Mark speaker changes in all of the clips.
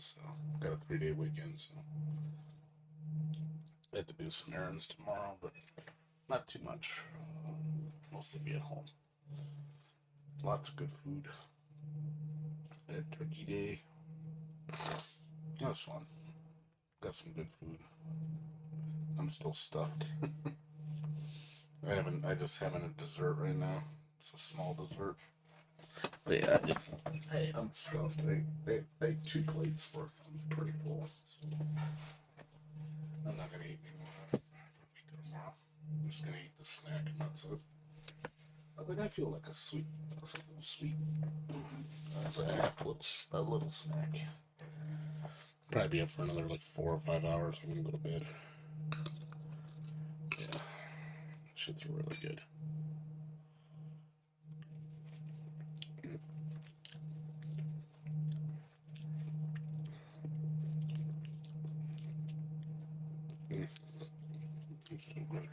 Speaker 1: So got a 3-day weekend, so I have to do some errands tomorrow, but not too much. Mostly be at home. Lots of good food. I had Turkey Day. That was fun. Got some good food. I'm still stuffed. I just having a dessert right now. It's a small dessert. But yeah, I'm stuffed. I ate 2 plates worth. I'm pretty full. So I'm not gonna eat anymore. Tomorrow. I'm just gonna eat the snack and that's it. But I feel like something sweet. So I have a little snack. Probably be up for another like 4 or 5 hours. I'm gonna go to bed. Yeah, shit's really good. It's so good.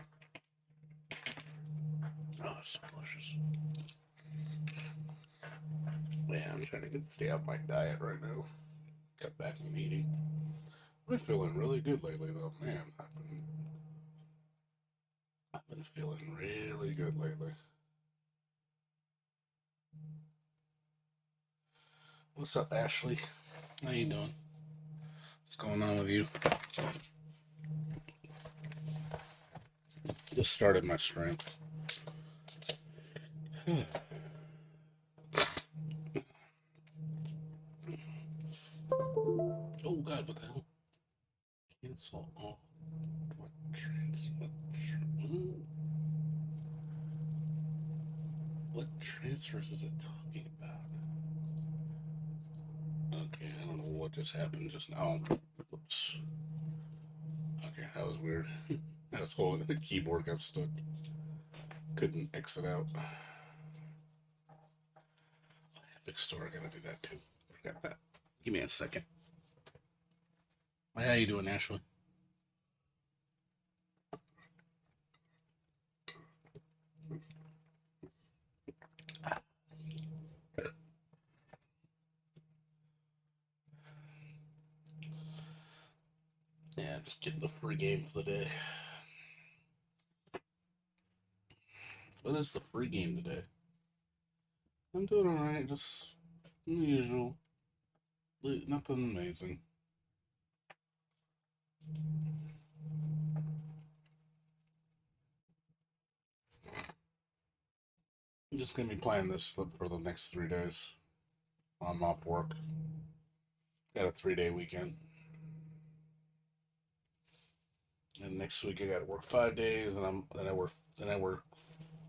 Speaker 1: Oh, it's so delicious. Yeah, I'm trying to stay off my diet right now. Cut back on eating. I've been feeling really good lately, though. Man, I've been feeling really good lately. What's up, Ashley? How you doing? What's going on with you? Just started my stream. Oh God, what the hell? Cancel all. What transfers is it talking about? Okay, I don't know what just happened just now. Oops. Okay, that was weird. I was holding the keyboard, got stuck. Couldn't exit out. Epic Store, I gotta do that too. Forgot that. Give me a second. How you doing, Ashley? Yeah, just getting the free game for the day. What is the free game today? I'm doing alright, just usual. Nothing amazing. I'm just gonna be playing this for the next 3 days. I'm off work. Got a 3-day weekend. And next week I gotta work 5 days, and then I work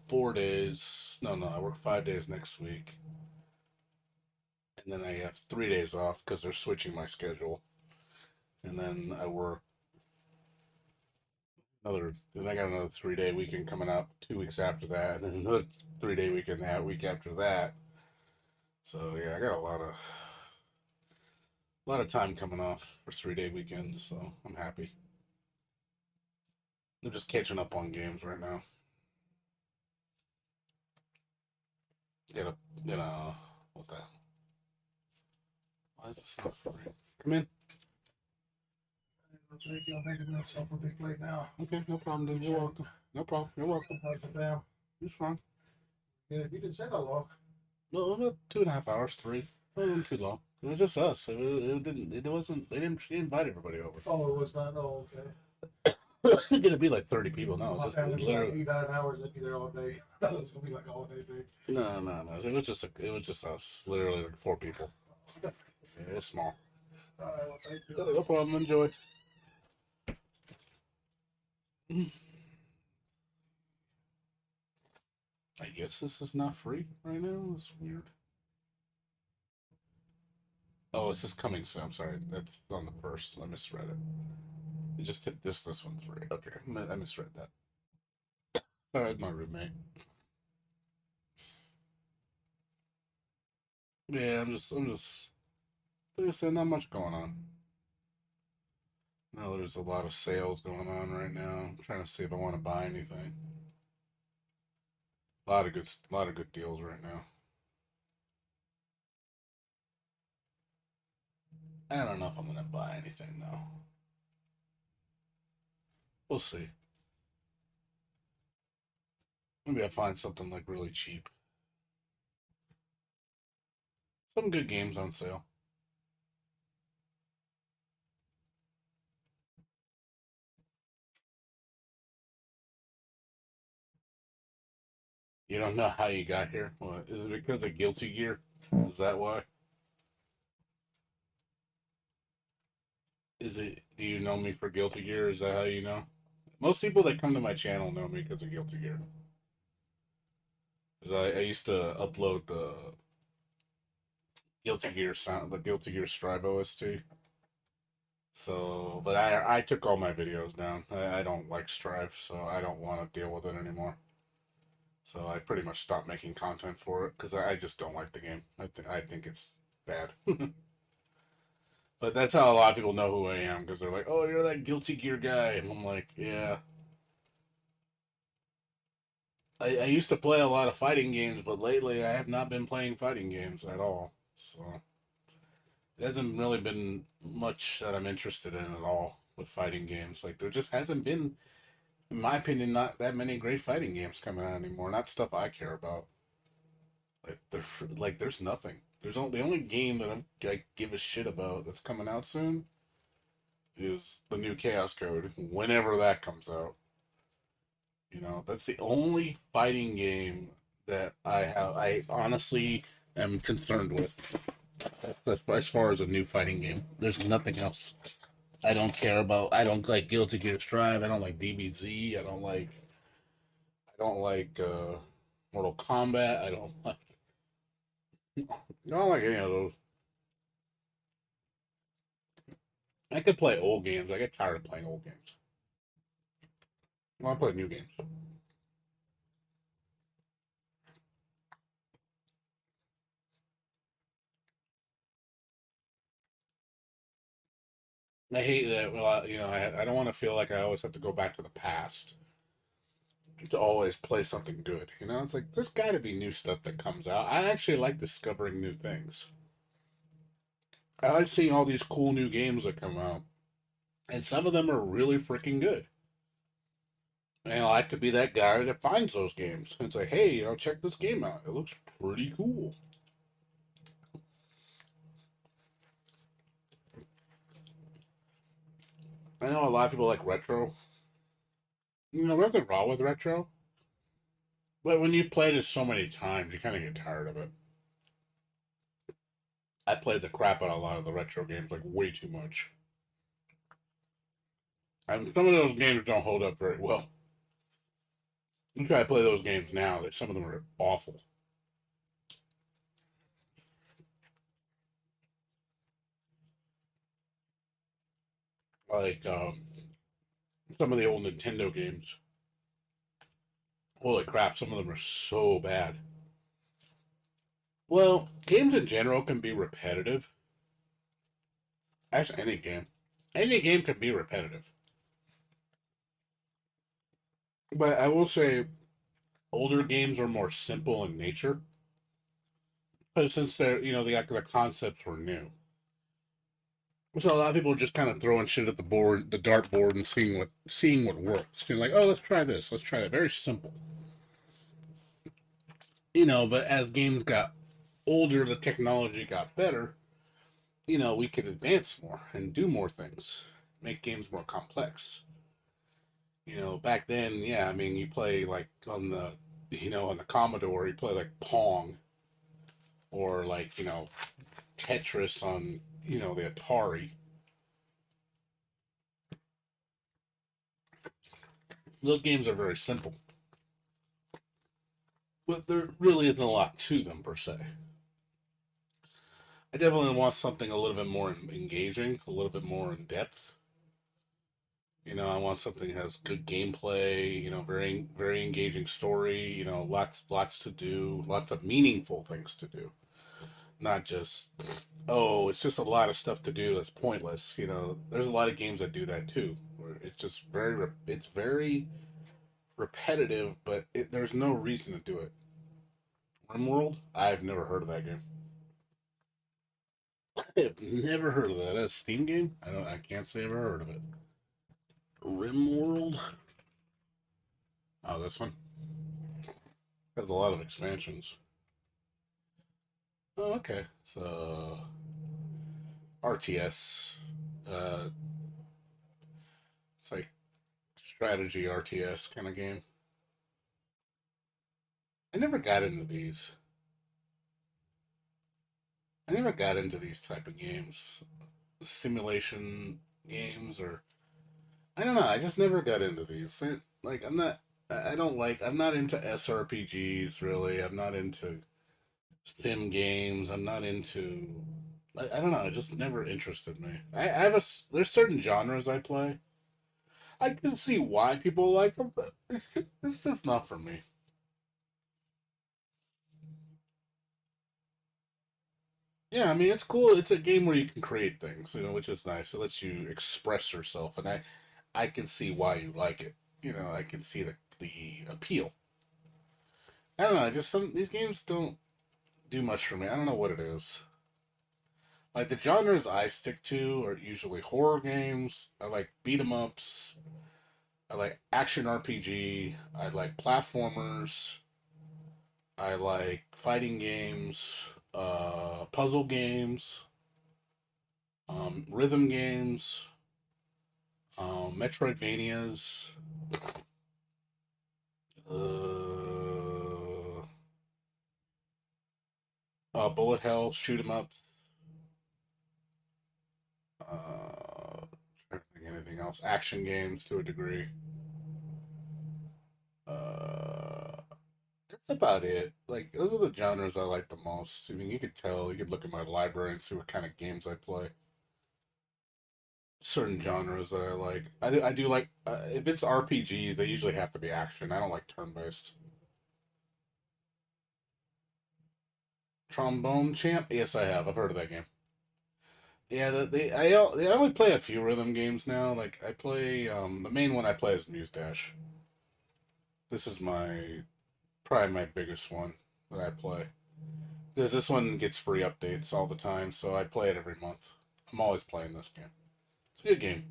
Speaker 1: 4 days. No, I work 5 days next week, and then I have 3 days off because they're switching my schedule. And then I work another. Then I got another 3-day weekend coming up 2 weeks after that, and then another 3-day weekend that week after that. So yeah, I got a lot of time coming off for 3-day weekends. So I'm happy. I'm just catching up on games right now. What the? Why is this not free? Come in.
Speaker 2: Thank you. I'm making myself a big plate now.
Speaker 1: Okay, no problem, dude. You're welcome. No problem. You're welcome.
Speaker 2: How's the fam?
Speaker 1: It's fine.
Speaker 2: Yeah, you didn't say that long.
Speaker 1: No, about 2.5 hours, 3. It wasn't too long. It was just us. It didn't. It wasn't. They didn't. She didn't invite everybody over.
Speaker 2: Oh, it was not. Oh, okay.
Speaker 1: It's gonna be like 30 people. No,
Speaker 2: My
Speaker 1: just
Speaker 2: family
Speaker 1: literally.
Speaker 2: like 8, 9 hours. They'd be there all day. I thought it was gonna be like all day thing.
Speaker 1: No. It was just us. Literally like 4 people. Yeah, it was small.
Speaker 2: All right, well, thank you.
Speaker 1: No problem. Enjoy. I guess this is not free right now. It's weird. Oh, it's just coming soon. I'm sorry. That's on the first. I misread it. It just hit this one's free. Okay, I misread that. All right, my roommate. Yeah, I'm just. Like I said, not much going on. No, there's a lot of sales going on right now. I'm trying to see if I want to buy anything. A lot of good deals right now. I don't know if I'm gonna buy anything though. We'll see. Maybe I'll find something like really cheap. Some good games on sale. You don't know how you got here? What, is it because of Guilty Gear? Is that why? Is it? Do you know me for Guilty Gear? Is that how you know? Most people that come to my channel know me because of Guilty Gear. Because I used to upload the Guilty Gear sound, the Guilty Gear Strive OST. So, but I took all my videos down. I don't like Strive, so I don't want to deal with it anymore. So I pretty much stopped making content for it because I just don't like the game. I think it's bad. But that's how a lot of people know who I am because they're like, "Oh, you're that Guilty Gear guy," and I'm like, "Yeah." I used to play a lot of fighting games, but lately I have not been playing fighting games at all. So it hasn't really been much that I'm interested in at all with fighting games. Like there just hasn't been, in my opinion, not that many great fighting games coming out anymore. Not stuff I care about. There's nothing. The only game that I give a shit about that's coming out soon is the new Chaos Code. Whenever that comes out, that's the only fighting game that I honestly am concerned with. As far as a new fighting game, there's nothing else. I don't care about. I don't like Guilty Gear Strive. I don't like DBZ. I don't like Mortal Kombat. I don't like any of those. I could play old games. I get tired of playing old games. I want to play new games. I hate that. Well, I don't want to feel like I always have to go back to the past to always play something good. It's like there's got to be new stuff that comes out. I actually like discovering new things. I like seeing all these cool new games that come out, and some of them are really freaking good. And I like to be that guy that finds those games. And it's like, hey, check this game out. It looks pretty cool. I know a lot of people like retro. Nothing wrong with retro. But when you played it so many times, you kind of get tired of it. I played the crap out of a lot of the retro games, like way too much. And some of those games don't hold up very well. You try to play those games now, that some of them are awful. Like some of the old Nintendo games. Holy crap, some of them are so bad. Well, games in general can be repetitive. Actually, any game. Any game can be repetitive. But I will say older games are more simple in nature. But since the concepts were new. So a lot of people are just kind of throwing shit at the board, the dartboard, and seeing what works. Like, oh, let's try this, let's try that. Very simple, But as games got older, the technology got better. We could advance more and do more things, make games more complex. Back then, yeah, I mean, you play like on the Commodore, you play like Pong or like Tetris on the Atari. Those games are very simple, but there really isn't a lot to them per se. I definitely want something a little bit more engaging, a little bit more in depth. I want something that has good gameplay, very very engaging story, lots to do, lots of meaningful things to do. Not just, oh, it's just a lot of stuff to do that's pointless. There's a lot of games that do that too, where it's just it's very repetitive, but there's no reason to do it. RimWorld, I've never heard of that game. I've never heard of that. That's a Steam game? I can't say I've ever heard of it. RimWorld? Oh, this one has a lot of expansions. Oh, okay. So RTS. Uh, it's like strategy RTS kind of game. I never got into these. I never got into these type of games, simulation games, or I don't know. I just never got into these. Like I'm not. I don't like. I'm not into SRPGs really. I'm not into sim games. I'm not into. I don't know. It just never interested me. I have a. There's certain genres I play. I can see why people like them, but it's just not for me. Yeah, I mean it's cool. It's a game where you can create things, which is nice. It lets you express yourself, and I can see why you like it. I can see the appeal. I don't know. Just some these games don't do much for me. I don't know what it is. Like the genres I stick to are usually horror games. I like beat 'em ups. I like action RPG. I like platformers. I like fighting games. Puzzle games. Rhythm games. Metroidvanias. Uh, bullet hell, shoot 'em up. Trying to think of anything else. Action games to a degree. Uh, that's about it. Like those are the genres I like the most. I mean, you could tell. You could look at my library and see what kind of games I play. Certain genres that I like. I do like if it's RPGs, they usually have to be action. I don't like turn based. Trombone Champ? Yes, I have. I've heard of that game. Yeah, I only play a few rhythm games now. Like I play the main one I play is Muse Dash. This is my probably my biggest one that I play. Because this one gets free updates all the time, so I play it every month. I'm always playing this game. It's a good game.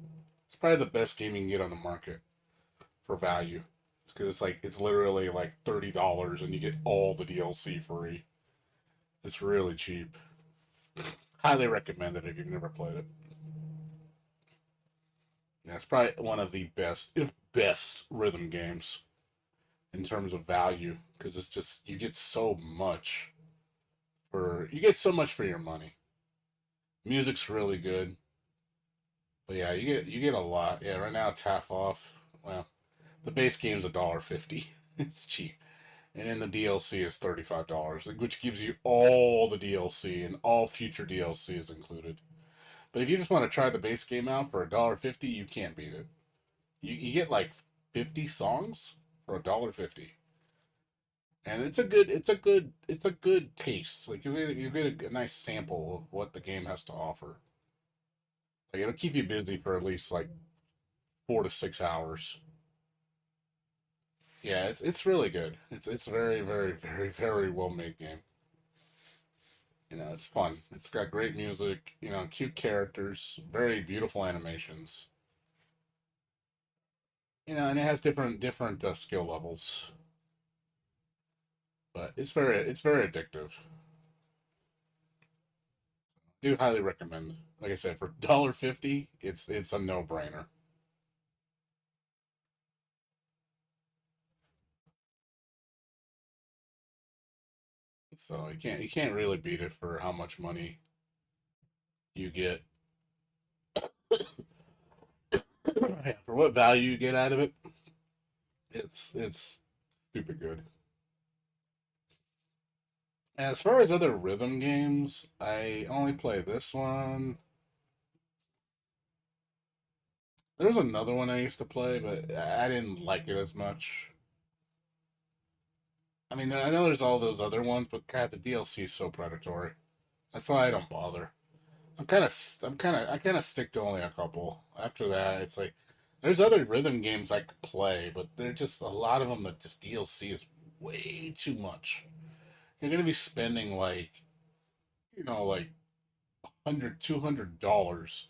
Speaker 1: It's probably the best game you can get on the market for value. Because it's literally like $30 and you get all the DLC free. It's really cheap. Highly recommend it if you've never played it. Yeah, it's probably one of the best, if best, rhythm games in terms of value. Because it's just you get so much for your money. Music's really good. But yeah, you get a lot. Yeah, right now it's half off. Well, the base game's $1.50. It's cheap. And then the DLC is $35, which gives you all the DLC and all future DLC is included. But if you just want to try the base game out for $1.50, you can't beat it. You get like 50 songs for $1.50. And it's a good taste. Like you get a nice sample of what the game has to offer. Like it'll keep you busy for at least like 4 to 6 hours. Yeah, it's really good. It's very very very very well made game. It's fun. It's got great music. Cute characters, very beautiful animations. And it has different skill levels, but it's very addictive. Do highly recommend. Like I said, for $1.50, it's a no brainer. So you can't really beat it for how much money you get. Yeah, for what value you get out of it. It's super good. As far as other rhythm games, I only play this one. There's another one I used to play, but I didn't like it as much. I mean, I know there's all those other ones, but God, the DLC is so predatory. That's why I don't bother. I kind of stick to only a couple. After that, it's like there's other rhythm games I could play, but they're just a lot of them that just DLC is way too much. You're gonna be spending like $200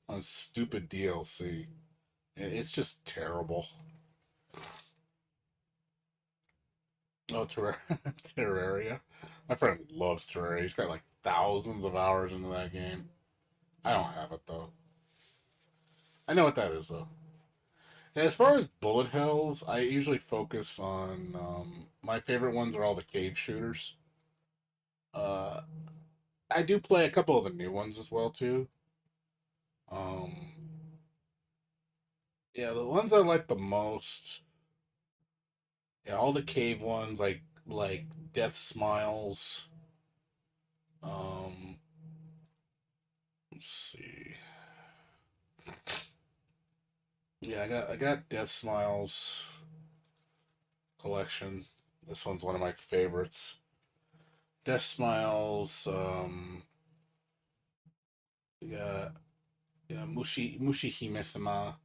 Speaker 1: on stupid DLC. It's just terrible. Oh, Terraria. My friend loves Terraria. He's got like thousands of hours into that game. I don't have it though. I know what that is though. As far as bullet hells, I usually focus on my favorite ones are all the cave shooters. Uh, I do play a couple of the new ones as well too. Um, yeah, the ones I like the most, yeah, all the cave ones like Death Smiles. Um, let's see. Yeah, I got Death Smiles collection. This one's one of my favorites. Death Smiles. Yeah, yeah, Mushi Hime-sama.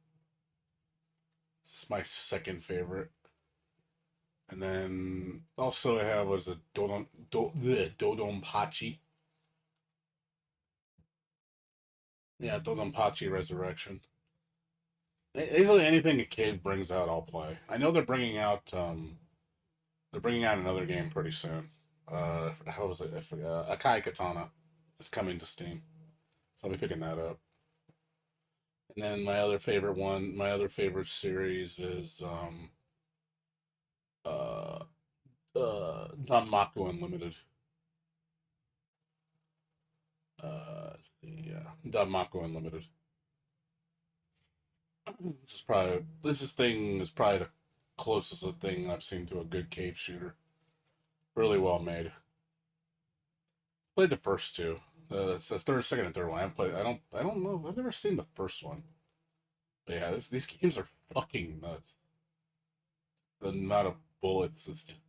Speaker 1: It's my second favorite. And then also I have was a Dodonpachi. Yeah, Dodonpachi Resurrection. Basically anything a cave brings out, I'll play. I know they're bringing out another game pretty soon. How was it? I forgot. Akai Katana is coming to Steam, so I'll be picking that up. And then my other favorite series is uh Danmaku Unlimited. Yeah, Danmaku Unlimited. This thing is probably the closest thing I've seen to a good cave shooter. Really well made. Played the first two. It's the third, second, and third one. I haven't played. I don't know. I've never seen the first one. But yeah, these games are fucking nuts. The amount of bullets is just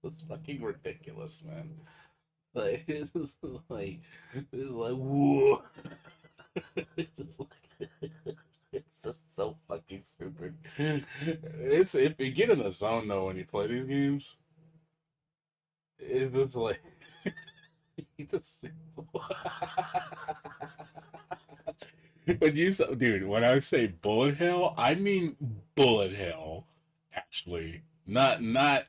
Speaker 1: it's fucking ridiculous, man. Like it's like whoa. It's just like it's just so fucking stupid. It's if you get in the zone though when you play these games, it's just like you just dude, when I say bullet hell, I mean bullet hell. Actually, not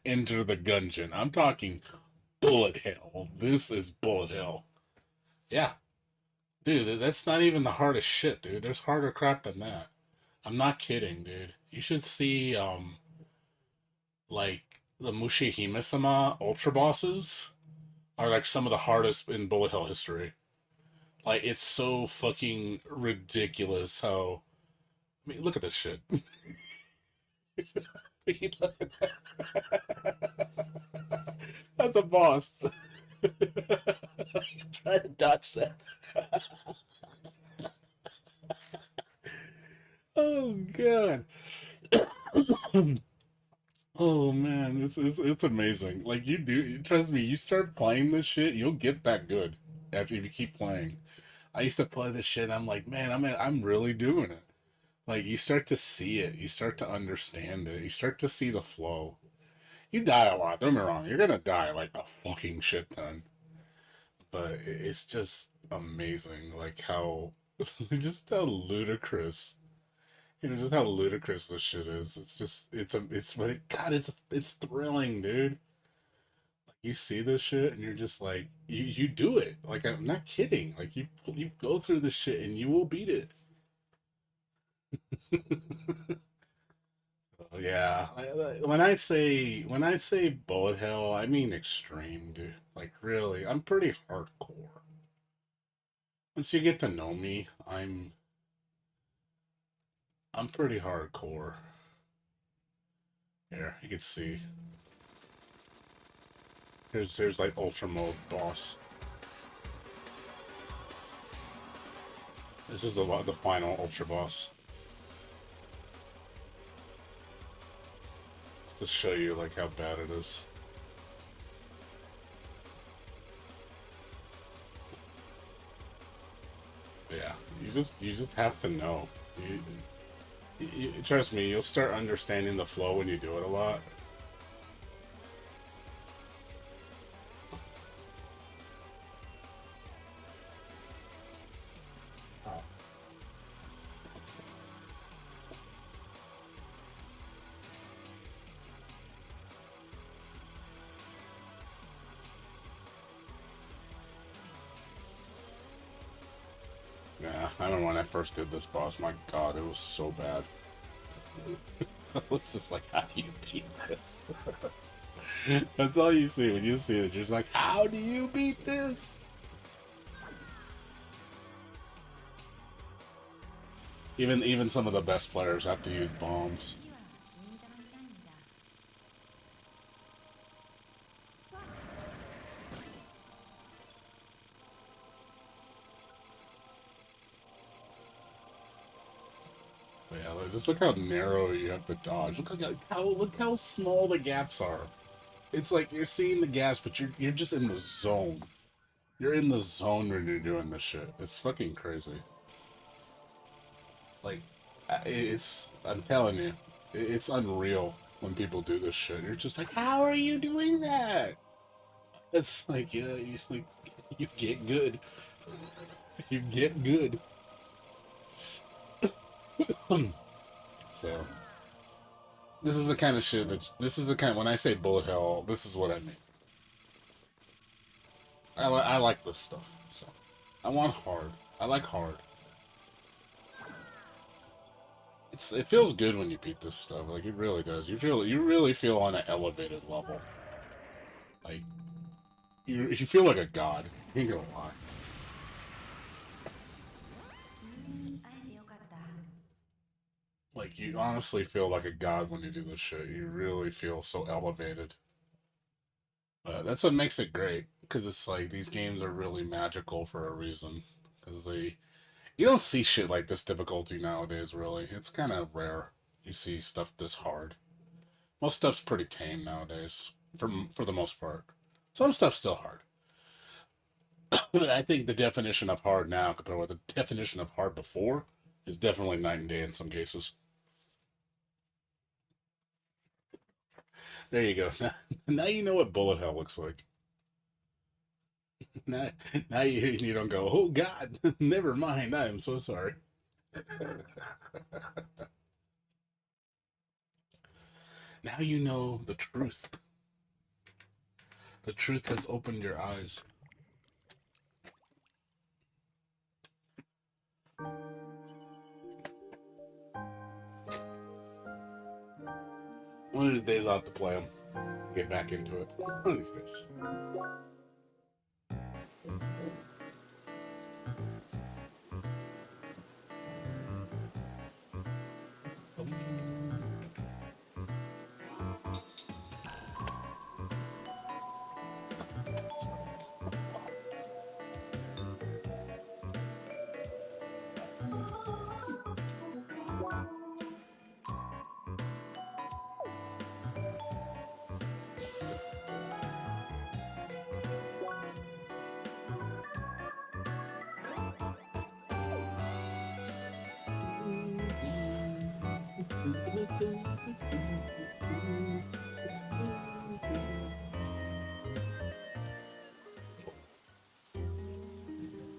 Speaker 1: enter the gungeon. I'm talking bullet hell. This is bullet hell. Yeah, dude, that's not even the hardest shit, dude. There's harder crap than that. I'm not kidding, dude. You should see like the Mushi Hime-sama ultra bosses are like some of the hardest in bullet hell history. Like it's so fucking ridiculous how I mean look at this shit. That's a boss. Try to dodge that. Oh god. Oh man, it's amazing. Like you do, trust me. You start playing this shit, you'll get that good after if you keep playing. I used to play this shit. I'm like, man, I'm really doing it. Like you start to see it, you start to understand it, you start to see the flow. You die a lot. Don't get me wrong. You're gonna die like a fucking shit ton, but it's just amazing, like how just how ludicrous. Just how ludicrous this shit is. It's just, it's, but it, God, it's thrilling, dude. Like you see this shit and you're just like, you do it. Like I'm not kidding. Like you go through this shit and you will beat it. Oh, yeah. When I say bullet hell, I mean extreme, dude. Like really, I'm pretty hardcore. Once you get to know me, I'm pretty hardcore. Here, you can see. Here's like ultra mode boss. This is the final ultra boss. Just to show you like how bad it is. But yeah, you just have to know. Trust me, you'll start understanding the flow when you do it a lot. I remember when I first did this boss, my god, it was so bad. I was just like, how do you beat this? That's all you see when you see it. You're just like, how do you beat this? Even some of the best players have to use bombs. But yeah, just look how narrow you have to dodge. Look how small the gaps are. It's like you're seeing the gaps, but you're just in the zone. You're in the zone when you're doing this shit. It's fucking crazy. Like, I'm telling you, it's unreal when people do this shit. You're just like, how are you doing that? It's like, yeah, you get good. You get good. So, this is the kind of shit this is the kind, when I say bullet hell, this is what I mean. I like this stuff, so. I want hard. I like hard. It feels good when you beat this stuff. Like, it really does. You really feel on an elevated level. Like, you feel like a god. You ain't gonna lie. Like, you honestly feel like a god when you do this shit. You really feel so elevated. That's what makes it great, because it's like, these games are really magical for a reason. Because you don't see shit like this difficulty nowadays, really. It's kind of rare you see stuff this hard. Most stuff's pretty tame nowadays, for the most part. Some stuff's still hard. But I think the definition of hard now compared with the definition of hard before is definitely night and day in some cases. There you go. Now you know what bullet hell looks like. Now, now you don't go, oh God, never mind. I am so sorry. Now you know the truth. The truth has opened your eyes. One of these days I'll have to play them. Get back into it. One of these days.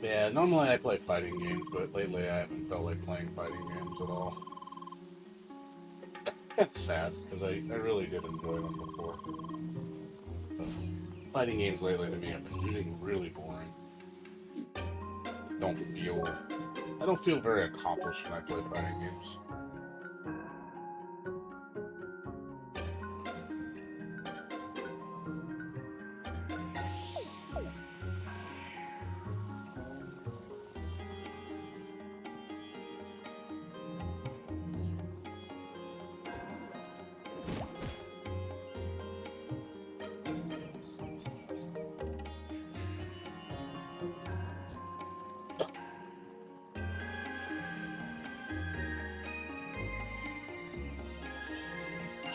Speaker 1: Yeah, normally I play fighting games, but lately I haven't felt like playing fighting games at all. It's sad, because I really did enjoy them before. But fighting games lately to me have been really boring. I don't feel very accomplished when I play fighting games.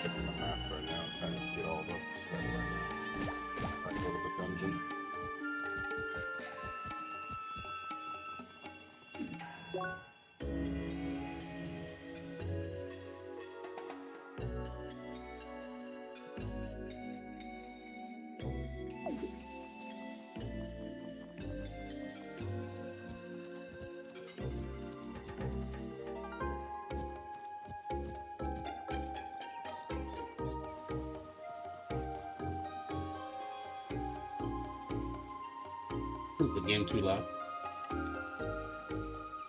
Speaker 1: Checking the map right now, trying to get all the stuff right. I go to the dungeon. Is the game too loud?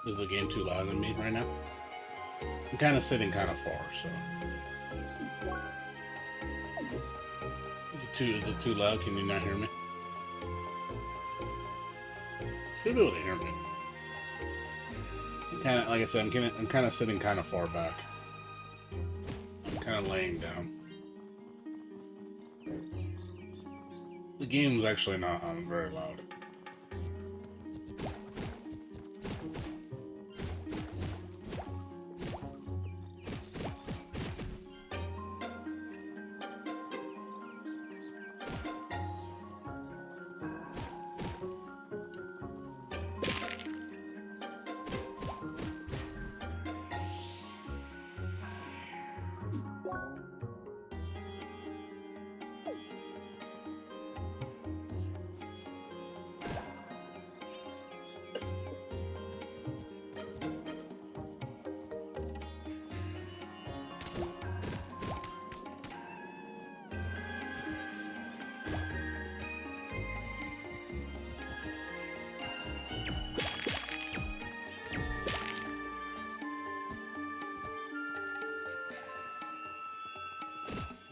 Speaker 1: Is the game too loud on me right now? I'm kind of sitting kind of far, so. Is it too loud? Can you not hear me? Should be able to hear me. Kind of, like I said, I'm kind of sitting kind of far back. I'm kind of laying down. The game's actually not very loud.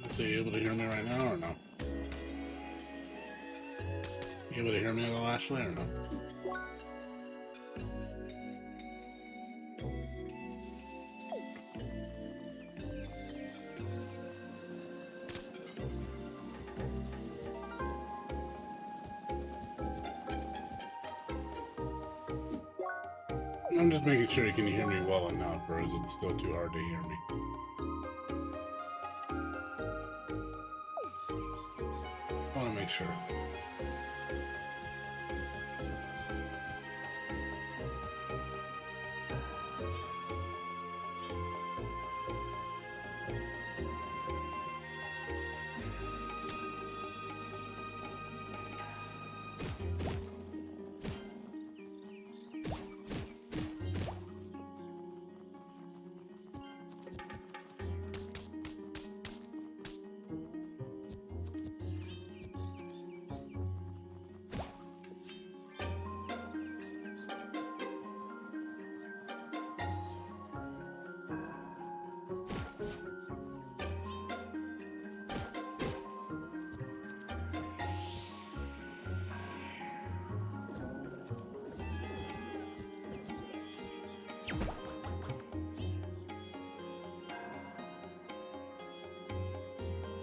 Speaker 1: So you able to hear me right now or no? You able to hear me at all, Ashley, or no? I'm just making sure you can hear me well enough, or is it still too hard to hear me? Just want to make sure.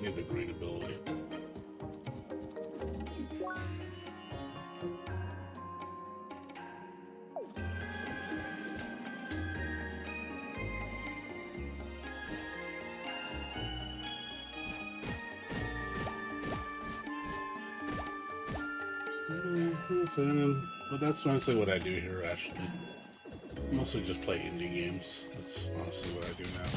Speaker 1: Need the green ability. But that's honestly what I do here, actually. Mostly just play indie games. That's honestly what I do now.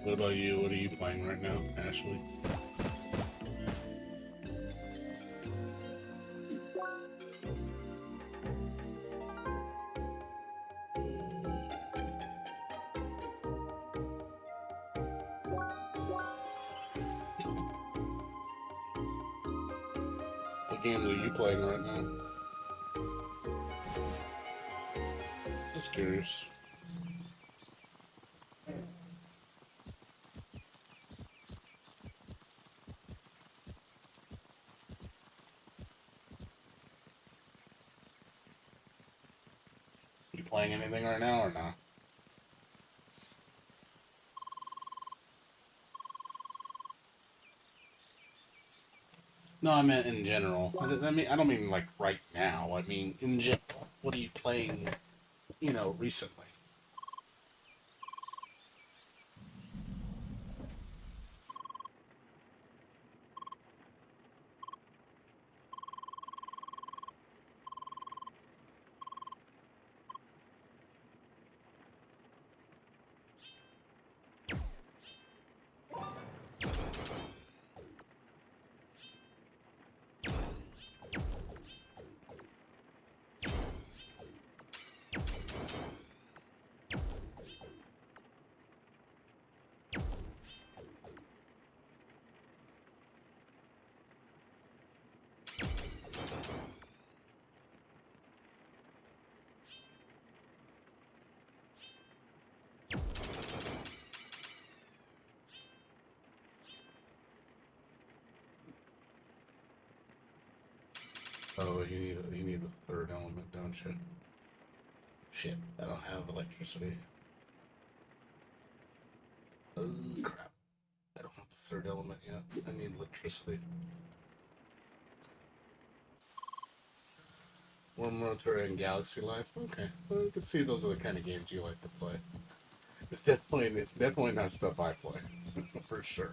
Speaker 1: What about you? What are you playing right now, Ashley? What games are you playing right now? Just curious. You playing anything right now or not? No, I meant in general. I mean, I don't mean like right now. I mean in general. What are you playing, recently? Oh, you need the third element, don't you? Shit, I don't have electricity. Oh crap! I don't have the third element yet. I need electricity. Worm Rotary and Galaxy Life. Okay, well, you can see those are the kind of games you like to play. It's definitely not stuff I play, for sure.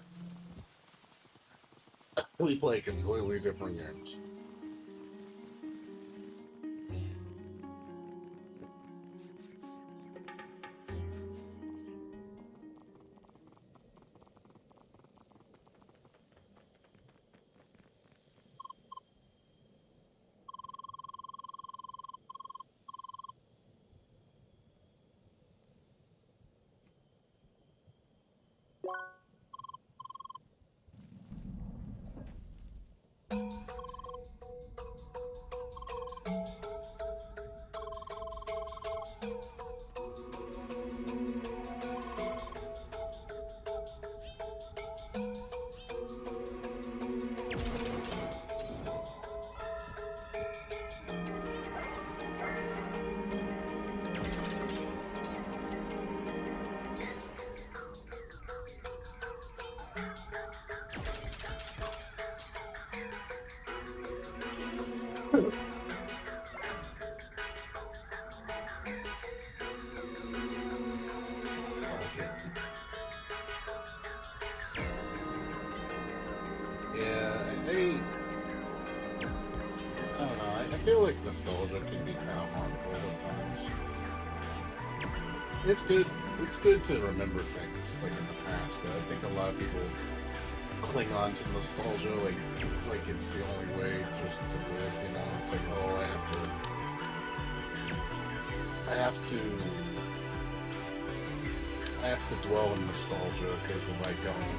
Speaker 1: We play completely different games. I feel like nostalgia can be kind of harmful at times. It's good. It's good to remember things like in the past, but I think a lot of people cling on to nostalgia like it's the only way to live. You know, it's like, oh, I have to dwell in nostalgia because if I don't,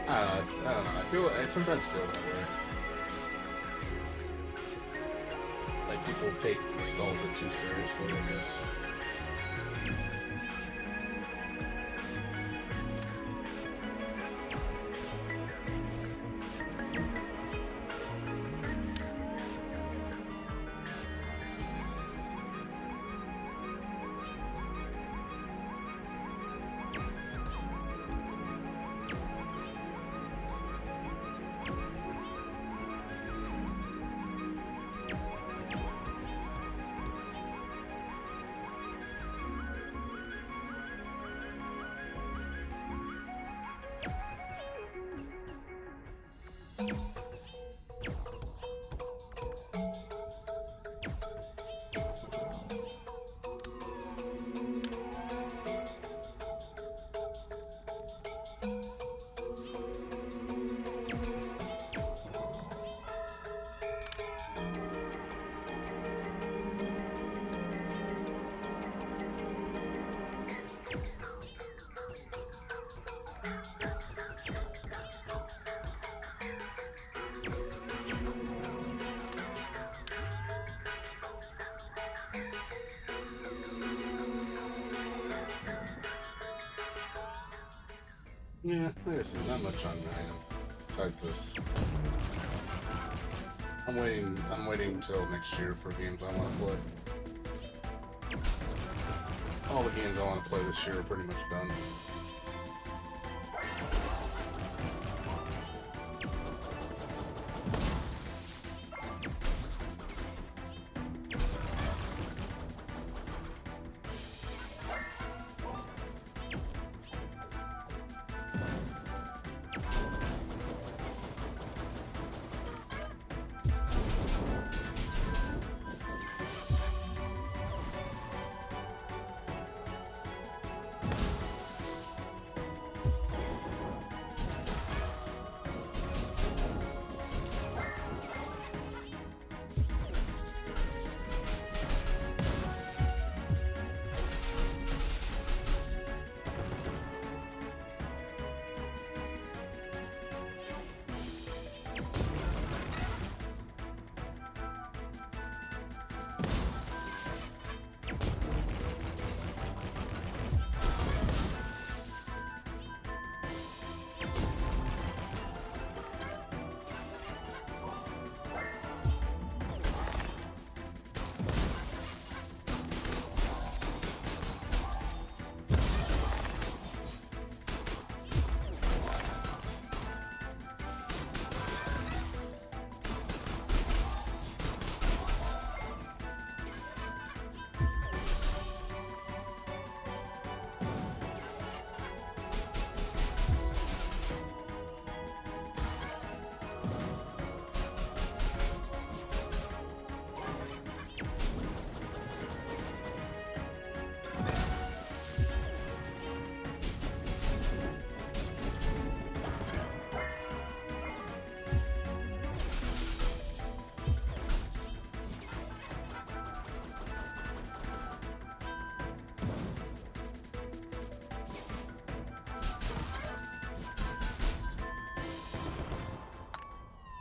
Speaker 1: I don't know. I sometimes feel that way. Like people take nostalgia too seriously, I guess. Yeah, like I said, not much on item besides this. I'm waiting until next year for games I want to play. All the games I want to play this year are pretty much done.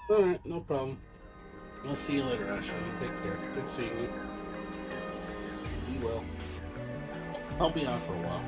Speaker 1: Alright, no problem. I'll see you later, Ashley. Take care. Good seeing you. Be well. I'll be on for a while.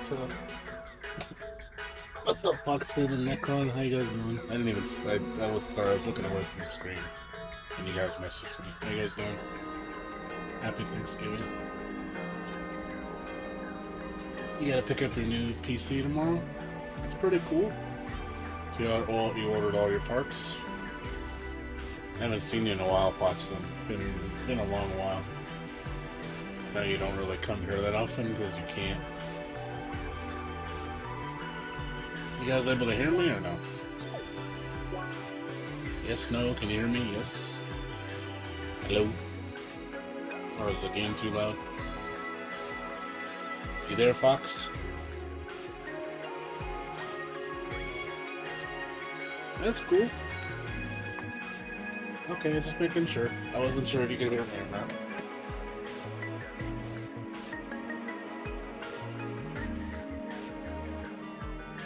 Speaker 3: What's up? What's up, Foxhead and Necron? How you guys doing? I didn't even. I was sorry. I was looking away from the screen, and you guys messaged me. How you guys doing? Happy Thanksgiving. You gotta pick up your new PC tomorrow. That's pretty cool. So you ordered all your parts. I haven't seen you in a while, Foxhead. Been a long while. I know you don't really come here that often because you can't. You guys able to hear me or no? Yes, no, can you hear me? Yes. Hello? Or is the game too loud? You there, Fox? That's cool. Okay, just making sure. I wasn't sure if you could hear me or not.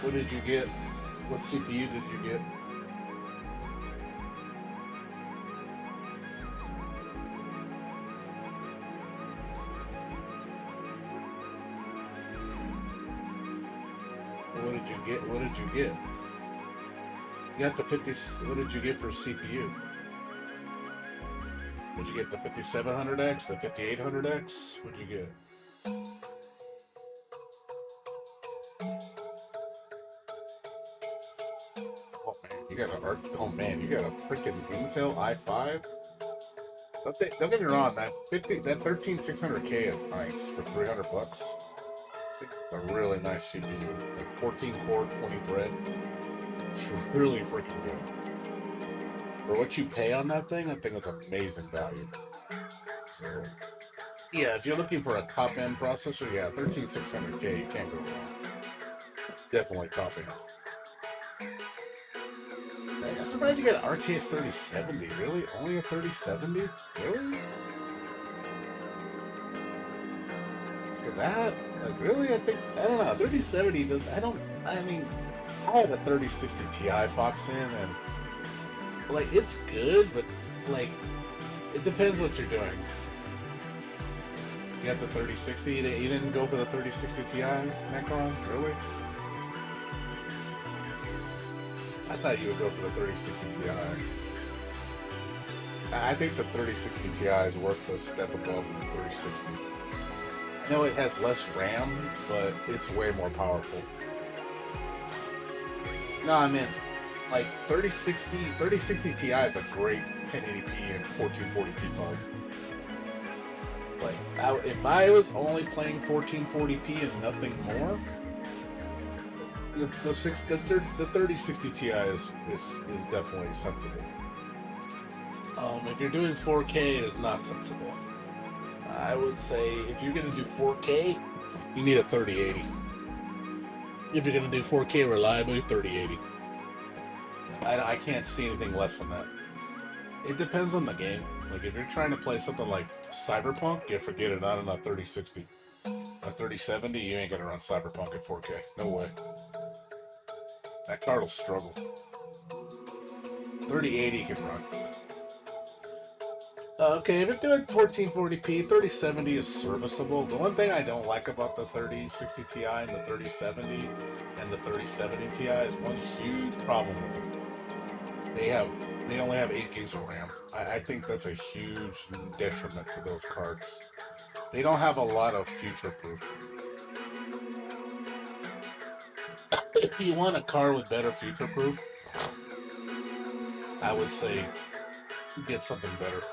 Speaker 3: What did you get? What CPU did you get? What did you get? What did you get? You got the 50. What did you get for CPU? Did you get the 5700X, the 5800X? What'd you get? Oh man, you got a oh man, you got a freaking Intel i5. Don't get me wrong, that 13600K is nice for $300. A really nice CPU, like 14 core, 20 thread. It's really freaking good. For what you pay on that thing is amazing value. So, yeah, if you're looking for a top end processor, yeah, 13600K, you can't go wrong. Definitely top end. I'm surprised you got an RTX 3070. Really? Only a 3070? Really? For that? Like, really? I don't know. 3070, I mean, I had a 3060 Ti box in, and, like, it's good, but, like, it depends what you're doing. You got the 3060? You didn't go for the 3060 Ti, Necron? Really? I thought you would go for the 3060 Ti. I think the 3060 Ti is worth the step above the 3060. I know it has less RAM, but it's way more powerful. No, I mean, like 3060 Ti is a great 1080p and 1440p card. Like, if I was only playing 1440p and nothing more, the 3060 Ti is definitely sensible. If you're doing 4K, it is not sensible. I would say if you're gonna do 4K, you need a 3080. If you're gonna do 4K reliably, 3080. I can't see anything less than that. It depends on the game. Like if you're trying to play something like Cyberpunk, yeah, forget it. Not on a 3060. A 3070, you ain't gonna run Cyberpunk at 4K. No way. That card will struggle. 3080 can run. Okay, if you're doing 1440p, 3070 is serviceable. The one thing I don't like about the 3060 Ti and the 3070 and the 3070 Ti is one huge problem with them. They only have 8 gigs of RAM. I think that's a huge detriment to those cards. They don't have a lot of future proof. If you want a card with better future proof, I would say get something better.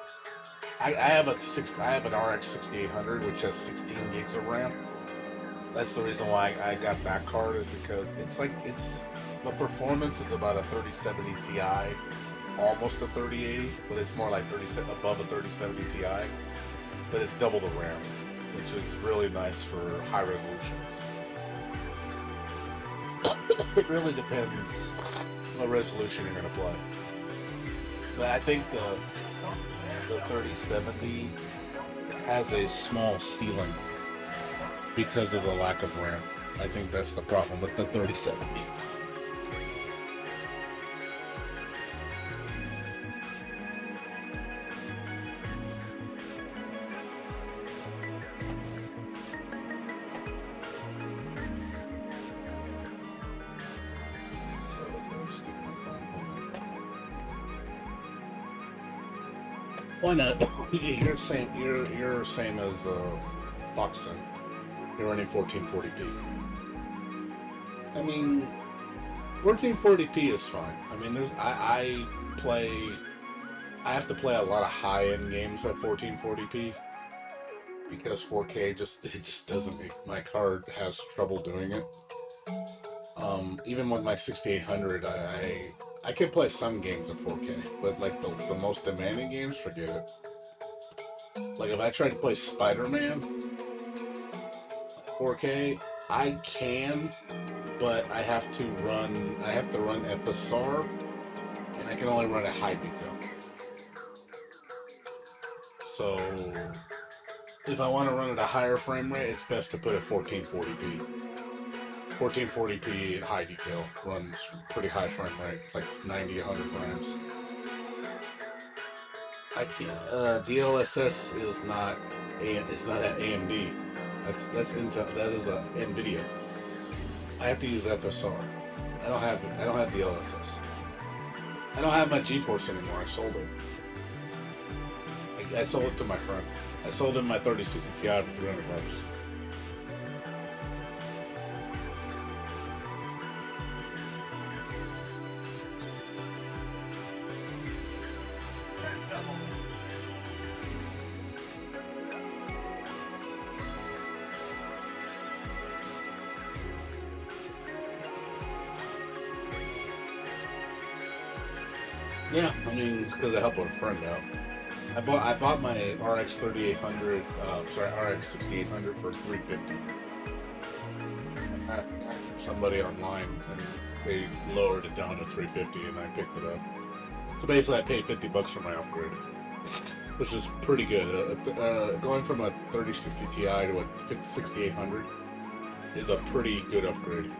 Speaker 3: I have an RX 6800 which has 16 gigs of RAM. That's the reason why I got that card, is because the performance is about a 3070 Ti, almost a 3080, but it's more like above a 3070 Ti, but it's double the RAM, which is really nice for high resolutions. It really depends what resolution you're going to play. But I think the 3070 has a small ceiling because of the lack of RAM. I think that's the problem with the 3070. Why not? You're same. You're same as Foxen. You're running 1440p. I mean, 1440p is fine. I mean, I play. I have to play a lot of high-end games at 1440p because 4K just doesn't make my card has trouble doing it. Even with my 6800, I can play some games at 4K, but like the most demanding games, forget it. Like if I try to play Spider-Man 4K, I can, but I have to run FSR, and I can only run at high detail. So if I want to run at a higher frame rate, it's best to put it 1440p. 1440p at high detail runs pretty high frame rate. It's like 90, 100 frames. I can't. DLSS is not it's not at AMD. That's Intel. That is a NVIDIA. I have to use FSR. I don't have DLSS. I don't have my GeForce anymore. I sold it. I sold it to my friend. I sold him my 3060 Ti for $300. Yeah, I mean, it's because I helped a friend out. I bought my RX 3800, RX 6800 for $350. Somebody online, and they lowered it down to $350, and I picked it up. So basically, I paid $50 for my upgrade, which is pretty good. Going from a 3060 Ti to a 6800 is a pretty good upgrade.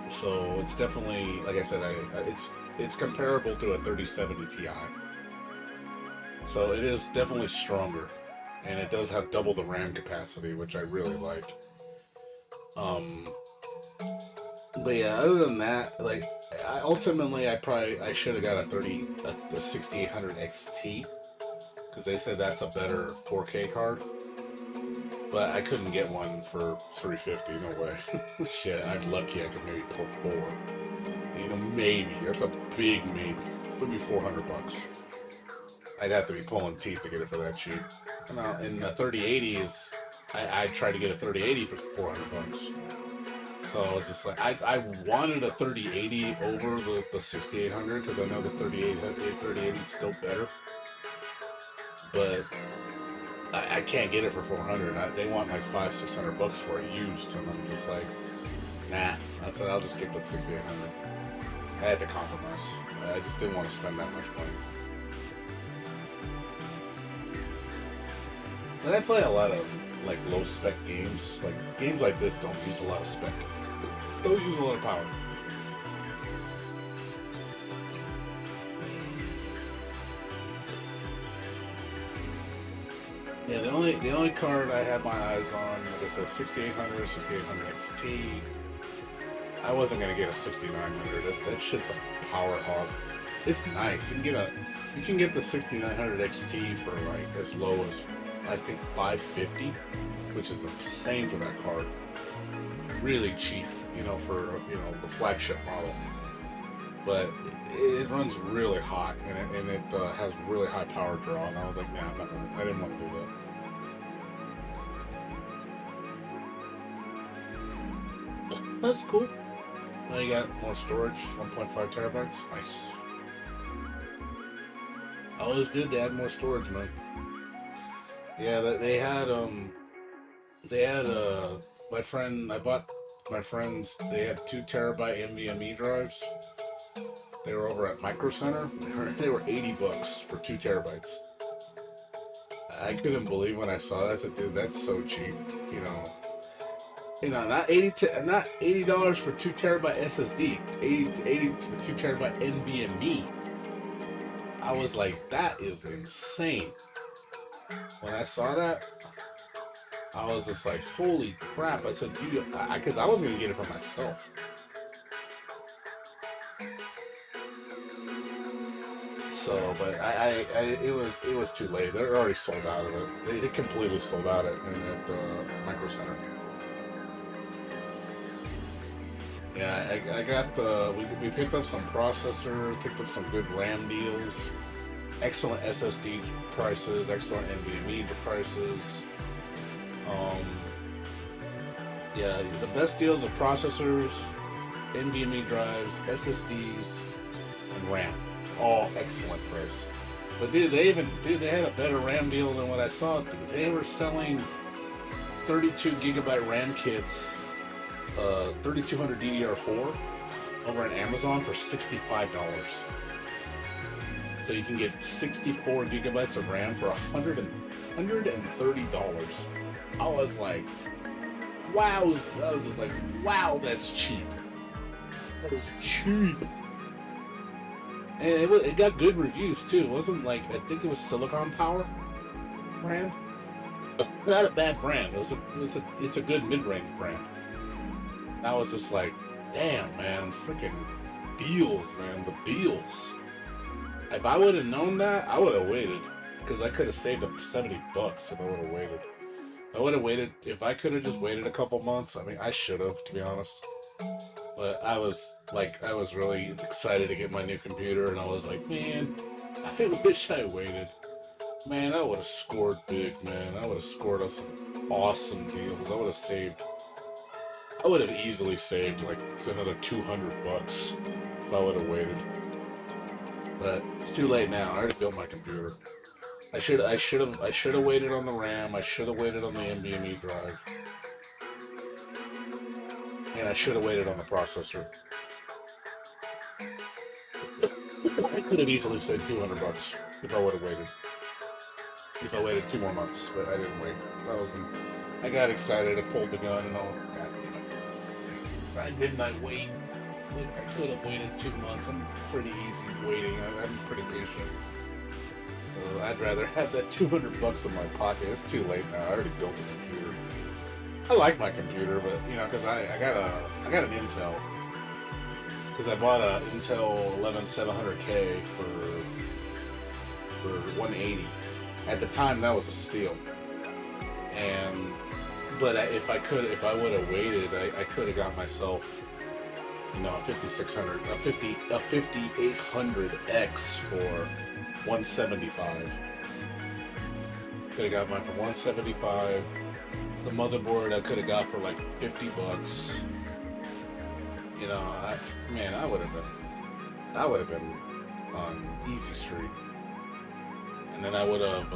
Speaker 3: So it's definitely, like I said, it's comparable to a 3070 Ti. So it is definitely stronger, and it does have double the RAM capacity, which I really like. But yeah, other than that, like ultimately, I should have got the 6800 XT, because they said that's a better 4K card. But I couldn't get one for $350. No way. Shit, I'm lucky I could maybe pull 4. You know, maybe. That's a big maybe. Maybe $400. I'd have to be pulling teeth to get it for that cheap. Now, in the 3080 is, I tried to get a 3080 for $400. So it's just like I wanted a 3080 over the 6800 because I know the 3080 is still better. But I can't get it for $400. They want like $500-600 for it used, and I'm just like, nah. I said I'll just get the 6800. I had to compromise. I just didn't want to spend that much money. And I play a lot of like low spec games. Like games like this don't use a lot of spec. Don't use a lot of power. Yeah, the only card I had my eyes on, like I said, 6800 XT. I wasn't gonna get a 6900. That shit's a power hog. It's nice. You can get the 6900 XT for like as low as I think $550, which is insane for that card. Really cheap, for the flagship model. But it runs really hot, and it has really high power draw. And I was like, nah, I didn't want to do that. That's cool. Now you got more storage, 1.5 terabytes. Nice. Always good to add more storage, man. Yeah, they had my friend. I bought my friends. They had 2 terabyte NVMe drives. They were over at Micro Center. They were $80 for 2 terabytes. I couldn't believe when I saw that. I said, dude, that's so cheap. Not $80 for 2 terabyte SSD. 80 for 2 terabyte NVMe. I was like, that is insane. When I saw that, I was just like, holy crap. I said, because I was going to get it for myself. So, but it was too late. They're already sold out of it. They completely sold out at the Micro Center. Yeah, I got we picked up some processors, picked up some good RAM deals, excellent SSD prices, excellent NVMe prices. Yeah, the best deals of processors, NVMe drives, SSDs, and RAM. All excellent price. But dude, they had a better RAM deal than what I saw. They were selling 32 gigabyte RAM kits, 3200 DDR4 over on Amazon for $65. So you can get 64 gigabytes of RAM for $130. I was like, wow! I was just like, wow, that's cheap. That is cheap. And it got good reviews too. It wasn't like, I think it was Silicon Power brand. Not a bad brand. It's a good mid-range brand. And I was just like, damn, man, freaking deals, man, the deals. If I would have known that, I would have waited, because I could have saved up $70 if I would have waited. I would have waited. If I could have just waited a couple months, I mean, I should have, to be honest. But I was really excited to get my new computer, and I was like, man, I wish I waited. Man, I would have scored big, man. I would have scored us some awesome deals. I would have easily saved like another $200 if I would have waited. But it's too late now. I already built my computer. I should have waited on the RAM. I should have waited on the NVMe drive. And I should have waited on the processor. I could have easily saved $200 if I would have waited. If I waited 2 more months, but I didn't wait. I got excited. I pulled the gun and all. God damn it! Why didn't I wait? I could have waited 2 months. I'm pretty easy waiting. I'm pretty patient. So I'd rather have that $200 in my pocket. It's too late now. I already built a computer. I like my computer, but because I got an Intel. Because I bought a Intel 11700K for $180. At the time, that was a steal. But if I would have waited, I could have got myself, a 5600, a 5800X for $175. Could have got mine for $175. The motherboard I could have got for like $50. I would have been on easy street. And then I would have,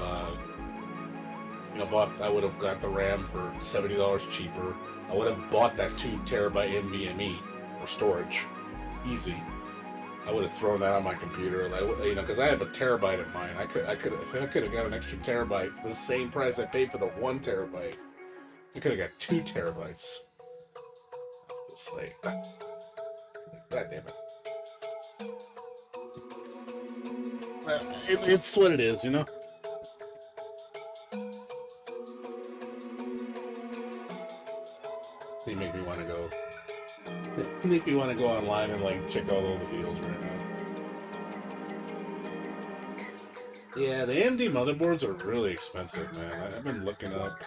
Speaker 3: I would have got the RAM for $70 cheaper. I would have bought that 2 terabyte NVMe for storage, easy. I would have thrown that on my computer, because I have a terabyte in mine. If I could have got an extra terabyte for the same price I paid for the 1 terabyte, I could have got 2 terabytes. It's like, God damn it. It's what it is, You make me want to go. You make me want to go online and check out all the deals right now. Yeah, the AMD motherboards are really expensive, man. I've been looking up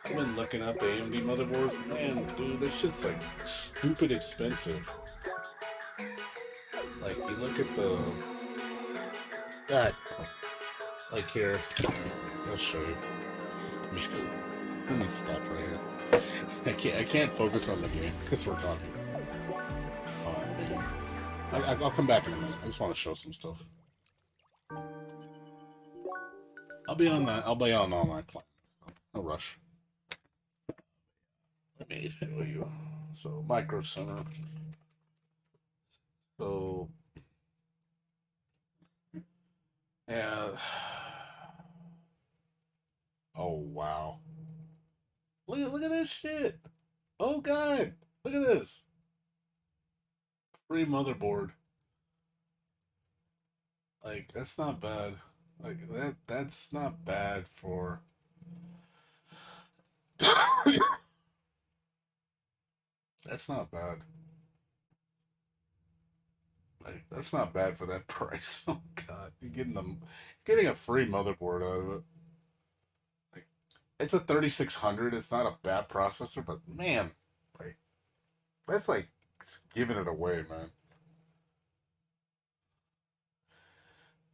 Speaker 3: the AMD motherboards. Man, dude, this shit's stupid expensive. You look at the God. Here, I'll show you. Let me stop right here. I can't focus on the game because we're talking. I'll come back in a minute. I just want to show some stuff. I'll be on online plan. No rush. Let me show you. So Micro Center. So yeah. Oh wow. Look at this shit. Oh god. Look at this. Free motherboard. That's not bad. That's not bad for That's not bad. Like, that's not bad for that price. Oh god, getting a free motherboard out of it. Like, it's a 3600. It's not a bad processor, but man, like that's like giving it away, man.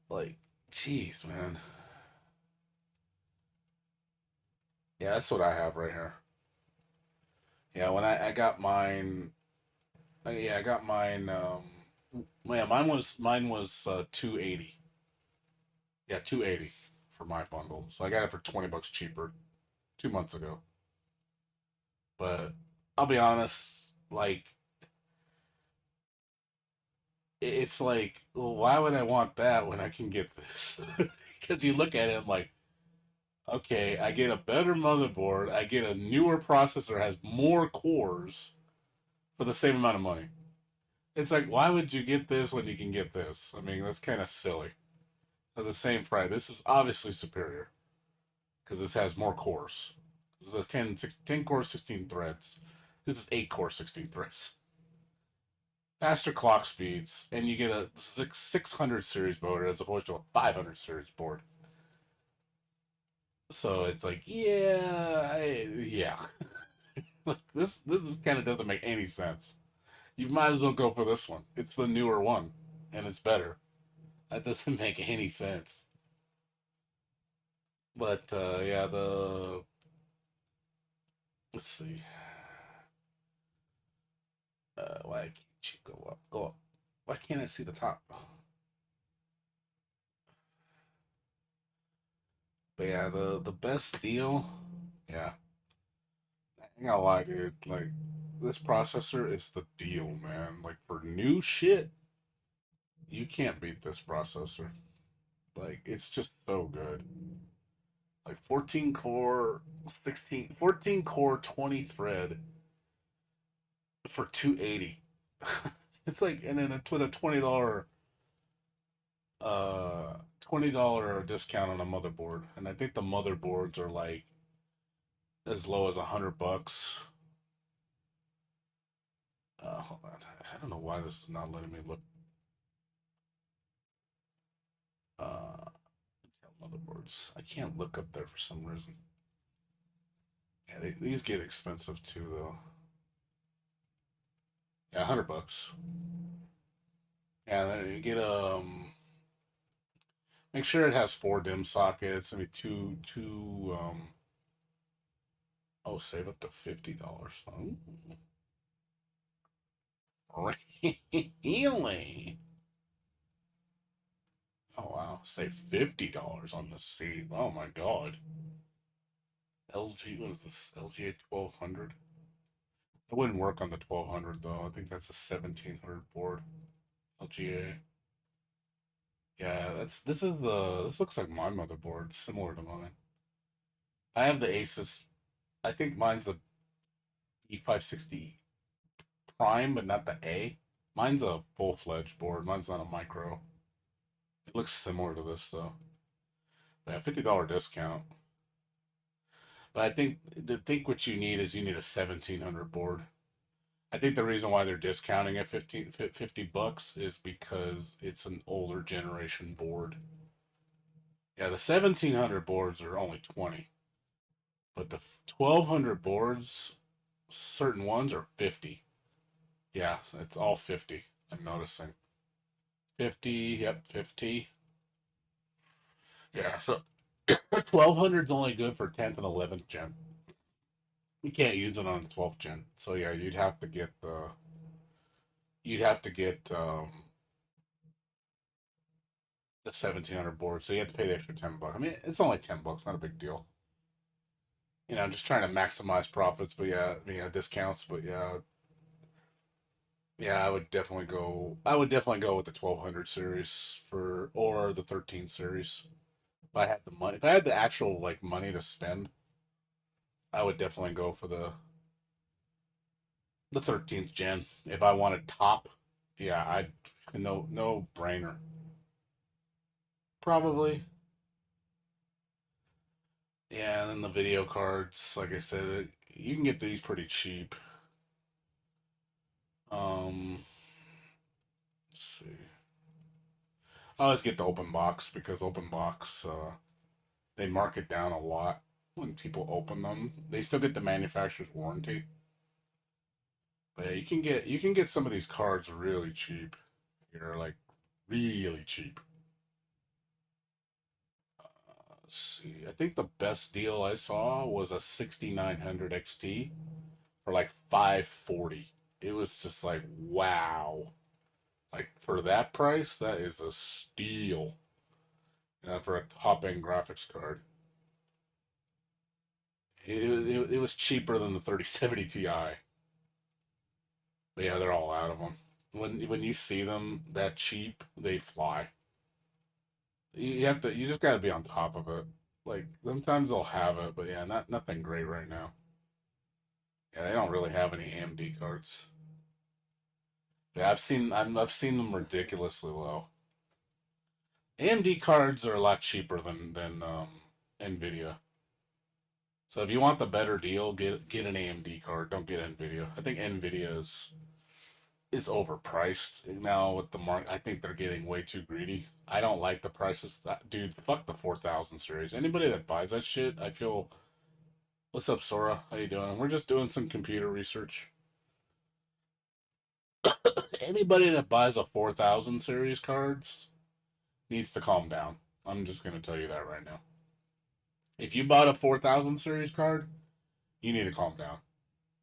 Speaker 3: Like, jeez, man. Yeah, that's what I have right here. Yeah, when I got mine, yeah, I got mine. Yeah, mine was 280. Yeah, 280 for my bundle. So I got it for $20 cheaper 2 months ago. But I'll be honest, like it's like, well, why would I want that when I can get this? Because you look at it and like, okay, I get a better motherboard, I get a newer processor, has more cores for the same amount of money. It's like, why would you get this when you can get this? I mean, that's kind of silly. At the same price, this is obviously superior because this has more cores. This has 10 cores, 16 threads. This is 8 core, 16 threads. Faster clock speeds, and you get a 600 series board as opposed to a 500 series board. So it's like, yeah. Like this is kind of doesn't make any sense. You might as well go for this one. It's the newer one, and it's better. That doesn't make any sense. But yeah, the let's see. Why can't you go up? Go up. Why can't I see the top? But yeah, the best deal. Yeah, I ain't gonna lie, dude. Like this processor is the deal, man. Like for new shit, you can't beat this processor. Like it's just so good. Like 14 core, 14 core, 20 thread for 280. It's like, and then it's with a $20 discount on a motherboard, and I think the motherboards are like as low as $100. Hold on, I don't know why this is not letting me look. Intel motherboards. I can't look up there for some reason. Yeah, these get expensive too, though. Yeah, $100. Yeah, then you get make sure it has 4 DIMM sockets. I mean, two. Oh, save up to $50. Oh. Really? Oh wow, save $50 on the seat. Oh my god. LG, what is this? LGA 1200. It wouldn't work on the 1200 though. I think that's a 1700 board. LGA. Yeah, this looks like my motherboard, similar to mine. I have the Asus. I think mine's the E560 Prime, but not the A. Mine's a full-fledged board. Mine's not a micro. It looks similar to this though. Yeah, $50 discount. But I think what you need is you need a 1700 board. I think the reason why they're discounting at 50 bucks is because it's an older generation board. Yeah, the 1700 boards are only 20, but the 1200 boards, certain ones are 50. Yeah, so it's all 50. I'm noticing 50. Yep, 50. Yeah, so 1200 is only good for 10th and 11th gen. You can't use it on the 12th gen. So yeah, you'd have to get the 1700 board. So you have to pay the extra $10. I mean, it's only $10, not a big deal. I'm just trying to maximize profits, but yeah, discounts, but yeah, I would definitely go with the 1200 series or the 13 series. If I had the money, if I had the actual like money to spend, I would definitely go for the 13th gen. If I wanted top, yeah, I'd no brainer. Probably. Yeah, and then the video cards, like I said, you can get these pretty cheap. Let's see. I always get the open box because open box they mark it down a lot when people open them. They still get the manufacturer's warranty. But yeah, you can get some of these cards really cheap. You're like really cheap. Let's see. I think the best deal I saw was a 6900 XT for like 540. It was just like wow. Like for that price, that is a steal. For a top end graphics card. It was cheaper than the 3070 Ti. But yeah, they're all out of them. When you see them that cheap, they fly. You just gotta be on top of it. Like sometimes they'll have it, but yeah, nothing great right now. Yeah, they don't really have any AMD cards. Yeah, I've seen them ridiculously low. AMD cards are a lot cheaper than Nvidia. So if you want the better deal, get an AMD card. Don't get Nvidia. I think Nvidia is overpriced now with the market. I think they're getting way too greedy. I don't like the prices. Dude, fuck the 4000 series. Anybody that buys that shit, I feel. What's up, Sora? How you doing? We're just doing some computer research. Anybody that buys a 4000 series cards needs to calm down. I'm just gonna tell you that right now. If you bought a 4000 series card, you need to calm down.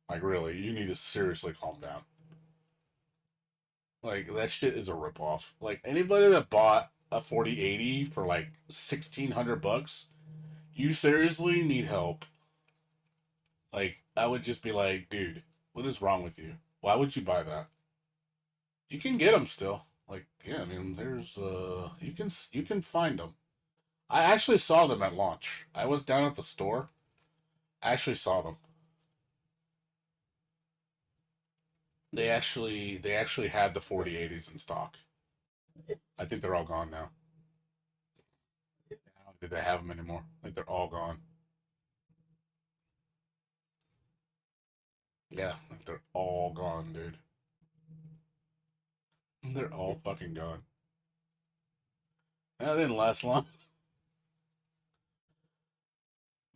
Speaker 3: Like really, you need to seriously calm down. Like that shit is a ripoff. Like anybody that bought a 4080 for like $1,600, you seriously need help. Like I would just be like, dude, what is wrong with you? Why would you buy that? You can get them still. Like yeah, I mean, there's you can find them. I actually saw them at launch. I was down at the store. I actually saw them. They actually had the 4080s in stock. I think they're all gone now. I don't think they have them anymore. Like they're all gone. Yeah, like they're all gone, dude. They're all fucking gone. That didn't last long.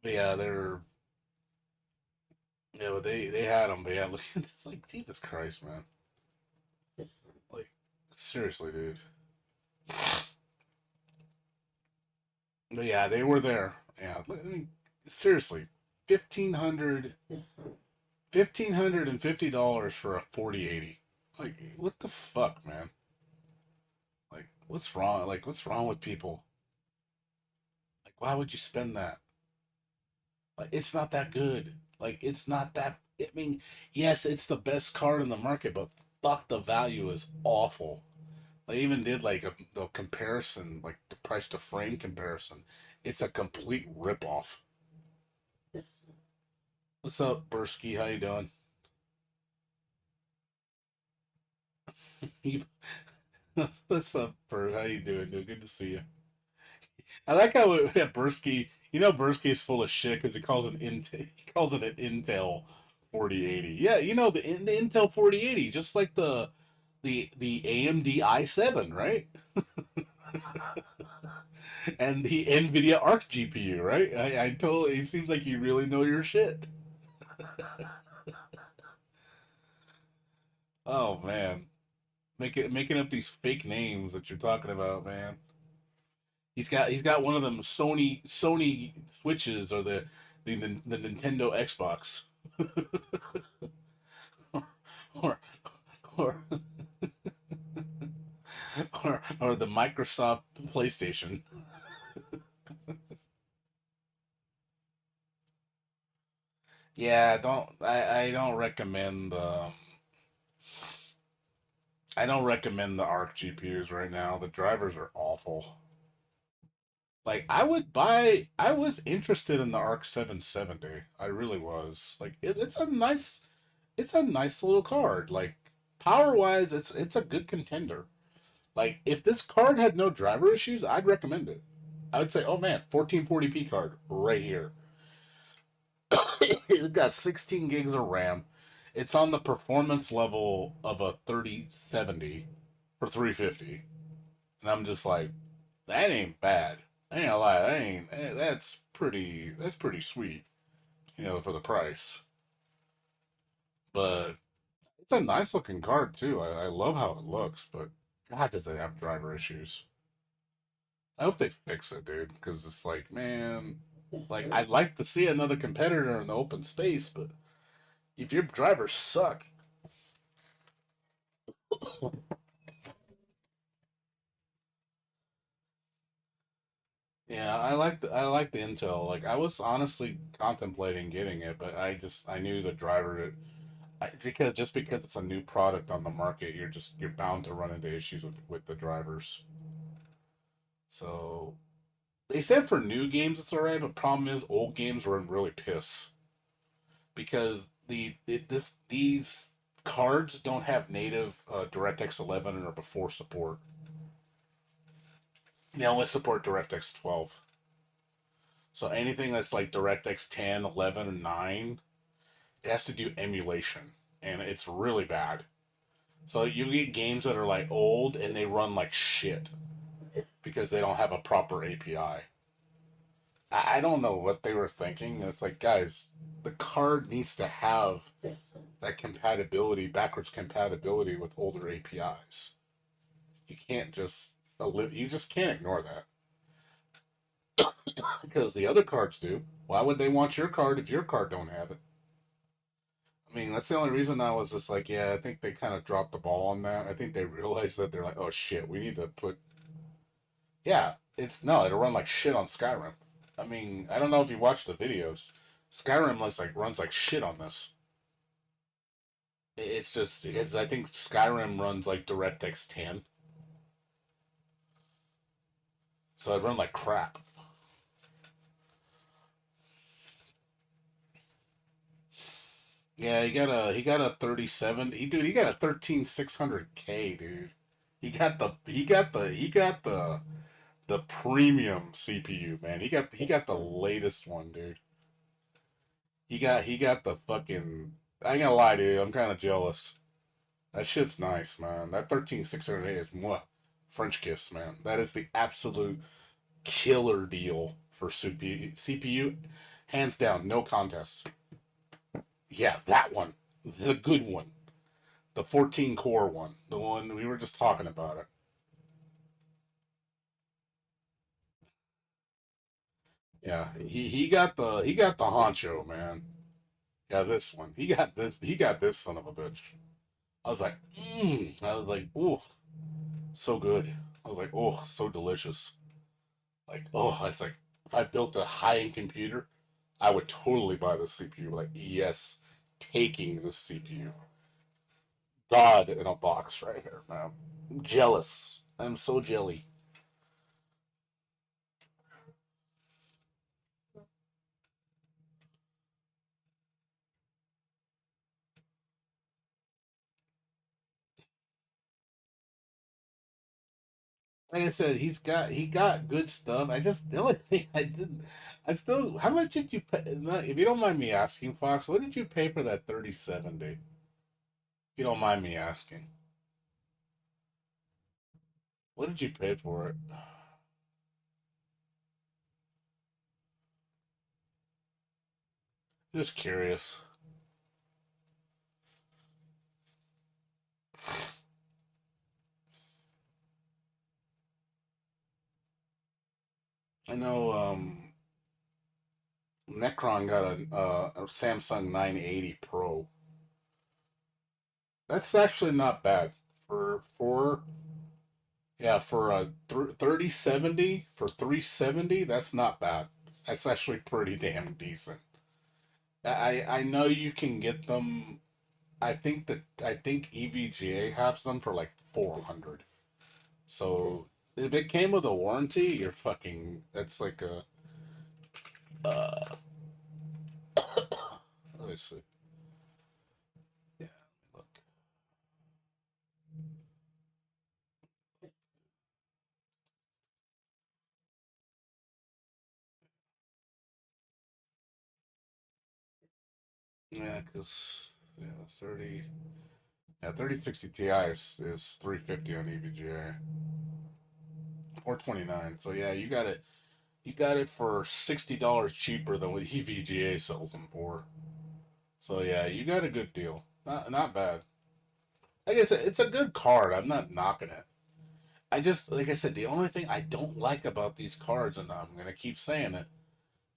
Speaker 3: But yeah, they're yeah, but they had them. But yeah, look, it's like Jesus Christ, man. Like seriously, dude. But yeah, they were there. Yeah, I mean, seriously, 1500 $1,550 for a 4080. Like, what the fuck, man? Like, what's wrong? Like, what's wrong with people? Like, why would you spend that? Like, it's not that good. Like, it's not that. I mean, yes, it's the best card in the market, but fuck, the value is awful. They even did like the comparison, like the price to frame comparison. It's a complete ripoff. What's up, Bursky? How you doing? What's up, Bert? How you doing, dude? Good to see you. I like how yeah, Bursky. You know, Bursky is full of shit because he calls it an Intel 4080. Yeah, you know the Intel 4080, just like the AMD i7, right? And the NVIDIA Arc GPU, right? I told. It seems like you really know your shit. Oh man, making up these fake names that you're talking about, man. He's got one of them Sony switches or the Nintendo Xbox or or or the Microsoft PlayStation. Yeah, I don't recommend I don't recommend the Arc GPUs right now. The drivers are awful. Like I was interested in the Arc 770. I really was. Like it's a nice little card. Like power wise, it's a good contender. Like if this card had no driver issues, I'd recommend it. I would say, oh man, 1440p card right here. It's got 16 gigs of RAM. It's on the performance level of a 3070 for 350. And I'm just like, that ain't bad. I ain't gonna lie, that's pretty sweet, for the price. But it's a nice looking card too. I love how it looks, but God, does it have driver issues? I hope they fix it, dude, because it's like, man, like I'd like to see another competitor in the open space, but if your drivers suck, yeah, I like the intel. Like I was honestly contemplating getting it, but I knew the driver because it's a new product on the market, you're bound to run into issues with the drivers. So they said for new games it's alright, but problem is old games were really piss because these cards don't have native DirectX 11 or before support. They only support DirectX 12. So anything that's like DirectX 10, 11, and 9, it has to do emulation, and it's really bad. So you get games that are like old and they run like shit because they don't have a proper API. I don't know what they were thinking. It's like, guys, the card needs to have that compatibility, backwards compatibility with older APIs. You can't just you just can't ignore that because the other cards do. Why would they want your card if your card don't have it? I mean, that's the only reason I was just like, yeah, I think they kind of dropped the ball on that. I think they realized that they're like, oh shit, we need to put. Yeah, it's no, it'll run like shit on Skyrim. I mean, I don't know if you watched the videos. Skyrim runs like shit on this. It's just I think Skyrim runs like DirectX 10, so it run like crap. Yeah, he got a 37. He got a 13600K, dude. He got the premium CPU, man. He got the latest one, dude. He got the fucking. I ain't gonna lie, dude. I'm kind of jealous. That shit's nice, man. That 13600A is mwah, French kiss, man. That is the absolute killer deal for CPU. Hands down, no contest. Yeah, that one, the good one, the 14 core one, the one we were just talking about it. Yeah, he got the honcho, man. Yeah, this one. He got this son of a bitch. I was like, I was like, ooh, so good. I was like, oh, so delicious. Like, oh, it's like if I built a high end computer, I would totally buy this CPU. Like, yes, taking this CPU. God in a box right here, man. I'm jealous. I'm so jelly. Like I said, he got good stuff. I just the only thing I didn't. I still. How much did you pay? If you don't mind me asking, Fox, what did you pay for that 3070? If you don't mind me asking, what did you pay for it? Just curious. I know Necron got a Samsung 980 Pro. That's actually not bad for yeah for a 3070 for 370. That's not bad. That's actually pretty damn decent. I know you can get them. I think EVGA has them for like 400. So if it came with a warranty, you're fucking. That's like a. Uh, let me see. Yeah, look. Yeah, cause yeah, 30. Yeah, 3060 Ti is 350 on EVGA. or 29. So yeah, you got it. You got it for $60 cheaper than what EVGA sells them for. So yeah, you got a good deal. Not bad. I guess it's a good card. I'm not knocking it. I just, like I said, the only thing I don't like about these cards, and I'm gonna keep saying it,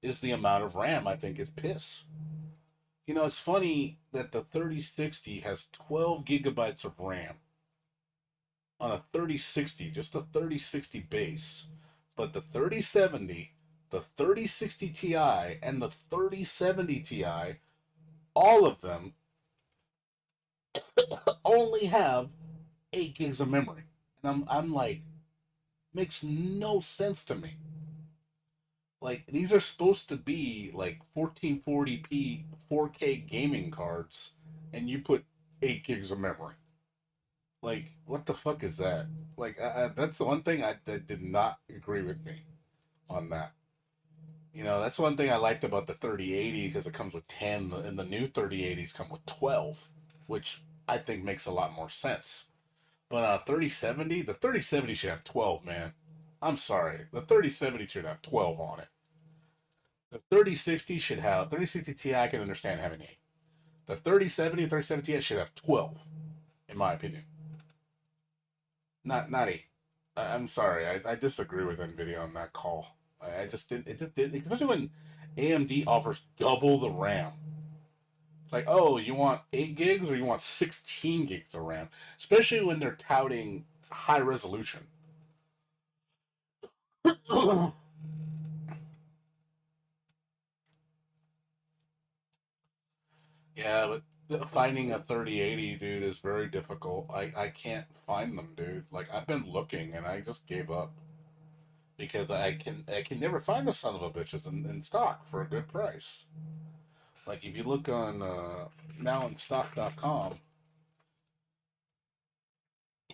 Speaker 3: is the amount of RAM. I think is piss. You know, it's funny that the 3060 has 12 gigabytes of RAM on a 3060, just a 3060 base. But the 3070, the 3060 Ti, and the 3070 Ti, all of them only have 8 gigs of memory. And I'm like, makes no sense to me. Like, these are supposed to be like 1440p 4K gaming cards, and you put 8 gigs of memory. Like, what the fuck is that? Like, that's the one thing that did not agree with me on that. You know, that's one thing I liked about the 3080 because it comes with 10, and the new 3080s come with 12, which I think makes a lot more sense. But on a 3070, the 3070 should have 12, man. I'm sorry. The 3070 should have 12 on it. The 3060 should have 3060 Ti. I can understand having 8. The 3070 and 3070 Ti should have 12, in my opinion. Not 8. I'm sorry. I disagree with Nvidia on that call. I just didn't. It just didn't. Especially when AMD offers double the RAM. It's like, oh, you want 8 gigs or you want 16 gigs of RAM? Especially when they're touting high resolution. Yeah, but finding a 3080, dude, is very difficult. I can't find them, dude. Like, I've been looking and I just gave up because I can never find the son of a bitches in stock for a good price. Like, if you look on nowinstock.com,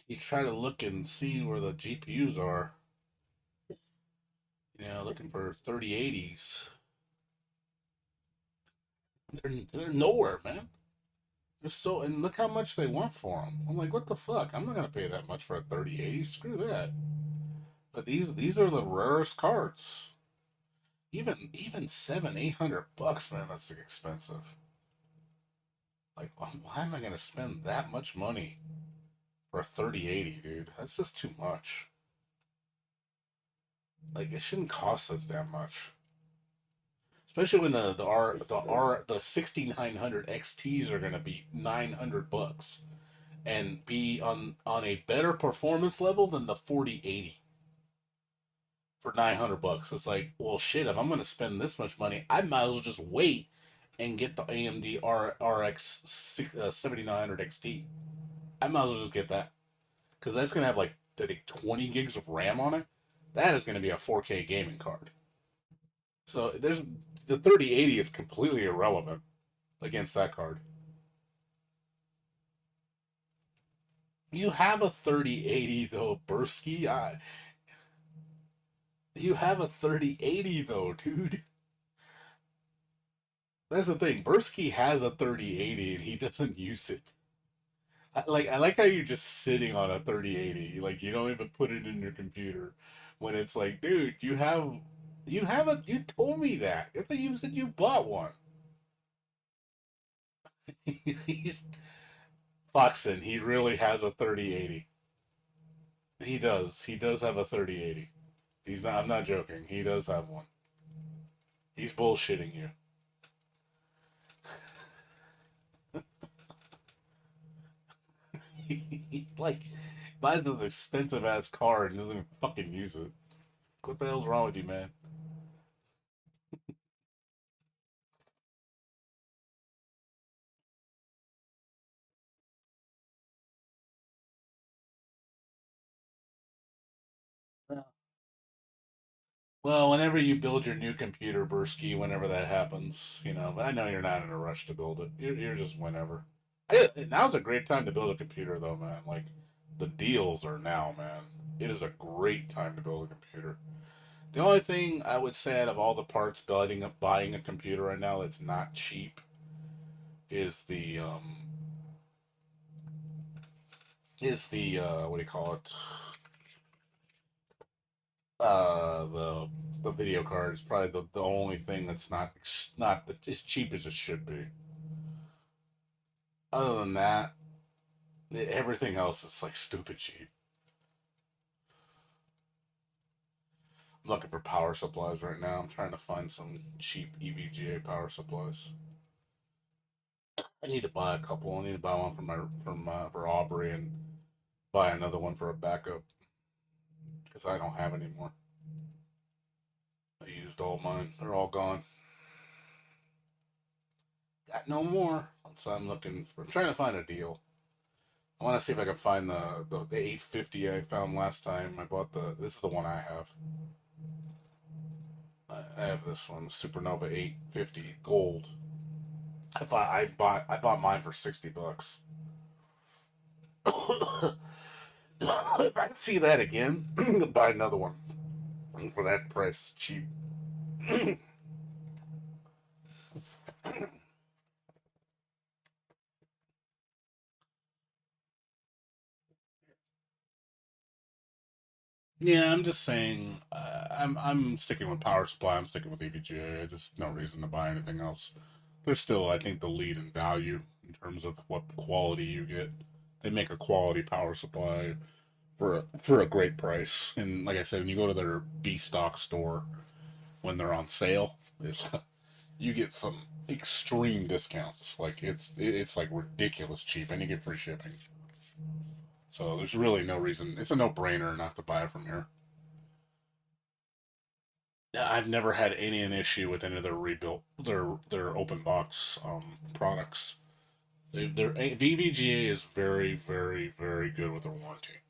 Speaker 3: you try to look and see where the GPUs are. You know, looking for 3080s. They're nowhere, man. They're so, and look how much they want for them. I'm like, what the fuck? I'm not gonna pay that much for a 3080. Screw that. But these are the rarest cards. Even 700-800 bucks, man. That's expensive. Like, why am I gonna spend that much money for a 3080, dude? That's just too much. Like, it shouldn't cost us that much. Especially when the 6900 XTs are gonna be 900 bucks and be on a better performance level than the 4080 for 900 bucks. It's like, well, shit. If I'm gonna spend this much money, I might as well just wait and get the AMD RX 7900 XT. I might as well just get that because that's gonna have like I think 20 gigs of RAM on it. That is gonna be a 4K gaming card. So there's the 3080 is completely irrelevant against that card. You have a 3080 though, Bursky. You have a 3080 though, dude. That's the thing. Bursky has a 3080 and he doesn't use it. I like how you're just sitting on a 3080. Like you don't even put it in your computer when it's like, dude, you told me that. I thought you said you bought one. He's Foxen, he really has a 3080. He does. He does have a 3080. I'm not joking. He does have one. He's bullshitting you. Like, buys this expensive ass car and doesn't even fucking use it. What the hell's wrong with you, man? Well, whenever you build your new computer, Bursky, whenever that happens, but I know you're not in a rush to build it. You're just whenever. Now's a great time to build a computer, though, man. Like, the deals are now, man. It is a great time to build a computer. The only thing I would say out of all the parts buying a computer right now that's not cheap is the what do you call it? The video card is probably the only thing that's not as cheap as it should be. Other than that, everything else is like stupid cheap. I'm looking for power supplies right now. I'm trying to find some cheap EVGA power supplies. I need to buy a couple. I need to buy one for Aubrey and buy another one for a backup because I don't have any more. I used all mine. They're all gone. Got no more. So I'm trying to find a deal. I want to see if I can find the 850 I found last time. This is the one I have. I have this one, Supernova 850 gold. I bought mine for $60. If I see that again, I'll buy another one. And for that price, it's cheap. Yeah, I'm just saying. I'm sticking with power supply. I'm sticking with EVGA. Just no reason to buy anything else. They're still, I think, the lead in value in terms of what quality you get. They make a quality power supply for a great price. And like I said, when you go to their B stock store when they're on sale, you get some extreme discounts. Like it's like ridiculous cheap, and you get free shipping. So there's really no reason. It's a no-brainer not to buy it from here. Yeah, I've never had an issue with any of their rebuilt their open box products. Their VVGA is very, very, very good with their warranty.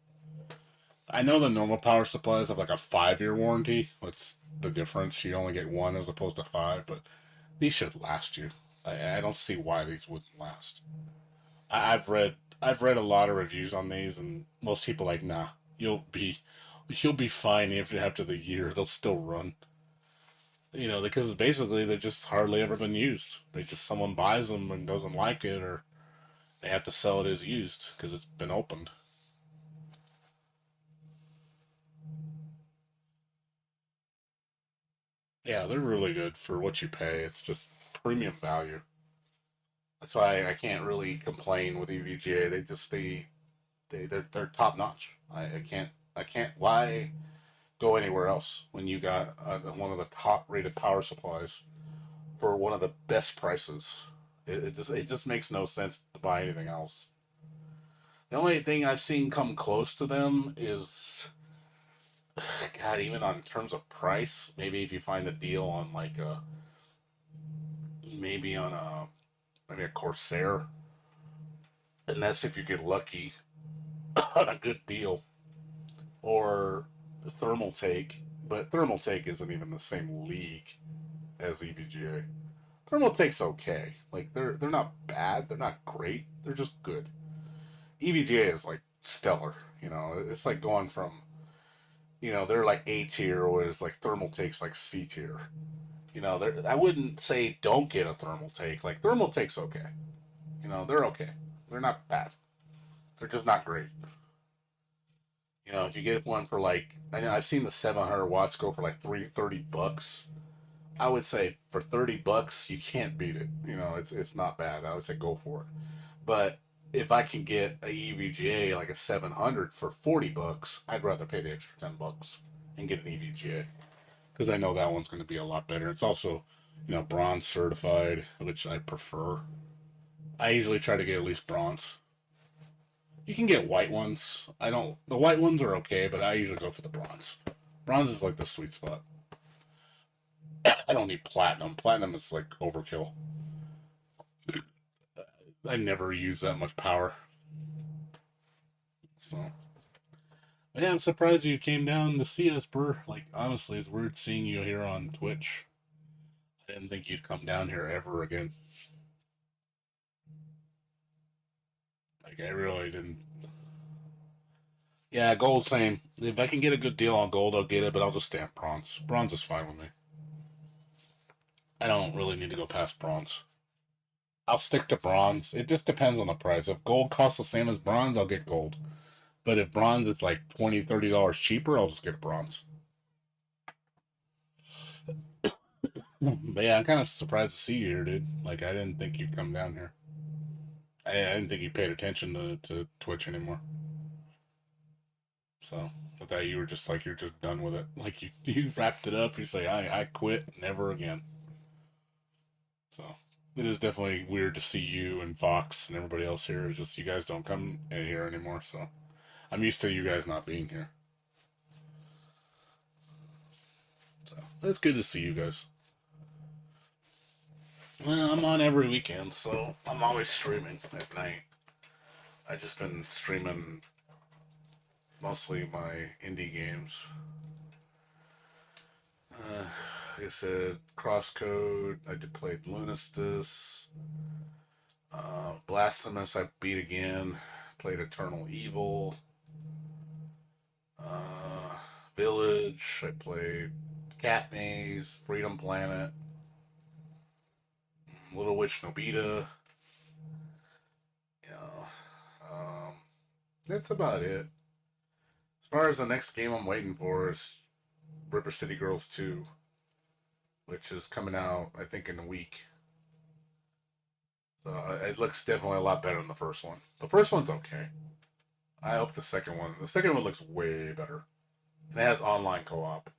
Speaker 3: I know the normal power supplies have like a 5-year warranty. What's the difference? You only get one as opposed to five, but these should last you. I don't see why these wouldn't last. I've read a lot of reviews on these, and most people are like, nah, you'll be fine after the year. They'll still run. Because basically they've just hardly ever been used. They just someone buys them and doesn't like it, or they have to sell it as used because it's been opened. Yeah, they're really good for what you pay. It's just premium value. That's why I can't really complain with EVGA. They're top notch. I can't. Why go anywhere else when you got one of the top rated power supplies for one of the best prices? It just makes no sense to buy anything else. The only thing I've seen come close to them is, God, even on terms of price, maybe if you find a deal on like maybe on maybe a Corsair, and that's if you get lucky on a good deal, or Thermal Take, but Thermal Take isn't even the same league as EVGA. Thermal Take's okay. Like they're not bad, they're not great, they're just good. EVGA is like stellar. It's like going from they're like A tier, whereas like Thermal Take's like C tier. I wouldn't say don't get a Thermal Take. Like Thermal Take's okay. They're okay. They're not bad. They're just not great. If you get one for like, I know I've seen the 700 watts go for like $30. I would say for $30 you can't beat it. It's not bad. I would say go for it. But if I can get a EVGA like a 700 for $40, I'd rather pay the extra $10 and get an EVGA because I know that one's going to be a lot better. It's also, bronze certified, which I prefer. I usually try to get at least bronze. You can get white ones. I don't. The white ones are okay, but I usually go for the bronze. Bronze is like the sweet spot. I don't need platinum. Platinum is like overkill. I never use that much power. So, but yeah, I'm surprised you came down to see us, Burr. Like, honestly, it's weird seeing you here on Twitch. I didn't think you'd come down here ever again. Like, I really didn't. Yeah, gold, same. If I can get a good deal on gold, I'll get it, but I'll just stay on bronze. Bronze is fine with me. I don't really need to go past bronze. I'll stick to bronze. It just depends on the price. If gold costs the same as bronze, I'll get gold. But if bronze is like $20, $30 cheaper, I'll just get bronze. But yeah, I'm kind of surprised to see you here, dude. Like, I didn't think you'd come down here. I didn't think you paid attention to Twitch anymore. So I thought you were just like, you're just done with it. Like, you wrapped it up. You say, I quit, never again. So it is definitely weird to see you and Fox and everybody else here. It's just you guys don't come in here anymore. So I'm used to you guys not being here. So it's good to see you guys. Well, I'm on every weekend, so I'm always streaming at night. I just been streaming mostly my indie games. Like I said, CrossCode. I did played Lunistus. Blasphemous. I beat again. Played Eternal Evil. Village. I played Cat Maze, Freedom Planet, Little Witch Nobita. You know, that's about it. As far as the next game I'm waiting for is River City Girls 2, which is coming out, I think, in a week. So it looks definitely a lot better than the first one. The first one's okay. I hope the second one looks way better. And it has online co-op.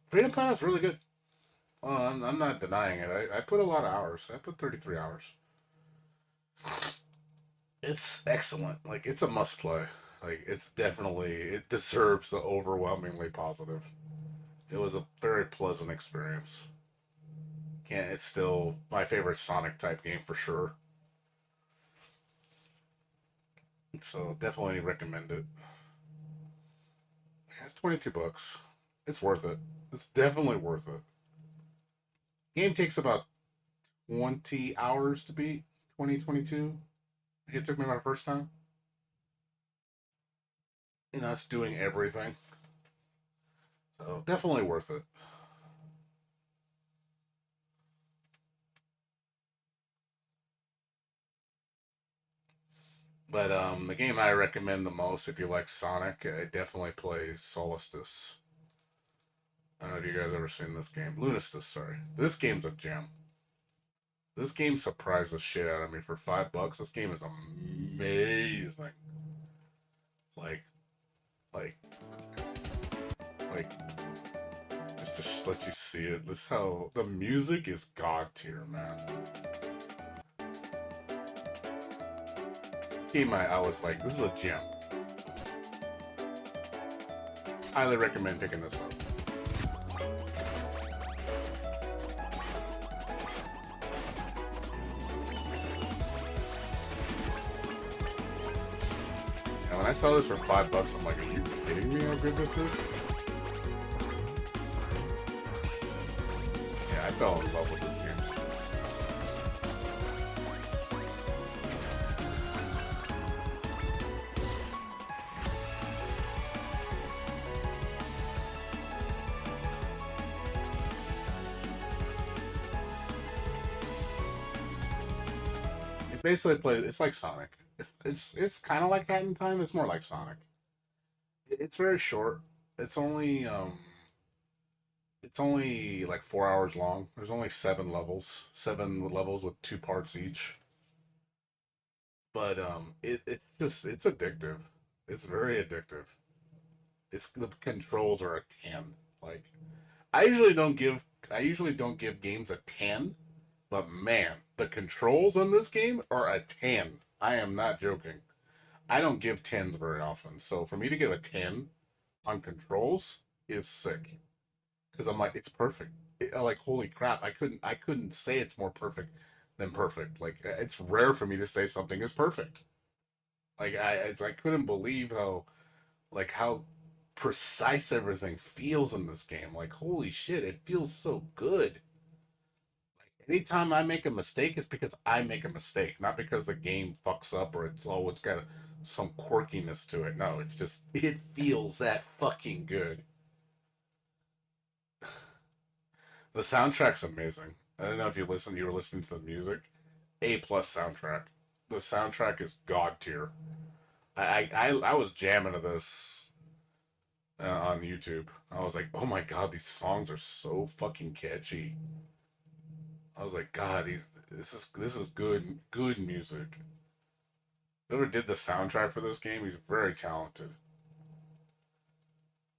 Speaker 3: Freedom Planet's really good. Well, I'm not denying it. I put a lot of hours. I put 33 hours. It's excellent. Like, it's a must play. Like, it deserves the overwhelmingly positive. It was a very pleasant experience. It's still my favorite Sonic type game for sure. So definitely recommend it. It's $22. It's worth it. It's definitely worth it. Game takes about 20 hours to beat. 2022. Like, it took me my first time. And that's doing everything. So definitely worth it. But the game I recommend the most if you like Sonic, it definitely plays Solstice. I don't know if you guys ever seen this game. Lunistus, sorry. This game's a gem. This game surprised the shit out of me for $5. This game is amazing. Like, like, like, just to let you see it. This how the music is god tier, man. This game, I was like, this is a gem. Highly recommend picking this up. And when I saw this for $5, I'm like, are you kidding me how good this is? Yeah, I fell in love with this game. It basically plays, it's like Sonic. It's kind of like Hat in Time. It's more like Sonic. It's very short. It's only it's only like 4 hours long. There's only 7 levels with 2 parts each. But it's addictive. It's very addictive. It's the controls are a 10. Like, I usually don't give games a 10, but man, the controls on this game are a 10. I am not joking. I don't give 10s very often. So for me to give a 10 on controls is sick. Because I'm like, it's perfect. Like, holy crap, I couldn't say it's more perfect than perfect. Like, it's rare for me to say something is perfect. Like, I couldn't believe how precise everything feels in this game. Like, holy shit, it feels so good. Like, anytime I make a mistake, it's because I make a mistake, not because the game fucks up or it's got some quirkiness to it. No, it's just it feels that fucking good. The soundtrack's amazing. I don't know if you were listening to the music. A plus soundtrack. The soundtrack is god tier. I was jamming to this on YouTube. I was like, oh my god, these songs are so fucking catchy. I was like, God, this is good music. Whoever did the soundtrack for this game, he's very talented.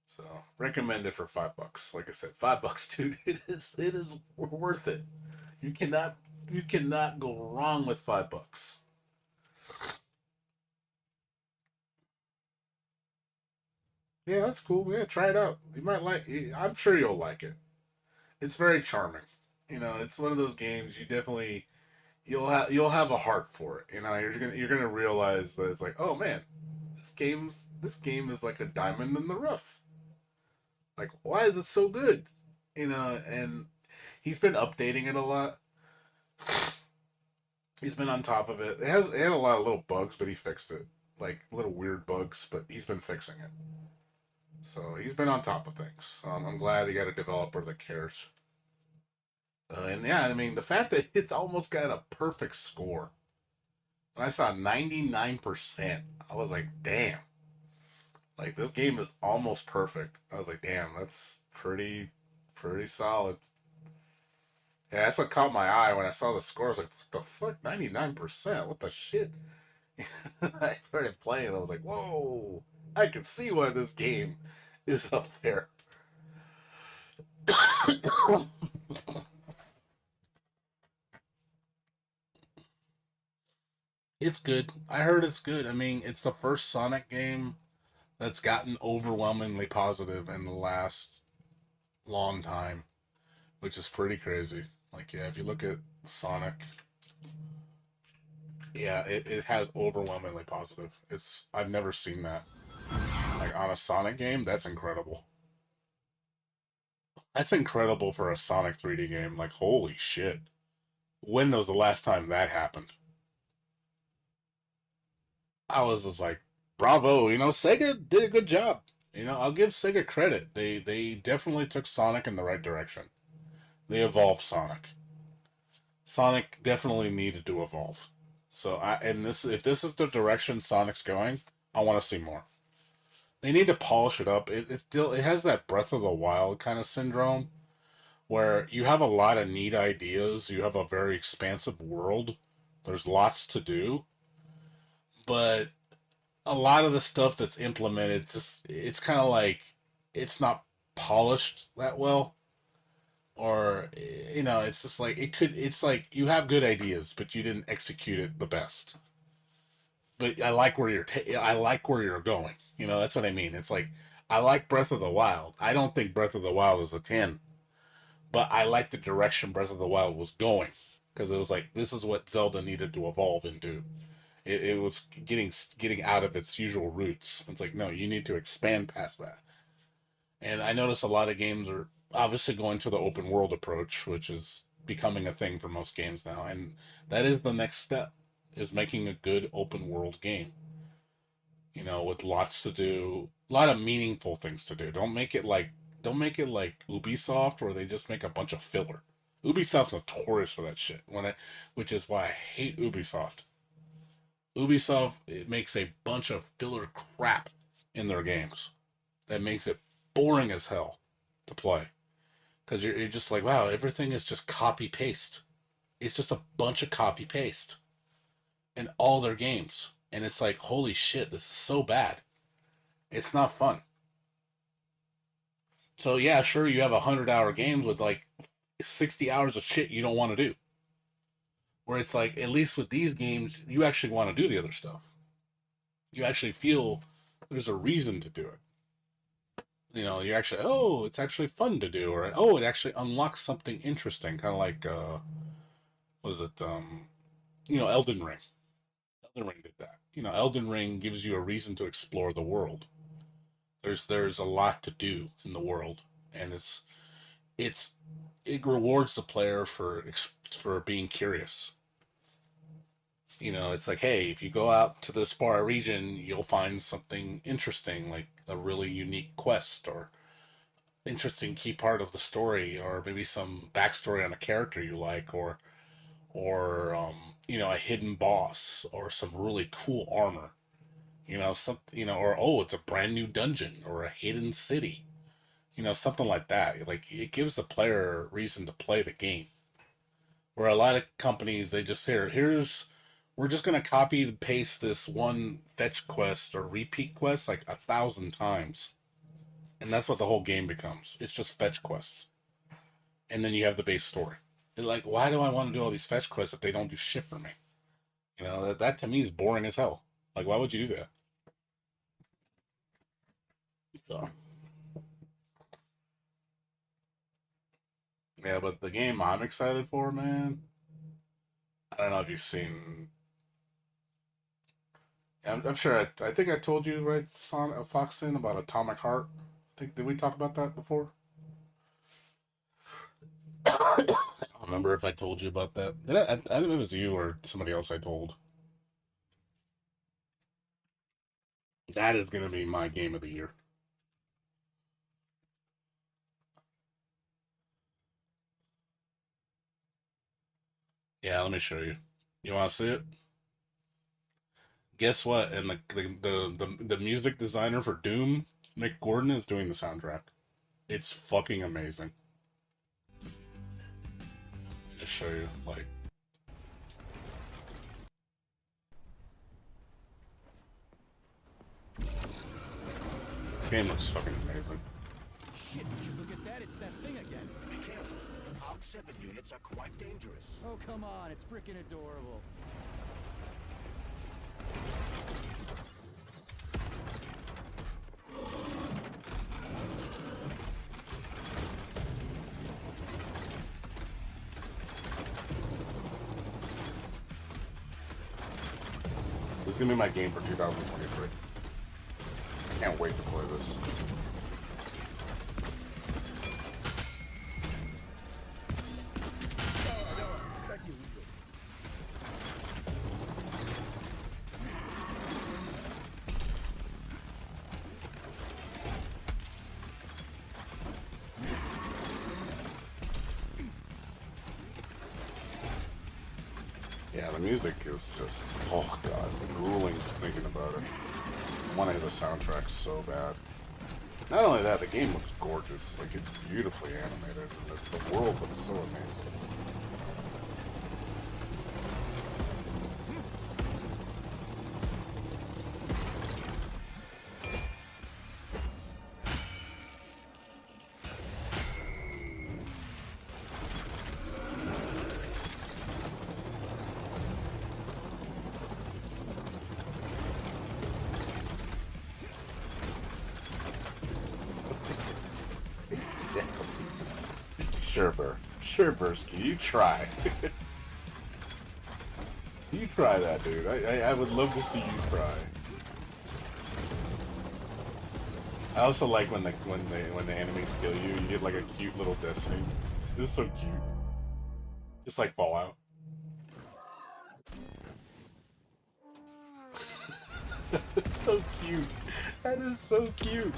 Speaker 3: So recommend it for $5. Like I said, $5, dude. It is worth it. You cannot go wrong with $5. Yeah, that's cool. Yeah, try it out. You might like. I'm sure you'll like it. It's very charming. It's one of those games you definitely you'll have a heart for it. You're gonna realize that it's like, oh man, this game is like a diamond in the rough. Like, why is it so good? And he's been updating it a lot. He's been on top of it. It had a lot of little bugs, but he fixed it. Like little weird bugs, but he's been fixing it. So he's been on top of things. I'm glad he got a developer that cares. And yeah, I mean the fact that it's almost got a perfect score. When I saw 99%, I was like, damn. Like this game is almost perfect. I was like, damn, that's pretty solid. Yeah, that's what caught my eye when I saw the score. I was like, what the fuck? 99%? What the shit? I started playing. I was like, whoa. I can see why this game is up there. It's good. I heard it's good. I mean, it's the first Sonic game that's gotten overwhelmingly positive in the last long time, which is pretty crazy. Like, yeah, if you look at Sonic, yeah, it has overwhelmingly positive. I've never seen that. Like on a Sonic game, that's incredible. That's incredible for a Sonic 3D game. Like, holy shit. When was the last time that happened? I was just like, bravo, Sega did a good job. I'll give Sega credit. They definitely took Sonic in the right direction. They evolved Sonic. Sonic definitely needed to evolve. So if this is the direction Sonic's going, I want to see more. They need to polish it up. It has that Breath of the Wild kind of syndrome where you have a lot of neat ideas, you have a very expansive world, there's lots to do, but a lot of the stuff that's implemented just it's kind of like it's not polished that well, or it's just like it's like you have good ideas but you didn't execute it the best. But I like where you're going. That's what I mean. It's like I like Breath of the Wild. I don't think Breath of the Wild is a 10, but I like the direction Breath of the Wild was going because it was like this is what Zelda needed to evolve into. It was getting out of its usual roots. It's like no, you need to expand past that. And I notice a lot of games are obviously going to the open world approach, which is becoming a thing for most games now, and that is the next step is making a good open world game. With lots to do, a lot of meaningful things to do. Don't make it like Ubisoft where they just make a bunch of filler. Ubisoft's notorious for that shit. Which is why I hate Ubisoft. Ubisoft it makes a bunch of filler crap in their games that makes it boring as hell to play because you're just like wow everything is just copy paste. It's just a bunch of copy paste in all their games, and it's like holy shit this is so bad. It's not fun. So yeah, sure you have 100-hour games with like 60 hours of shit you don't want to do. Where it's like at least with these games you actually want to do the other stuff. You actually feel there's a reason to do it. You actually it's actually fun to do, or it actually unlocks something interesting, kind of like what is it? Elden Ring. Elden Ring did that. Elden Ring gives you a reason to explore the world. There's a lot to do in the world, and it's it rewards the player for being curious. It's like, hey, if you go out to this far region, you'll find something interesting, like a really unique quest or interesting key part of the story, or maybe some backstory on a character you like, or a hidden boss, or some really cool armor. You know, or oh, it's a brand new dungeon or a hidden city. You know, something like that. Like it gives the player a reason to play the game. Where a lot of companies, they just we're just gonna copy and paste this one fetch quest or repeat quest like 1,000 times, and that's what the whole game becomes. It's just fetch quests, and then you have the base story. And like, why do I want to do all these fetch quests if they don't do shit for me? You know, that to me is boring as hell. Like, why would you do that? So, yeah, but the game I'm excited for, man. I don't know if you've seen. I'm sure. I think I told you, right, Foxin, about Atomic Heart. Did we talk about that before? I don't remember if I told you about that. I don't know if it was you or somebody else I told. That is going to be my game of the year. Yeah, let me show you. You want to see it? Guess what? And the music designer for Doom, Mick Gordon, is doing the soundtrack. It's fucking amazing. Just show you, like. This game looks fucking amazing.
Speaker 4: Shit, would you look at that? It's that thing again.
Speaker 5: Be careful. Arc 7 units are quite dangerous.
Speaker 4: Oh, come on. It's freaking adorable.
Speaker 3: This is gonna be my game for 2023. Can't wait to play this. Yeah, the music is just, oh god, grueling just thinking about it. I want to hear the soundtrack so bad. Not only that, the game looks gorgeous. Like, it's beautifully animated, and the world looks so amazing. Sure, Bursky, you try. You try that, dude. I would love to see you try. I also like when the enemies kill you, you get like a cute little death scene. This is so cute. Just like Fallout. It's so cute. That is so cute.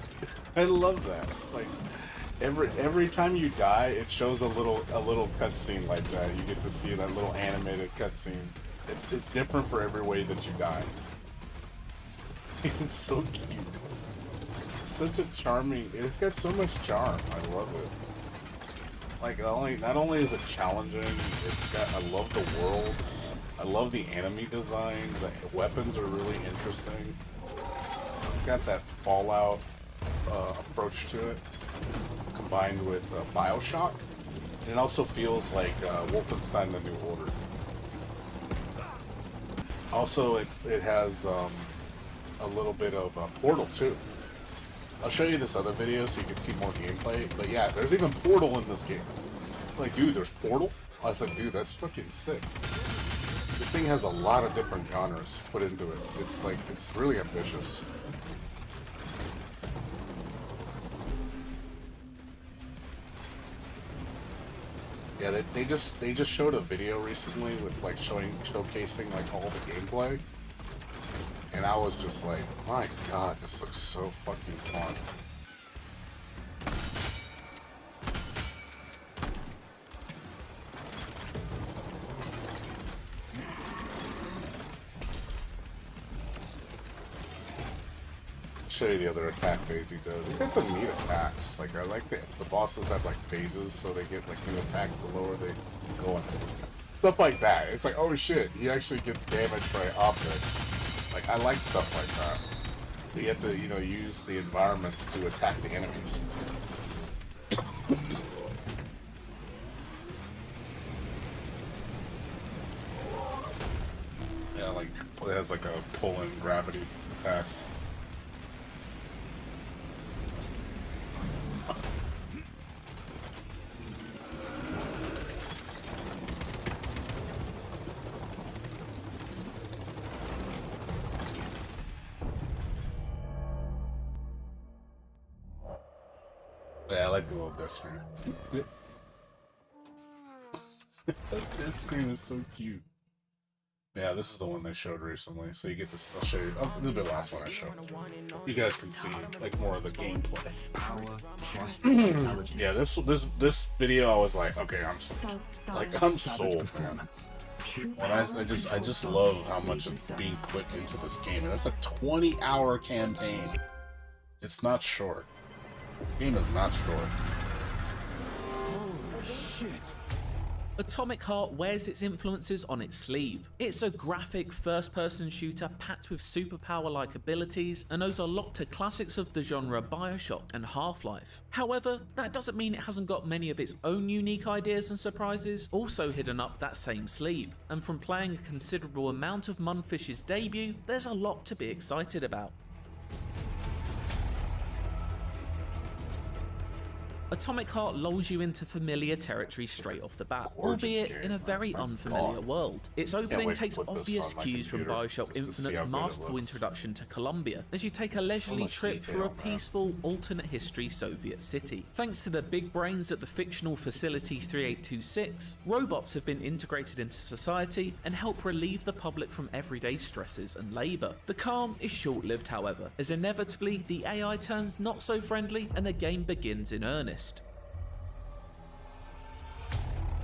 Speaker 3: I love that. Like every time you die, it shows a little cutscene like that. You get to see that little animated cutscene. It's different for every way that you die. It's so cute. It's such a charming. It's got so much charm. I love it. Like not only is it challenging, I love the world. I love the enemy design. The weapons are really interesting. It's got that Fallout approach to it, combined with Bioshock. And it also feels like Wolfenstein: The New Order. Also, it has a little bit of Portal too. I'll show you this other video so you can see more gameplay. But yeah, there's even Portal in this game. Like, dude, there's Portal? I was like, dude, that's fucking sick. This thing has a lot of different genres put into it. It's really ambitious. Yeah, they just showed a video recently with like showcasing like all the gameplay, and I was just like, my god, this looks so fucking fun. show you the other attack phase he does. He has some neat attacks. Like I like the bosses have like phases, so they get like new attacks the lower they go on. Stuff like that. It's like, oh shit, he actually gets damaged by objects. Like I like stuff like that. So you have to, use the environments to attack the enemies. Yeah, like it has like a pull-in gravity attack. Yeah, I like the little death screen. That death screen is so cute. Yeah, this is the one they showed recently, so you get this. I'll show you. Oh, this is the last one I showed. You guys can see like more of the gameplay. Yeah, this video, I was like, okay, I'm sold, man. And I just love how much is being put into this game, and it's a 20-hour campaign. It's not short. The game is not short.
Speaker 4: Oh, shit.
Speaker 6: Atomic Heart wears its influences on its sleeve. It's a graphic first-person shooter packed with superpower-like abilities and owes a lot to classics of the genre BioShock and Half-Life. However, that doesn't mean it hasn't got many of its own unique ideas and surprises also hidden up that same sleeve, and from playing a considerable amount of Mundfish's debut, there's a lot to be excited about. Atomic Heart lulls you into familiar territory straight off the bat, albeit in a very unfamiliar world. Its opening takes obvious cues from BioShock Infinite's masterful introduction to Columbia, as you take a leisurely trip through a peaceful, alternate history Soviet city. Thanks to the big brains at the fictional Facility 3826, robots have been integrated into society and help relieve the public from everyday stresses and labour. The calm is short-lived, however, as inevitably the AI turns not so friendly and the game begins in earnest.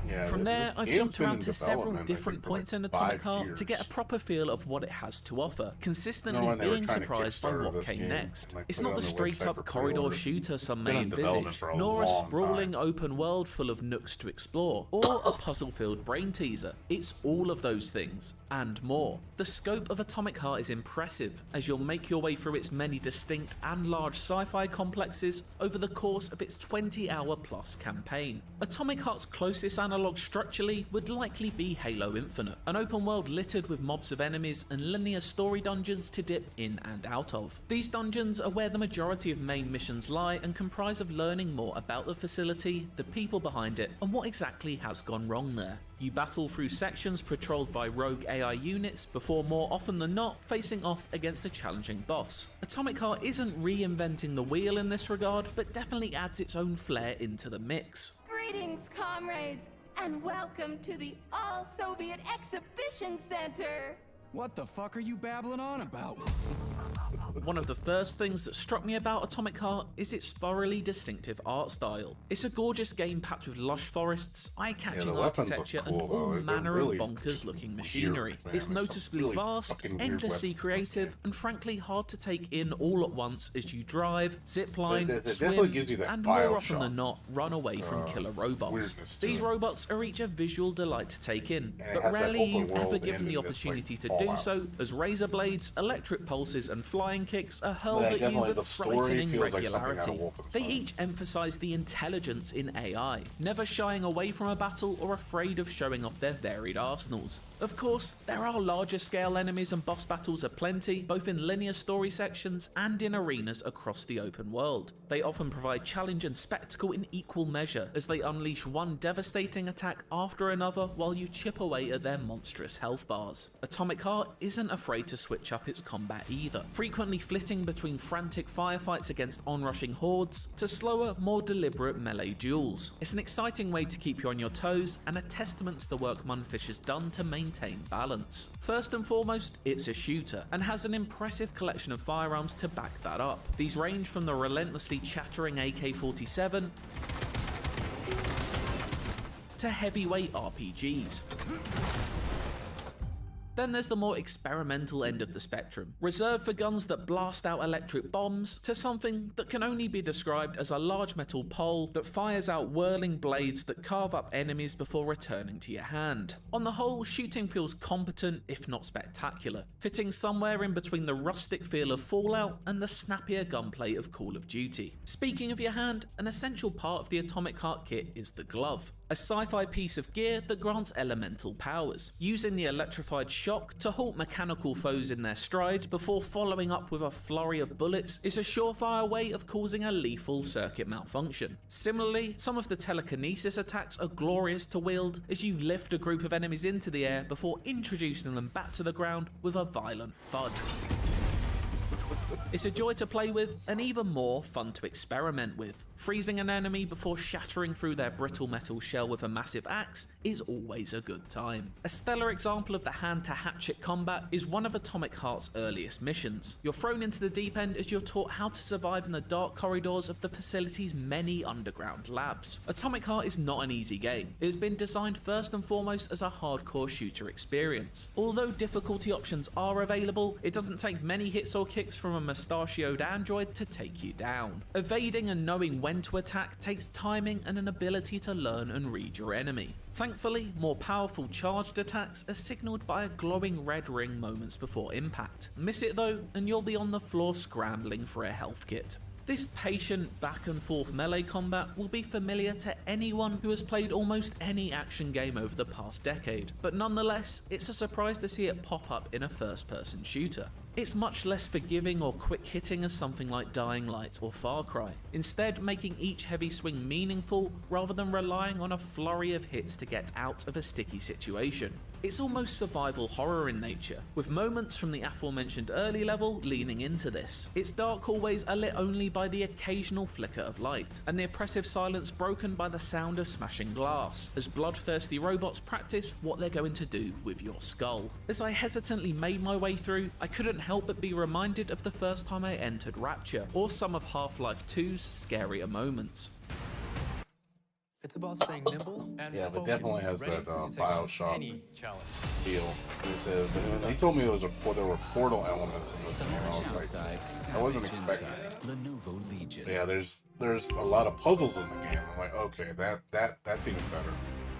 Speaker 3: Yeah,
Speaker 6: From there, I've jumped around to several
Speaker 3: development,
Speaker 6: different
Speaker 3: for
Speaker 6: points
Speaker 3: like
Speaker 6: in Atomic
Speaker 3: 5
Speaker 6: Heart to get a
Speaker 3: years.
Speaker 6: proper feel of what it has to offer, consistently
Speaker 3: when they were
Speaker 6: being
Speaker 3: trying to
Speaker 6: surprised by
Speaker 3: Kickstarter
Speaker 6: what
Speaker 3: this
Speaker 6: came
Speaker 3: game,
Speaker 6: next.
Speaker 3: and, like,
Speaker 6: It's
Speaker 3: put it
Speaker 6: not
Speaker 3: on
Speaker 6: the
Speaker 3: their website
Speaker 6: straight-up
Speaker 3: for
Speaker 6: corridor
Speaker 3: pre-order.
Speaker 6: shooter some
Speaker 3: been
Speaker 6: may
Speaker 3: in development
Speaker 6: envisage,
Speaker 3: for a
Speaker 6: nor a
Speaker 3: long
Speaker 6: sprawling
Speaker 3: time.
Speaker 6: open world full of nooks to explore, or a puzzle-filled brain teaser. It's all of those things, and more. The scope of Atomic Heart is impressive, as you'll make your way through its many distinct and large sci-fi complexes over the course of its 20-hour-plus campaign. Atomic Heart's closest analogue structurally would likely be Halo Infinite, an open world littered with mobs of enemies and linear story dungeons to dip in and out of. These dungeons are where the majority of main missions lie and comprise of learning more about the facility, the people behind it, and what exactly has gone wrong there. You battle through sections patrolled by rogue AI units before, more often than not, facing off against a challenging boss. Atomic Heart isn't reinventing the wheel in this regard, but definitely adds its own flair into the mix.
Speaker 7: Greetings, comrades, and welcome to the All-Soviet Exhibition Center!
Speaker 4: What the fuck are you babbling on about?
Speaker 6: One of the first things that struck me about Atomic Heart is its thoroughly distinctive art style. It's a gorgeous game packed with lush forests, eye-catching
Speaker 3: the weapons look
Speaker 6: architecture,
Speaker 3: cool,
Speaker 6: and all
Speaker 3: though. They're
Speaker 6: manner
Speaker 3: really
Speaker 6: of bonkers-looking
Speaker 3: weird,
Speaker 6: machinery.
Speaker 3: man.
Speaker 6: It's
Speaker 3: There's some
Speaker 6: noticeably
Speaker 3: really
Speaker 6: vast,
Speaker 3: fucking weird
Speaker 6: endlessly
Speaker 3: weapons.
Speaker 6: creative, and frankly hard to take in all at once as you drive, zipline,
Speaker 3: It
Speaker 6: swim,
Speaker 3: definitely gives you that
Speaker 6: and more often
Speaker 3: BioShock,
Speaker 6: than not, run away from killer robots.
Speaker 3: weirdness to
Speaker 6: These
Speaker 3: it.
Speaker 6: robots are each a visual delight to take in,
Speaker 3: And it
Speaker 6: but
Speaker 3: has that
Speaker 6: rarely
Speaker 3: open
Speaker 6: are you ever
Speaker 3: world
Speaker 6: given the
Speaker 3: ending that's,
Speaker 6: opportunity to
Speaker 3: like,
Speaker 6: do
Speaker 3: Fallout.
Speaker 6: so, as razor blades, electric pulses, and flying kicks are hurled
Speaker 3: Yeah,
Speaker 6: at you
Speaker 3: definitely
Speaker 6: with
Speaker 3: the story
Speaker 6: frightening
Speaker 3: feels like something out of
Speaker 6: regularity.
Speaker 3: Wolfenstein.
Speaker 6: They each emphasize the intelligence in AI, never shying away from a battle or afraid of showing off their varied arsenals. Of course, there are larger scale enemies and boss battles aplenty, both in linear story sections and in arenas across the open world. They often provide challenge and spectacle in equal measure, as they unleash one devastating attack after another while you chip away at their monstrous health bars. Atomic Heart isn't afraid to switch up its combat either, frequently flitting between frantic firefights against onrushing hordes to slower, more deliberate melee duels. It's an exciting way to keep you on your toes and a testament to the work Mundfish has done to maintain balance. First and foremost, it's a shooter and has an impressive collection of firearms to back that up. These range from the relentlessly chattering AK-47 to heavyweight RPGs. Then there's the more experimental end of the spectrum, reserved for guns that blast out electric bombs, to something that can only be described as a large metal pole that fires out whirling blades that carve up enemies before returning to your hand. On the whole, shooting feels competent, if not spectacular, fitting somewhere in between the rustic feel of Fallout and the snappier gunplay of Call of Duty. Speaking of your hand, an essential part of the Atomic Heart kit is the glove, a sci-fi piece of gear that grants elemental powers, using the electrified shock to halt mechanical foes in their stride before following up with a flurry of bullets is a surefire way of causing a lethal circuit malfunction. Similarly, some of the telekinesis attacks are glorious to wield as you lift a group of enemies into the air before introducing them back to the ground with a violent thud. It's a joy to play with, and even more fun to experiment with. Freezing an enemy before shattering through their brittle metal shell with a massive axe is always a good time. A stellar example of the hand-to-hatchet combat is one of Atomic Heart's earliest missions. You're thrown into the deep end as you're taught how to survive in the dark corridors of the facility's many underground labs. Atomic Heart is not an easy game. It has been designed first and foremost as a hardcore shooter experience. Although difficulty options are available, it doesn't take many hits or kicks from a mustachioed android to take you down. Evading and knowing when to attack takes timing and an ability to learn and read your enemy. Thankfully, more powerful charged attacks are signalled by a glowing red ring moments before impact. Miss it though, and you'll be on the floor scrambling for a health kit. This patient back and forth melee combat will be familiar to anyone who has played almost any action game over the past decade, but nonetheless, it's a surprise to see it pop up in a first-person shooter. It's much less forgiving or quick-hitting as something like Dying Light or Far Cry, instead making each heavy swing meaningful rather than relying on a flurry of hits to get out of a sticky situation. It's almost survival horror in nature, with moments from the aforementioned early level leaning into this. Its dark hallways are lit only by the occasional flicker of light, and the oppressive silence broken by the sound of smashing glass, as bloodthirsty robots practice what they're going to do with your skull. As I hesitantly made my way through, I couldn't help but be reminded of the first time I entered Rapture, or some of Half-Life 2's scarier moments.
Speaker 8: It's about staying nimble and
Speaker 3: Yeah, but
Speaker 8: focused,
Speaker 3: definitely has
Speaker 8: ready
Speaker 3: that
Speaker 8: to take on
Speaker 3: Bioshock
Speaker 8: any challenge.
Speaker 3: feel. He told me there were portal elements in this game. I was like, I wasn't expecting it.
Speaker 4: Lenovo Legion.
Speaker 3: Yeah, there's a lot of puzzles in the game. I'm like, okay, that's even better.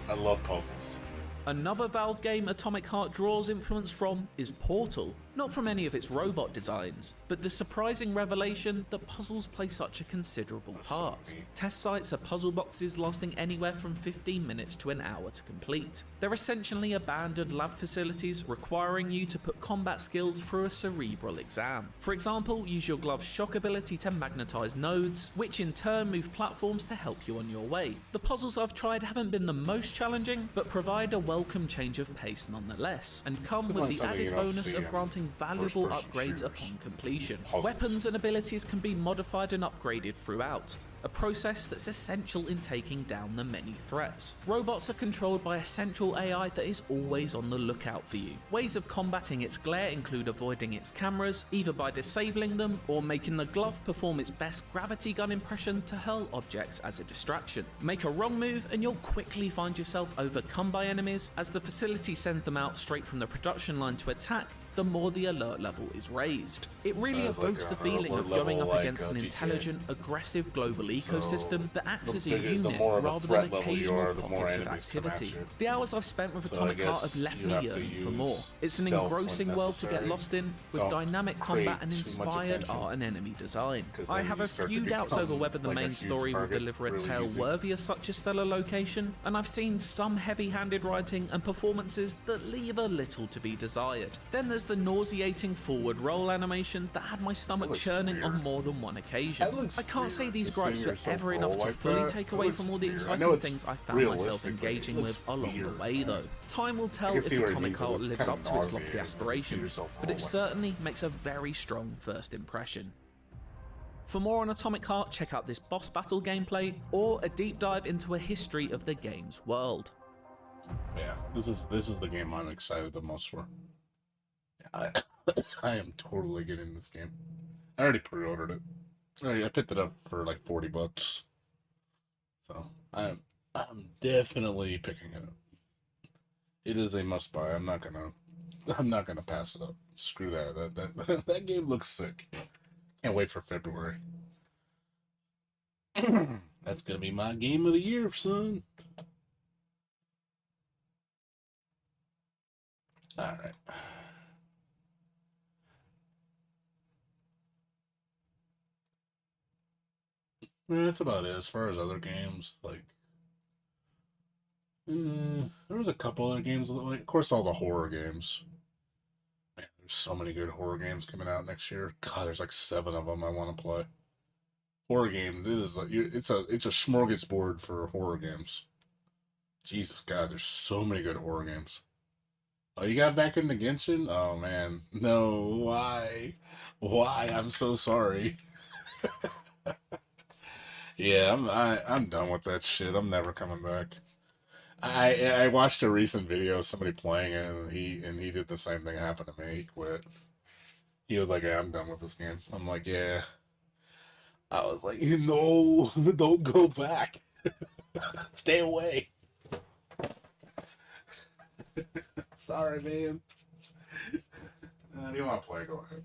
Speaker 3: I love puzzles.
Speaker 6: Another Valve game Atomic Heart draws influence from is Portal. Not from any of its robot designs, but the surprising revelation that puzzles play such a considerable part. Test sites are puzzle boxes lasting anywhere from 15 minutes to an hour to complete. They're essentially abandoned lab facilities requiring you to put combat skills through a cerebral exam. For example, use your glove's shock ability to magnetize nodes, which in turn move platforms to help you on your way. The puzzles I've tried haven't been the most challenging, but provide a welcome change of pace nonetheless, and come with the added bonus of granting valuable upgrades upon completion. Weapons and abilities can be modified and upgraded throughout, a process that's essential in taking down the many threats. Robots are controlled by a central AI that is always on the lookout for you. Ways of combating its glare include avoiding its cameras, either by disabling them or making the glove perform its best gravity gun impression to hurl objects as a distraction. Make a wrong move and you'll quickly find yourself overcome by enemies as the facility sends them out straight from the production line to attack, the more the alert level is raised. It really evokes the feeling of going up against an intelligent, aggressive global ecosystem that acts as a unit rather than occasional pockets of activity. The hours I've spent with Atomic Heart have left me yearning for more. It's an engrossing world to get lost in, with dynamic combat and inspired art and enemy design. I have a few doubts over whether the main story will deliver a tale worthy of such a stellar location, and I've seen some heavy-handed writing and performances that leave a little to be desired. Then there's the nauseating forward roll animation that had my stomach churning on more than one occasion. I can't say these gripes were ever enough to fully take away from all the exciting things I found myself engaging with along the way though. Time will tell if Atomic Heart lives up to its lofty aspirations, but it certainly makes a very strong first impression. For more on Atomic Heart, check out this boss battle gameplay or a deep dive into a history of the game's world.
Speaker 3: Yeah, this is the game I'm excited the most for. I am totally getting this game. I already pre-ordered it. I picked it up for like $40, so I'm definitely picking it up. It is a must-buy. I'm not gonna I'm not gonna pass it up. Screw that. That game looks sick. Can't wait for February. That's gonna be my game of the year, son. All right. That's about it as far as other games. Like, there was a couple other games. Like, of course, all the horror games. Man, there's so many good horror games coming out next year. God, there's like 7 of them I want to play. Horror game. This is like, it's a smorgasbord for horror games. Jesus God, there's so many good horror games. Oh, you got back into Genshin? Oh man, no. Why? Why? I'm so sorry. Yeah, I'm done with that shit. I'm never coming back. I watched a recent video of somebody playing it, and he did the same thing happened to me. He quit. He was like, "Yeah, I'm done with this game." I'm like, "Yeah." I was like, "No, don't go back. Stay away." Sorry, man. If you want to play, go ahead.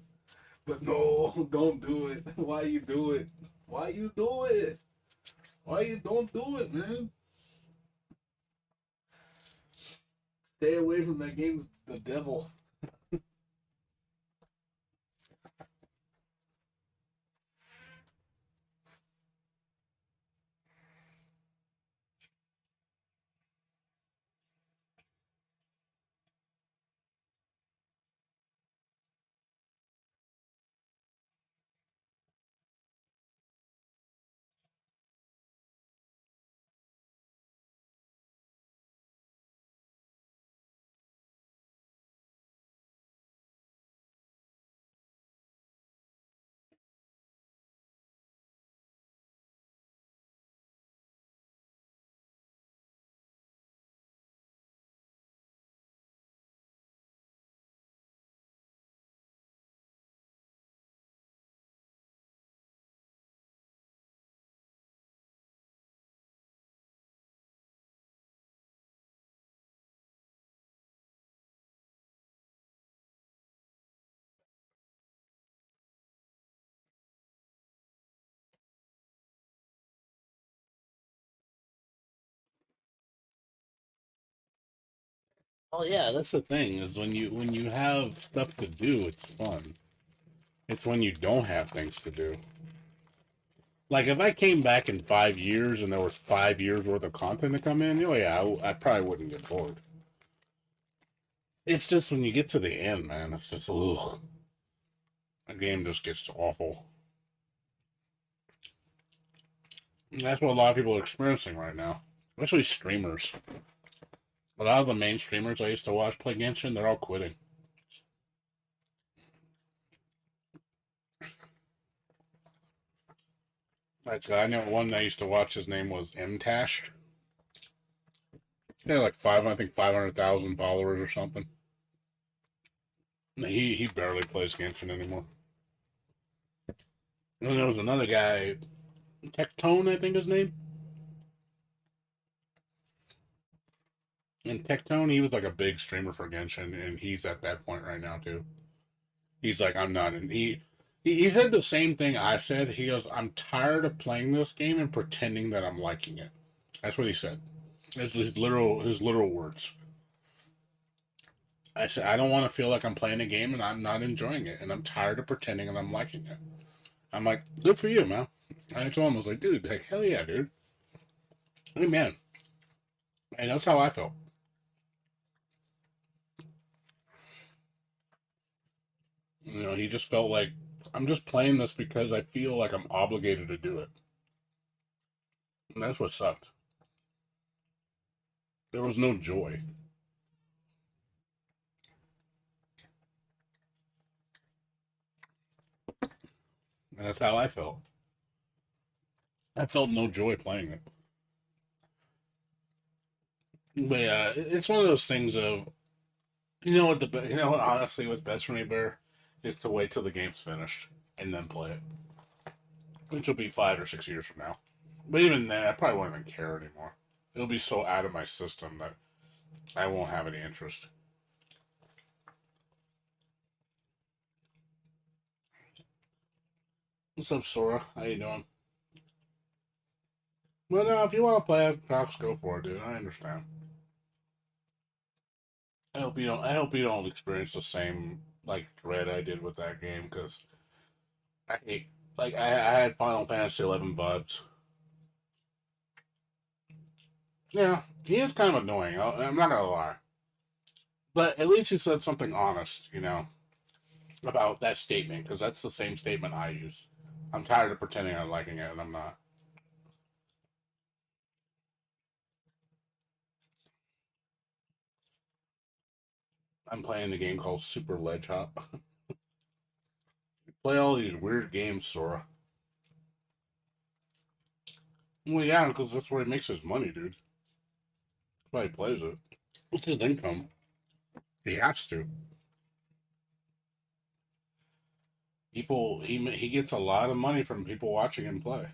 Speaker 3: But no, don't do it. Why you do it? Why you do it? Why you don't do it, man? Stay away from that game, the devil. Oh yeah, that's the thing is when you have stuff to do, it's fun. It's when you don't have things to do. Like if I came back in 5 years and there was 5 years worth of content to come in, oh yeah, I probably wouldn't get bored. It's just when you get to the end, man, it's just ugh. The game just gets awful. And that's what a lot of people are experiencing right now, especially streamers. A lot of the main streamers I used to watch play Genshin, they're all quitting. Like I know one I used to watch. His name was Mtash. He had like I think 500,000 followers or something. He barely plays Genshin anymore. And there was another guy, Tectone, I think his name. And Tectone, he was like a big streamer for Genshin, and he's at that point right now too. He's like, I'm not, and he said the same thing I said. He goes, I'm tired of playing this game and pretending that I'm liking it. That's what he said. It's his literal words. I said, I don't want to feel like I'm playing a game and I'm not enjoying it, and I'm tired of pretending and I'm liking it. I'm like, good for you, man. And I told him, I was like, dude, like, hell yeah, dude. Amen. And that's how I felt. You know, he just felt like, I'm just playing this because I feel like I'm obligated to do it. And that's what sucked. There was no joy. And that's how I felt. I felt no joy playing it. But yeah, it's one of those things of, honestly, what's best for me, Bear, is to wait till the game's finished and then play it, which will be 5 or 6 years from now. But even then, I probably won't even care anymore. It'll be so out of my system that I won't have any interest. What's up, Sora? How you doing? Well, no, if you want to play as Cox, go for it, dude. I understand. I hope you don't. I hope you don't experience the same like dread I did with that game because I hate. Like I had Final Fantasy 11 vibes. Yeah, he is kind of annoying. I'm not gonna lie, but at least he said something honest, about that statement because that's the same statement I use. I'm tired of pretending I'm liking it and I'm not. I'm playing the game called Super Ledge Hop. Play all these weird games, Sora. Well, yeah, because that's where he makes his money, dude. That's why he plays it. What's his income? He has to. He gets a lot of money from people watching him play.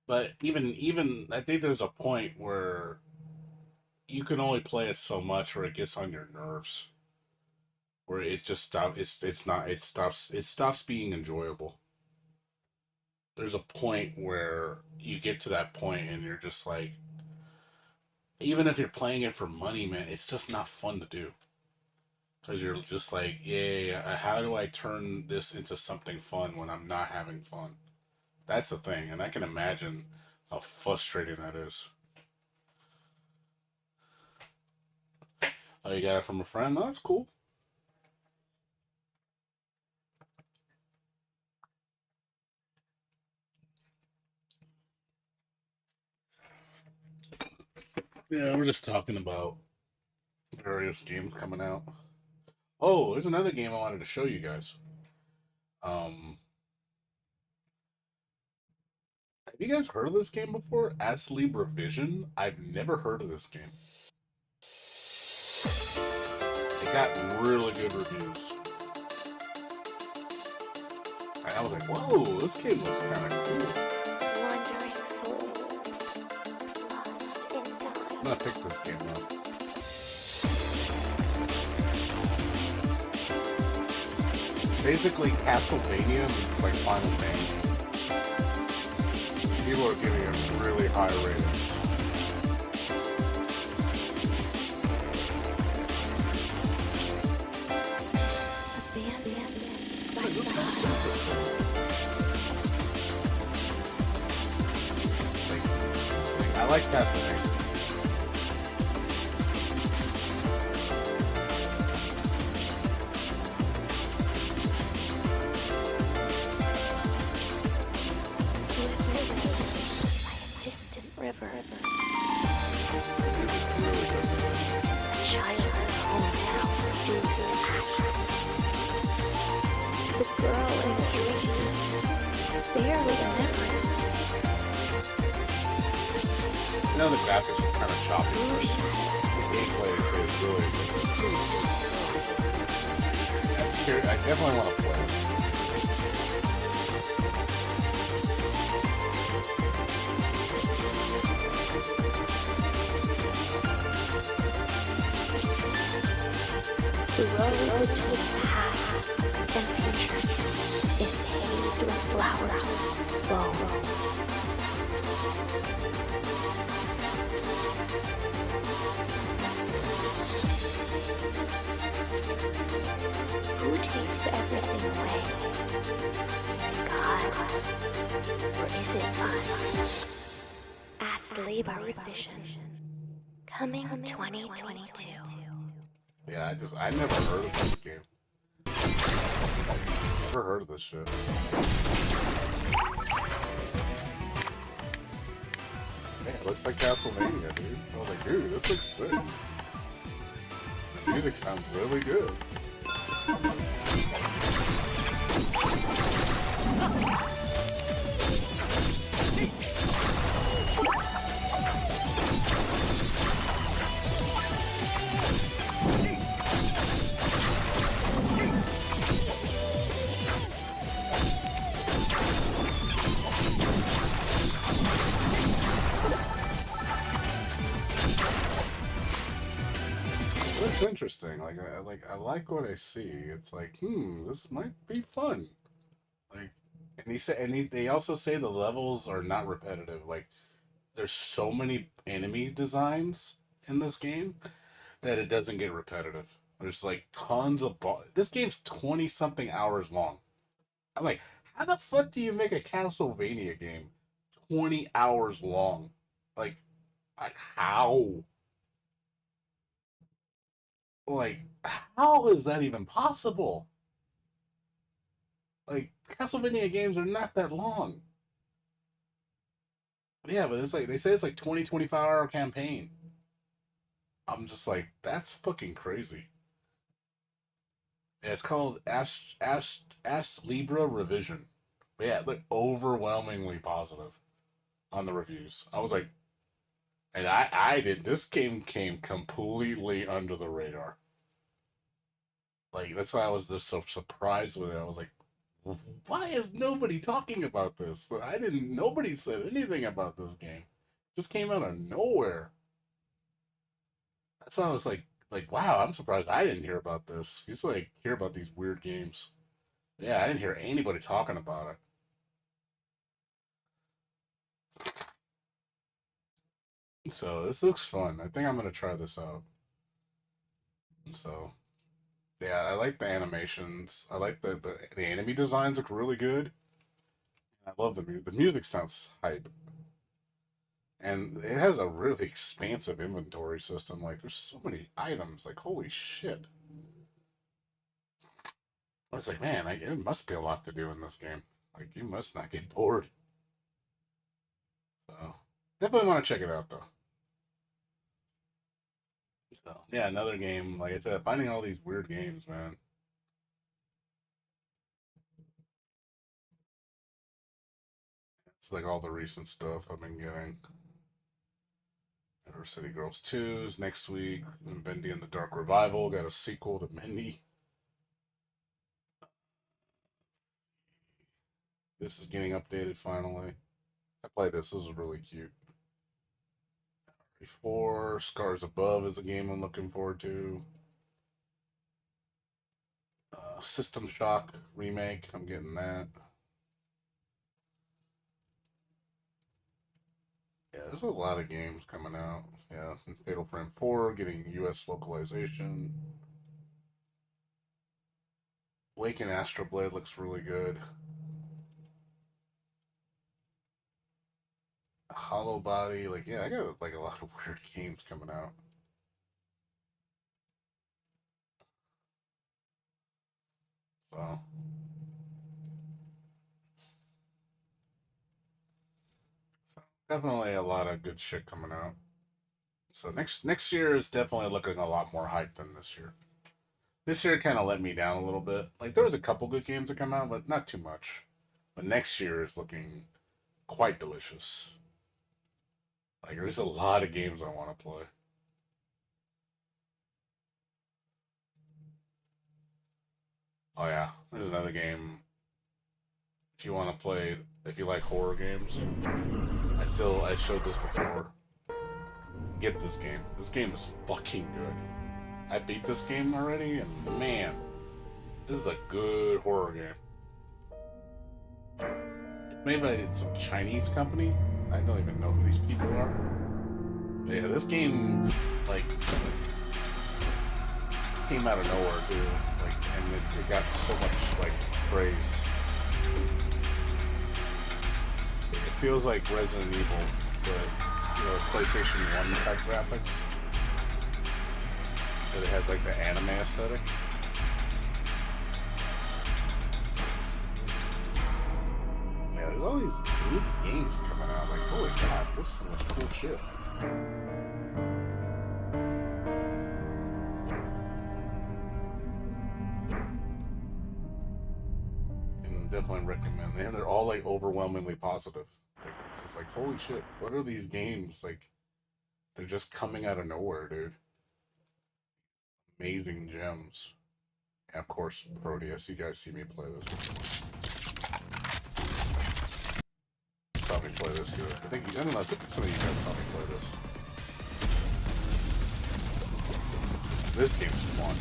Speaker 3: But even I think there's a point where you can only play it so much, where it gets on your nerves, where it just stop. It's not. It stops being enjoyable. There's a point where you get to that point, and you're just like, even if you're playing it for money, man, it's just not fun to do. Because you're just like, yeah, how do I turn this into something fun when I'm not having fun? That's the thing, and I can imagine how frustrating that is. Oh, you got it from a friend? Oh, that's cool. Yeah, we're just talking about various games coming out. Oh, there's another game I wanted to show you guys. Have you guys heard of this game before? Asleep Revision? I've never heard of this game. It got really good reviews. And I was like, whoa, this game looks kind of cool.
Speaker 9: Wandering soul, lost in time.
Speaker 3: I'm gonna pick this game up. Basically, Castlevania meets like Final Fantasy. People are giving it really high ratings. I like Castlevania.
Speaker 9: River. Childhood hometown reduced to ashes. The girl in the dream is barely a memory.
Speaker 3: You know, the graphics are kind of choppy. The gameplay is really good. I definitely want to play it.
Speaker 9: The road between past and future is paved with flowers, bones. Who takes everything away? Is it God? Or is it us? Asleep Revision. Coming 2022.
Speaker 3: Yeah, I never heard of this game. Never heard of this shit. Man, it looks like Castlevania, dude. I was like, dude, this looks sick. The music sounds really good. Looks interesting. I like what I see. It's like, this might be fun. Like, They also say the levels are not repetitive. Like, there's so many enemy designs in this game that it doesn't get repetitive. There's like tons of this game's 20 something hours long. I'm like, how the fuck do you make a Castlevania game 20 hours long? Like how? Like, how is that even possible? Like, Castlevania games are not that long. Yeah, but it's like, they say it's like 25-hour campaign. I'm just like, that's fucking crazy. Yeah, it's called Ask Libra Revision. But yeah, like overwhelmingly positive on the reviews. I was like, and I did. This game came completely under the radar. Like, that's why I was just so surprised with it. I was like, why is nobody talking about this? Nobody said anything about this game. It just came out of nowhere. That's why I was like, wow, I'm surprised I didn't hear about this. Usually I hear about these weird games. Yeah, I didn't hear anybody talking about it. So this looks fun. I think I'm gonna try this out. So yeah, I like the animations. I like the enemy designs look really good. I love the music. The music sounds hype. And it has a really expansive inventory system. Like, there's so many items. Like, holy shit. It's like, man, it must be a lot to do in this game. Like, you must not get bored. So, definitely want to check it out, though. So, yeah, another game. Like I said, finding all these weird games, man. It's like all the recent stuff I've been getting. River City Girls 2 is next week. And Bendy and the Dark Revival got a sequel to Bendy. This is getting updated finally. I played this. This was really cute. 4 Scars Above is a game I'm looking forward to. System Shock remake. I'm getting that. Yeah, there's a lot of games coming out. Yeah, and Fatal Frame 4 getting US localization. Wake and Astro Blade looks really good. Hollow Body, like, yeah, I got like a lot of weird games coming out. So definitely a lot of good shit coming out. So next year is definitely looking a lot more hyped than this year. This year kind of let me down a little bit. Like, there was a couple good games that come out, but not too much. But next year is looking quite delicious. Like, there's a lot of games I want to play. Oh yeah, there's another game. If you want to play, if you like horror games, I showed this before. Get this game. This game is fucking good. I beat this game already, and man, this is a good horror game. It's made by some Chinese company. I don't even know who these people are. But yeah, this game, like, came out of nowhere, too. Like, and it got so much, like, praise. It feels like Resident Evil, but, you know, PlayStation 1 type graphics. But it has, like, the anime aesthetic. Yeah, there's all these new games coming out. Like, holy god, there's so much cool shit. And definitely recommend. And they're all, like, overwhelmingly positive. Like, it's just like, holy shit, what are these games? Like, they're just coming out of nowhere, dude. Amazing gems. And of course, Proteus. You guys see me play this. Saw me play this too. I don't know, some of you guys saw me play this. This game's fun.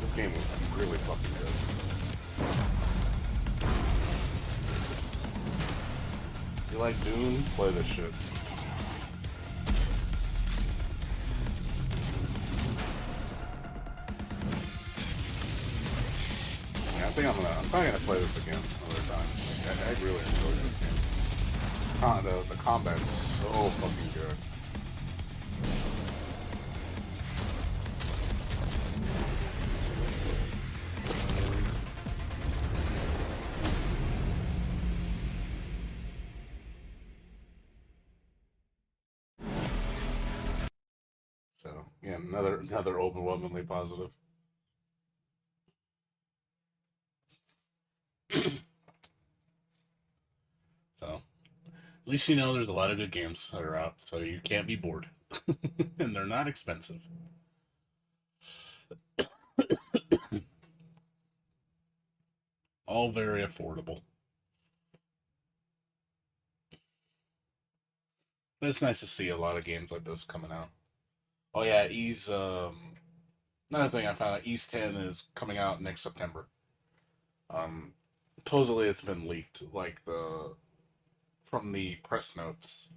Speaker 3: This game was really fucking good. You like Dune? Play this shit. Yeah, I think I'm probably gonna play this again another time. Like, I really enjoyed this game. The combat's so fucking good. So yeah, another overwhelmingly positive. So at least you know there's a lot of good games that are out, so you can't be bored. And they're not expensive. All very affordable. But it's nice to see a lot of games like this coming out. Oh yeah, another thing I found out, Ease 10 is coming out next September. Supposedly it's been leaked, like from the press notes.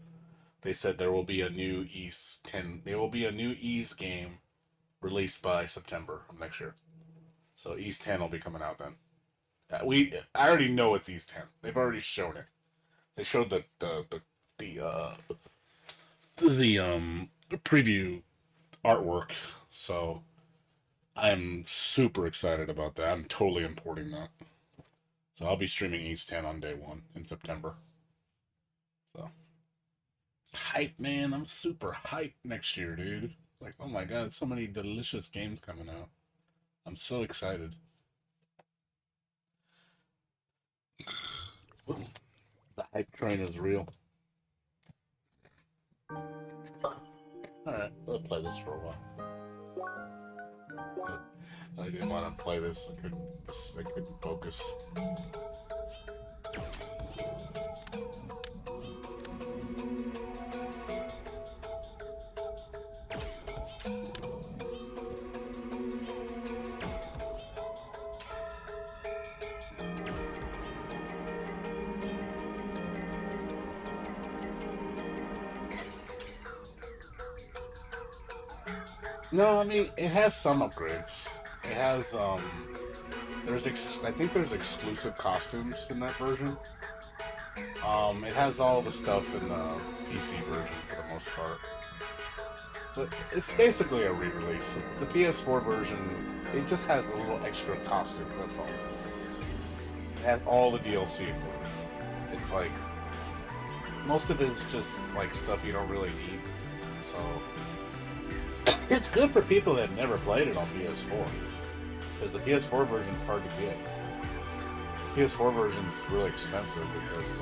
Speaker 3: They said there will be a new Ease 10. There will be a new Ease game released by September of next year. So Ease 10 will be coming out then. I already know it's Ease 10. They've already shown it. They showed the preview artwork. So I'm super excited about that. I'm totally importing that. So I'll be streaming Ease 10 on day 1 in September. So hype, man. I'm super hyped next year, dude. Like, oh my god, so many delicious games coming out. I'm so excited. The hype train is real. Alright, I'll play this for a while. I didn't want to play this. I couldn't focus. No, I mean, it has some upgrades. It has, I think there's exclusive costumes in that version. It has all the stuff in the PC version for the most part. But it's basically a re-release. The PS4 version, it just has a little extra costume, that's all. It has all the DLC included. It's like, most of it is just like stuff you don't really need. So it's good for people that have never played it on PS4, because the PS4 version is hard to get. PS4 version is really expensive because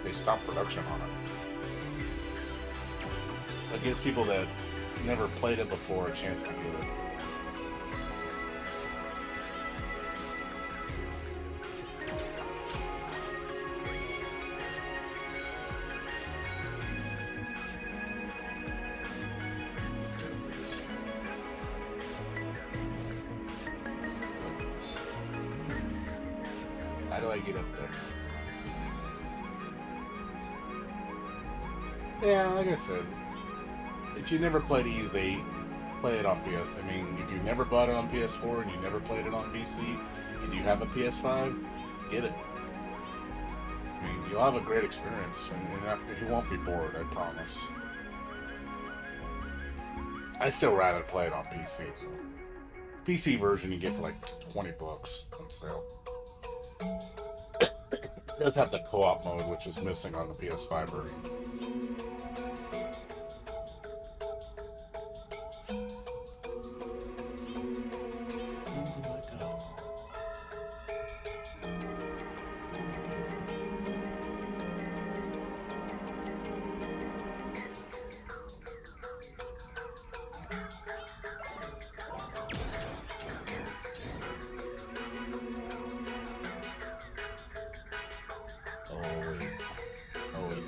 Speaker 3: they stopped production on it. It gives people that never played it before a chance to get it. How do I get up there? Yeah, like I said, if you never played Ease 8, play it on PS. I mean, if you never bought it on PS4 and you never played it on PC, and you have a PS5, get it. I mean, you'll have a great experience, and you won't be bored, I promise. I still rather play it on PC. PC version you get for like $20 on sale. It does have the co-op mode, which is missing on the PS5 version. Oh, wait. Oh, wait.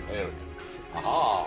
Speaker 3: There we go. Aha!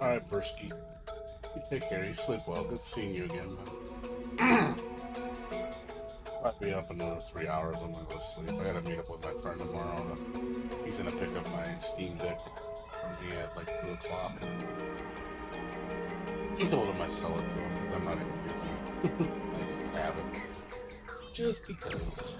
Speaker 3: All right, Bursky. You take care. You sleep well. Good seeing you again, man. I'll be up another 3 hours. I'm gonna go sleep. I gotta meet up with my friend tomorrow. He's gonna pick up my Steam Deck from me at like 2 o'clock. I told him I sell it to him because I'm not even using it. I just have it. Just because.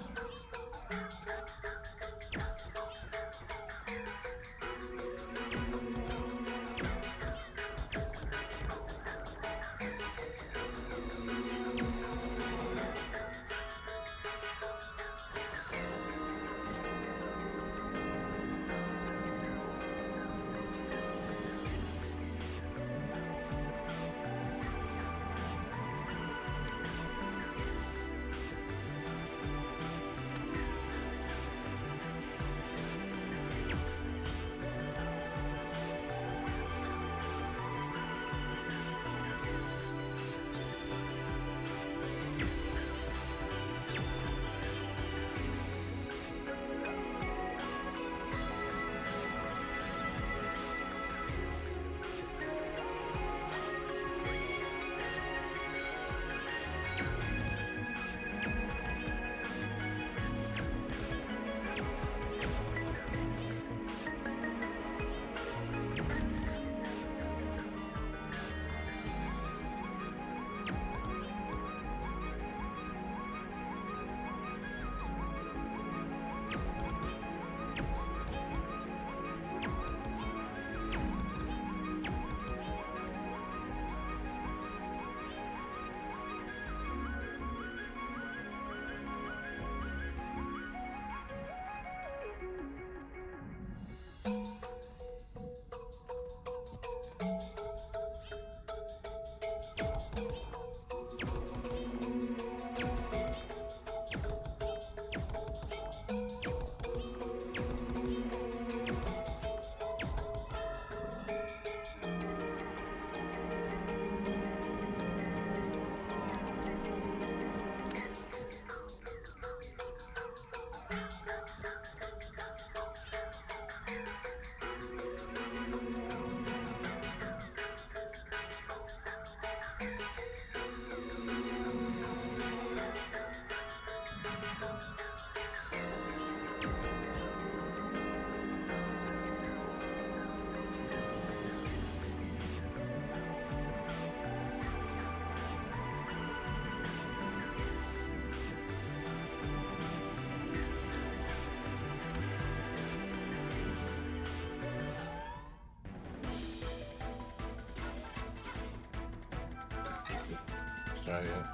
Speaker 3: try yet.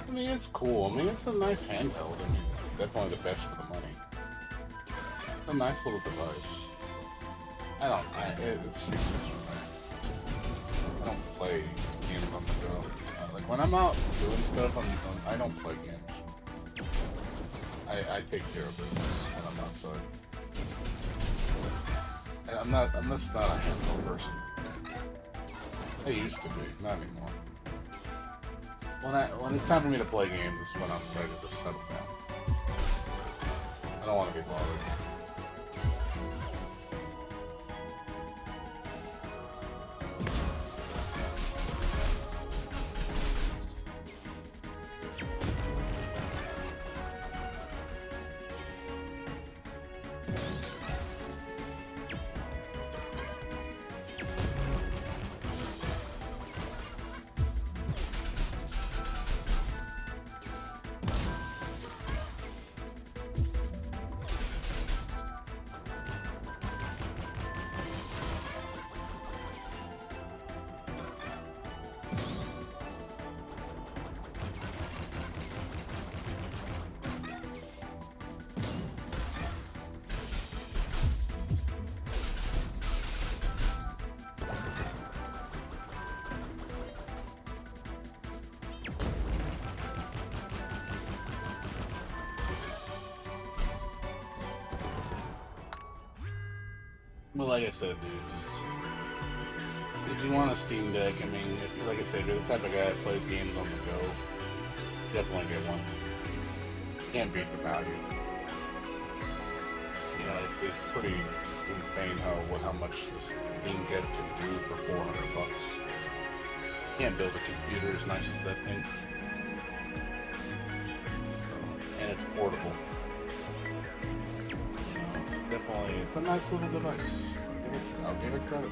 Speaker 3: I mean, it's cool. I mean, it's a nice handheld. I mean, it's definitely the best for the money. It's a nice little device. It's useless for me. I don't play games on the go. Like, when I'm out doing stuff, I don't play games. I take care of business when I'm outside. And I'm just not a handheld person. I used to be, not anymore. When it's time for me to play games, is when I'm ready to settle down. I don't want to be bothered. Well, like I said, dude, just if you want a Steam Deck, I mean, like I said, if you're the type of guy that plays games on the go, definitely get one. Can't beat the value. You know, it's pretty insane how much this Steam Deck can do for $400. Can't build a computer as nice as that thing. So, and it's portable. It's a nice little device. I'll give it credit.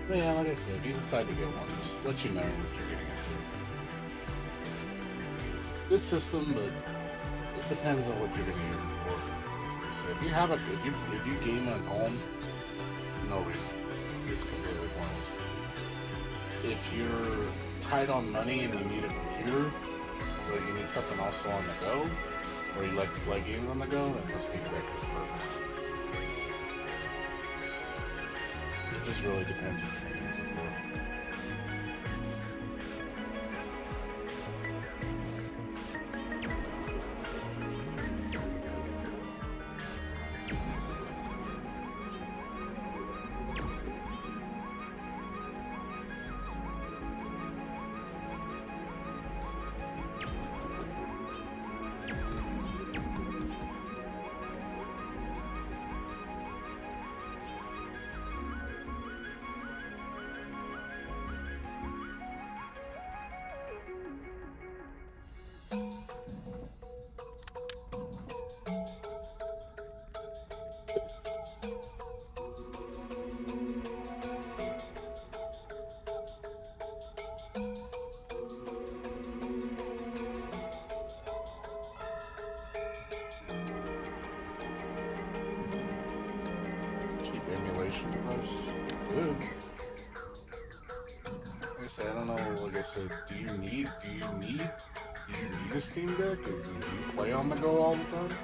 Speaker 3: But yeah, like I said, if you decide to get one, just let you know what you're getting into. It's a good system, but it depends on what you're gonna use it for. So if you have if you game at home, no reason. It's completely pointless. If you're tight on money and you need a computer, but you need something also on the go, or you like to play games on the go, then the Steam Deck is perfect. It just really depends what you're gonna use it for. Emulation device. Good. Like I said, I don't know, like I said, do you need a Steam Deck? Do you play on the go all the time?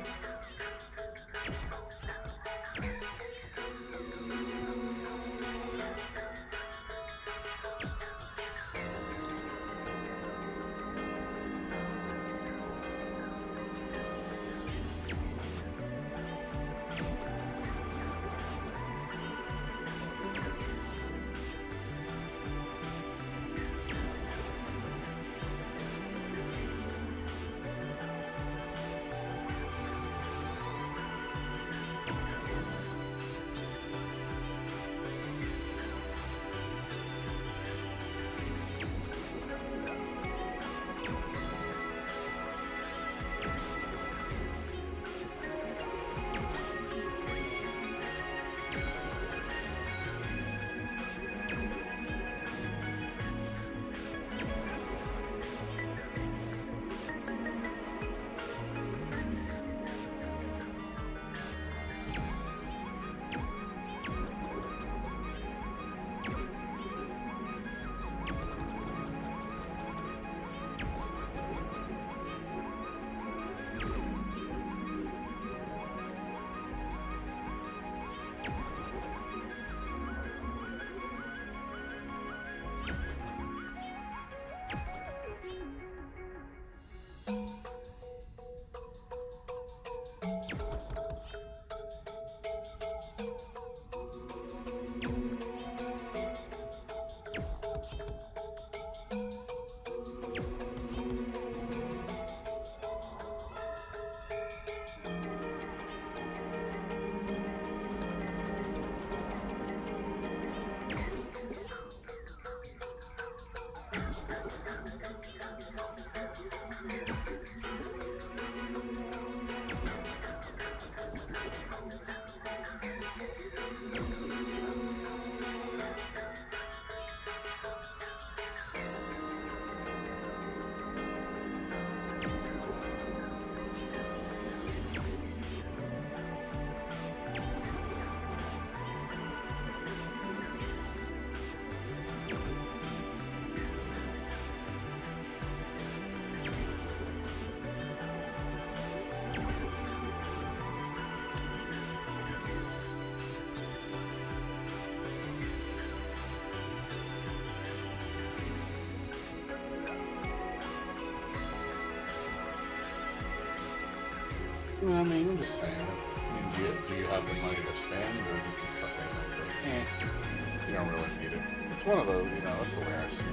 Speaker 3: I mean, I'm just saying. I mean, do you have the money to spend, or is it just something that's like, you don't really need it? It's one of those, that's the way I see it.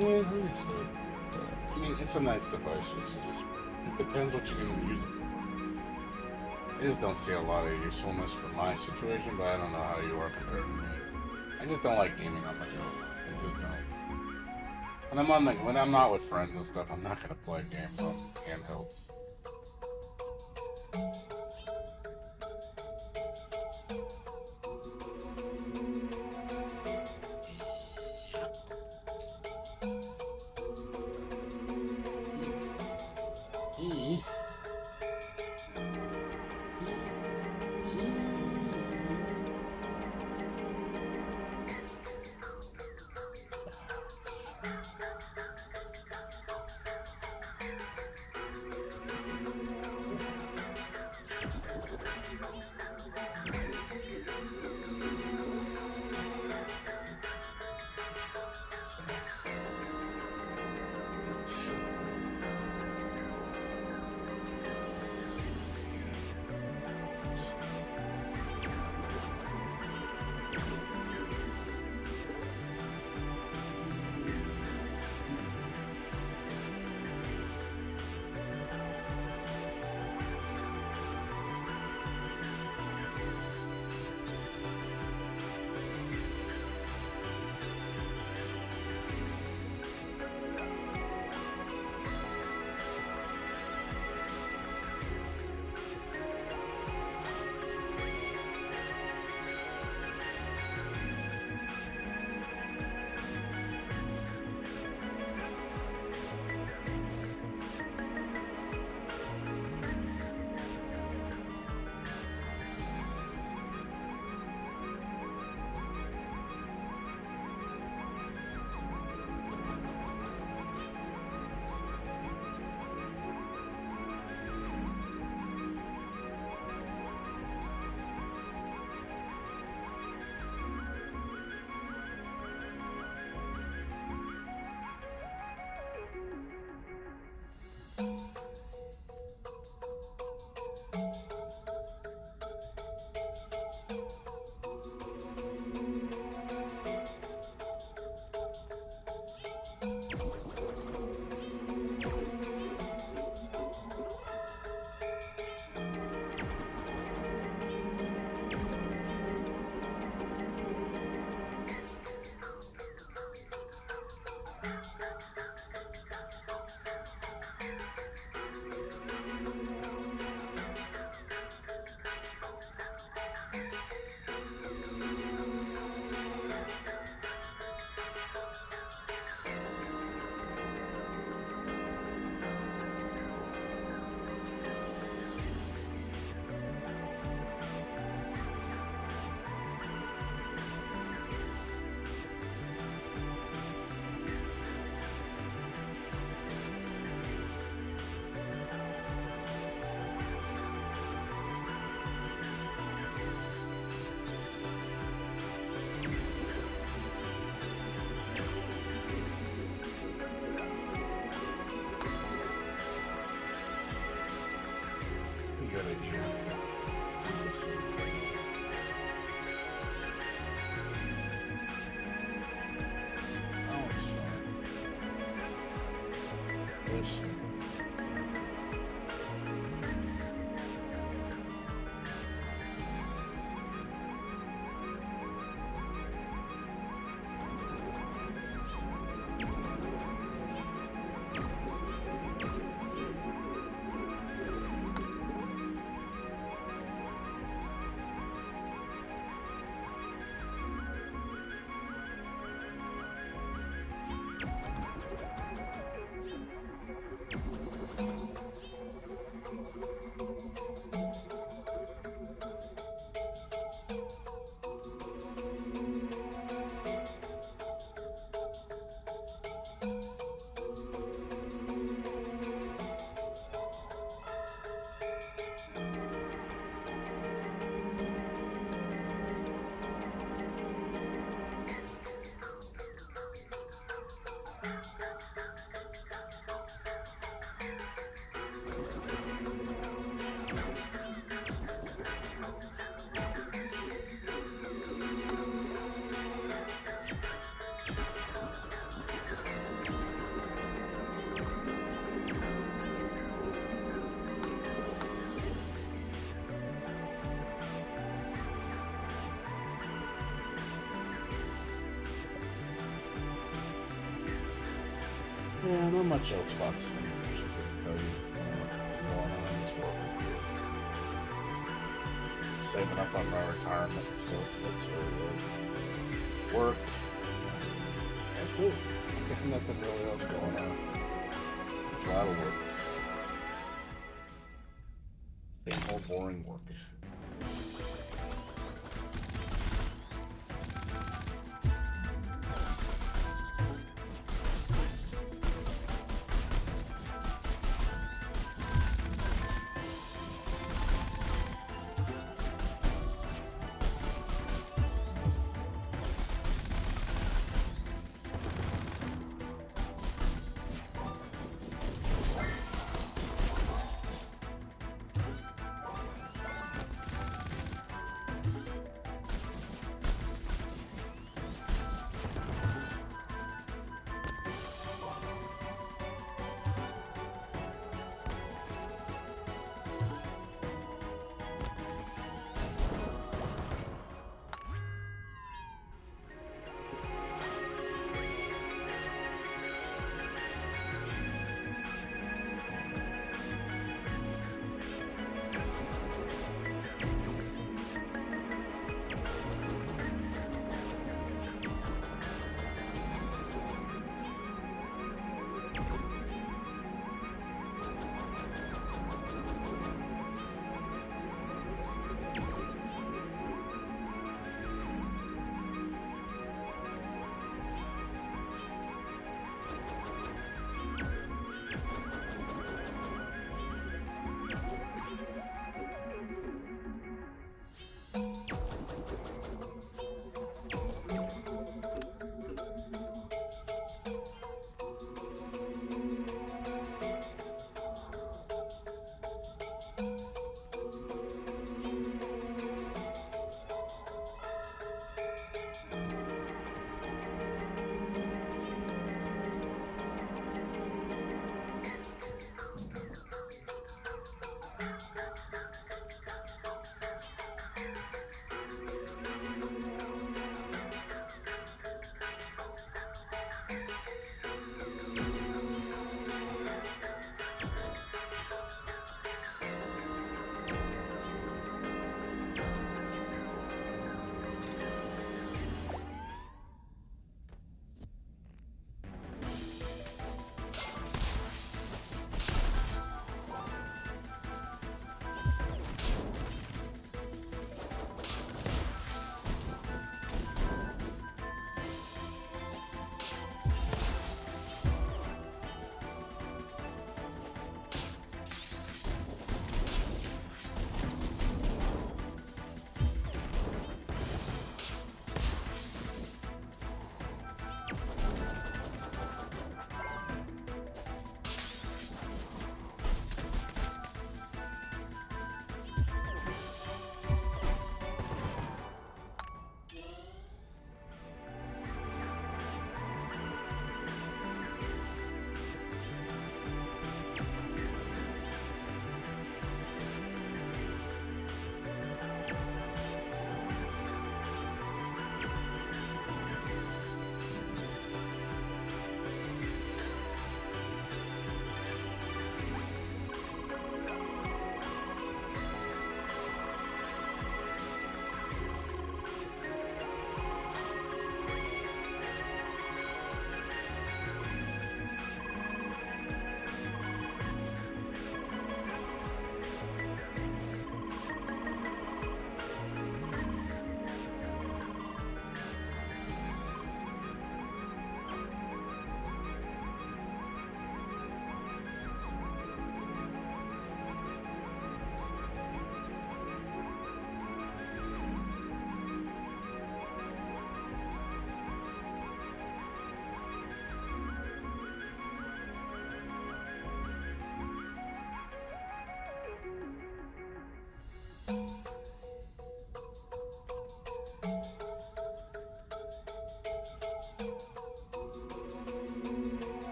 Speaker 3: Yeah, understood. I mean, it's a nice device. It's just, it depends what you're going to use it for. I just don't see a lot of usefulness for my situation, but I don't know how you are compared to me. I just don't like gaming on the go. I just don't. When I'm not with friends and stuff, I'm not going to play games on handhelds. Good idea. Let's see. Oh, it's fine. Listen. Yeah, not much else boxing. Going on in this world. Saving up on my retirement and stuff. That's really work. That's it. Nothing really else going on. Just a lot of work. Same old boring work.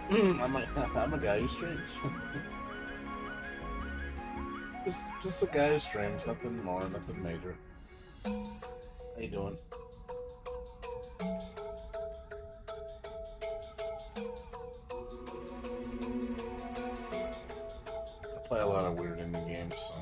Speaker 3: I'm a guy who streams. just a guy who streams, nothing more, nothing major. How you doing? I play a lot of weird indie games, so.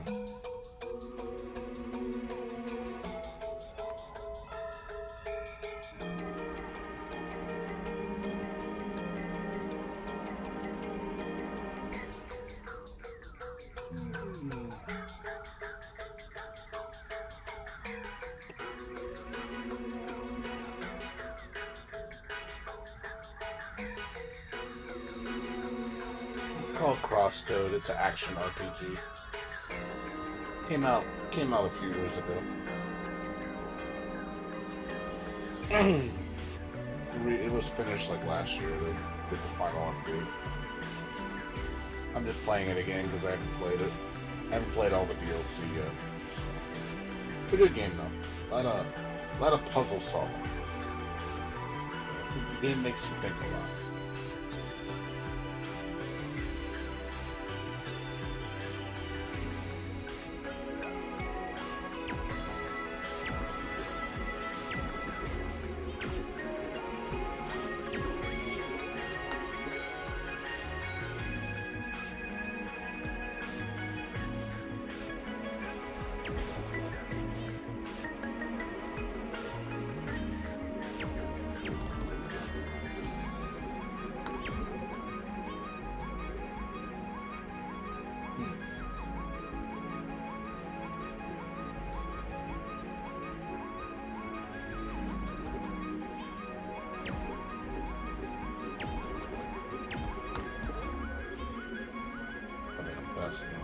Speaker 3: It's called CrossCode. It's an action RPG. Came out a few years ago. It was finished like last year. They did the final update. I'm just playing it again because I haven't played it. I haven't played all the DLC yet. So. It's a good game though. A lot of puzzle solving. So, the game makes you think a lot. Fascinating.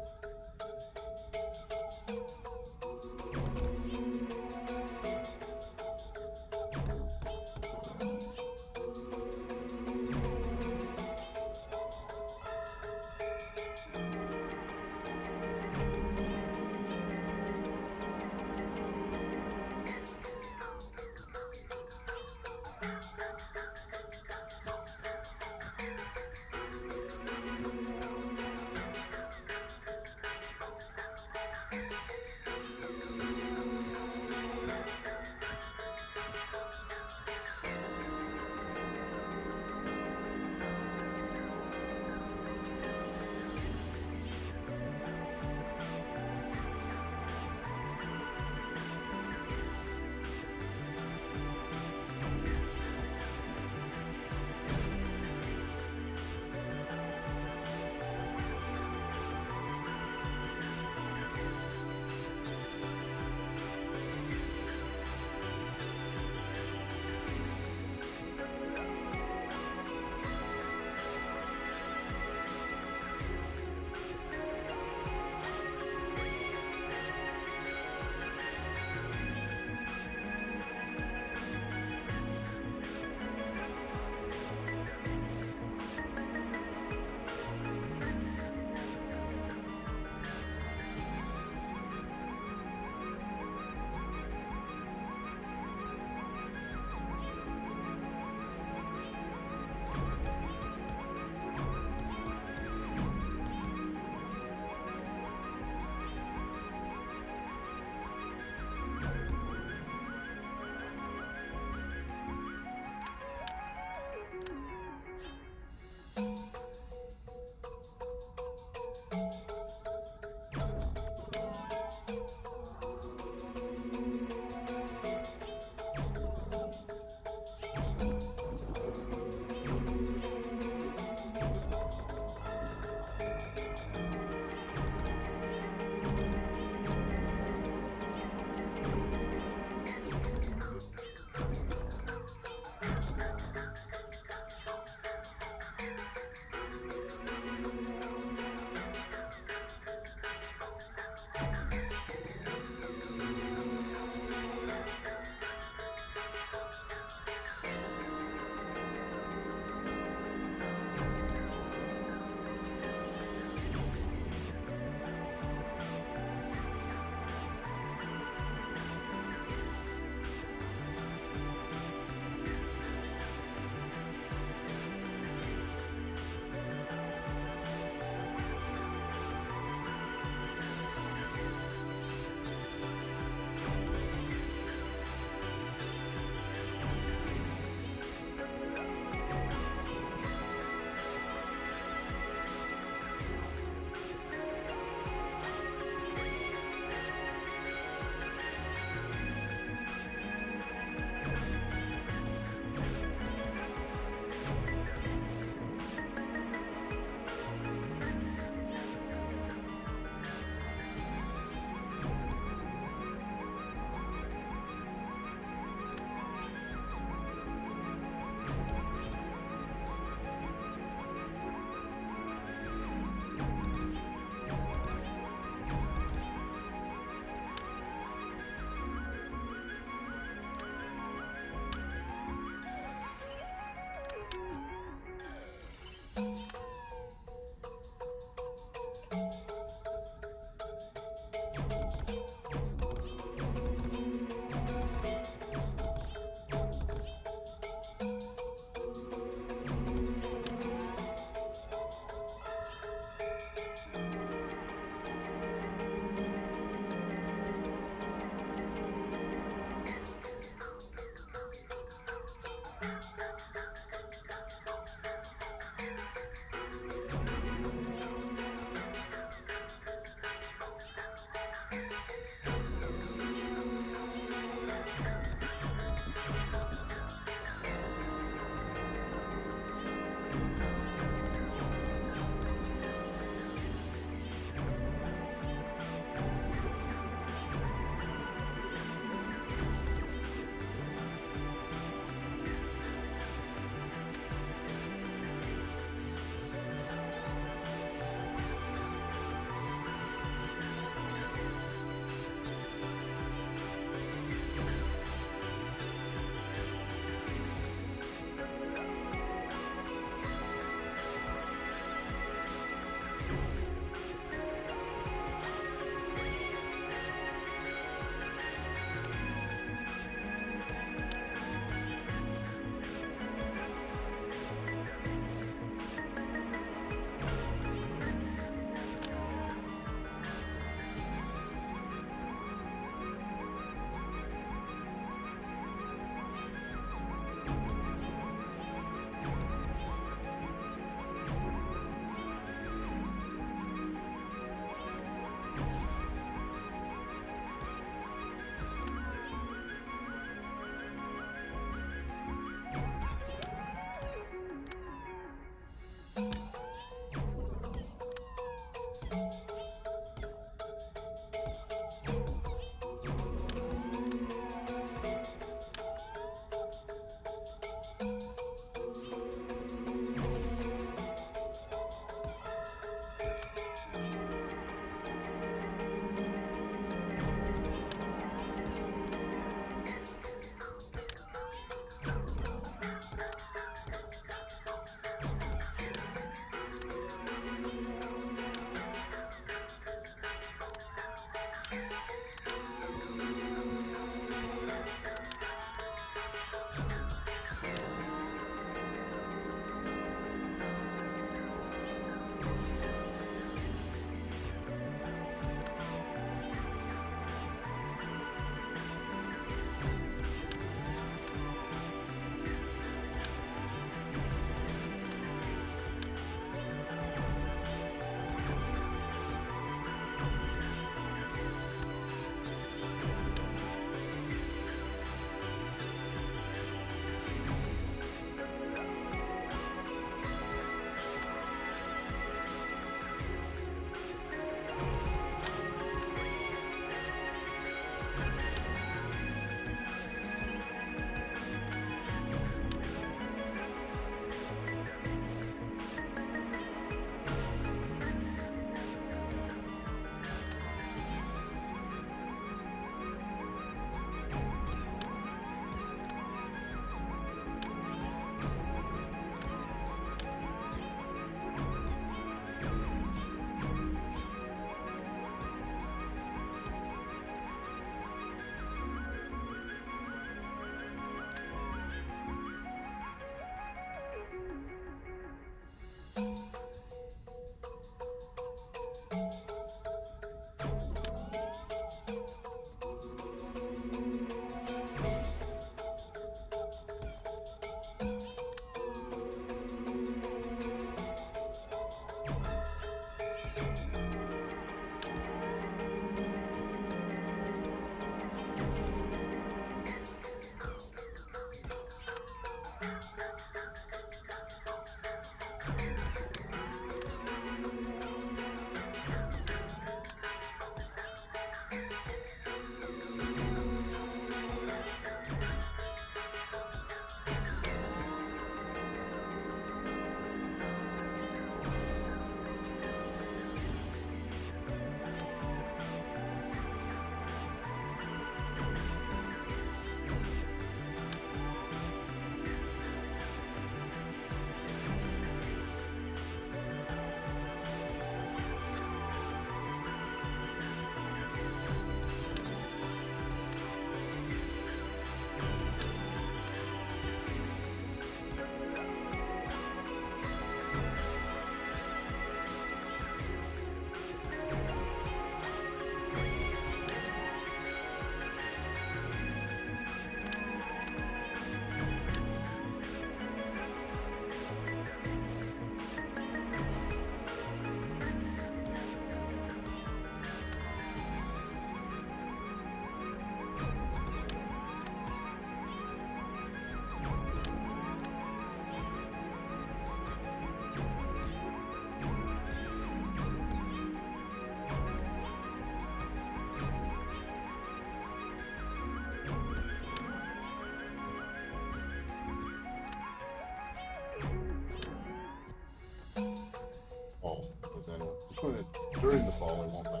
Speaker 3: When it, during the ball, it won't let me.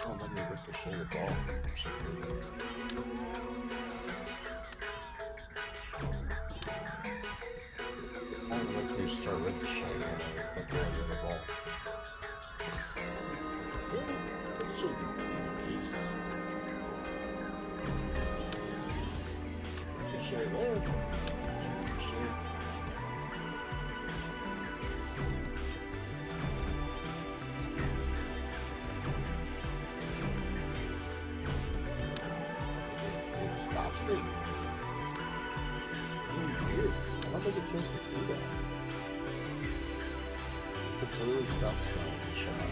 Speaker 3: Oh, let me ricochet the ball for some reason. Only lets me start ricocheting when I let go of the ball. That should be the case. Ricochet there. Ricochet. It stops me. It's really weird. I don't think it's supposed to do that. It really stops my shot.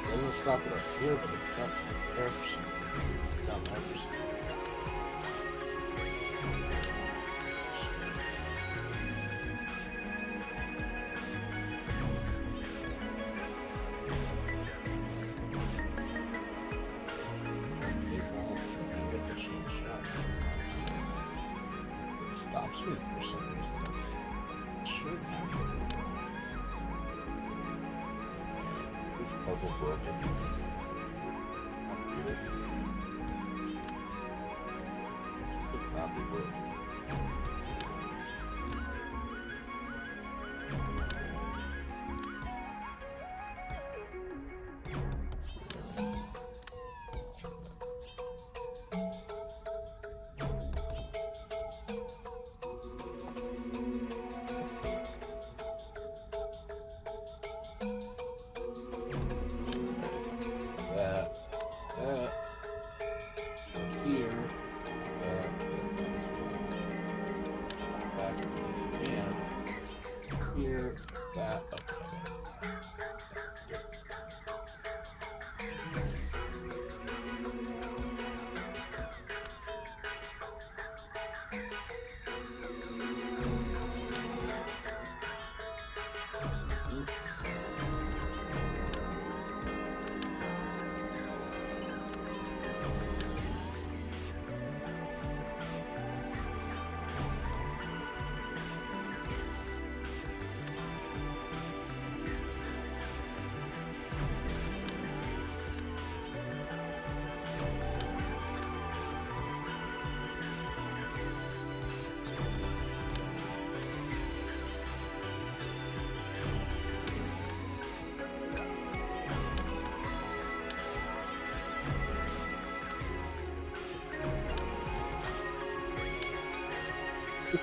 Speaker 3: It doesn't stop it up here, but it stops it there for some reason. Down there for some reason. Stops me for some reason. That's should happen. This puzzle broken. I'll read it. Should not be broken. Here, back this and here, that, okay.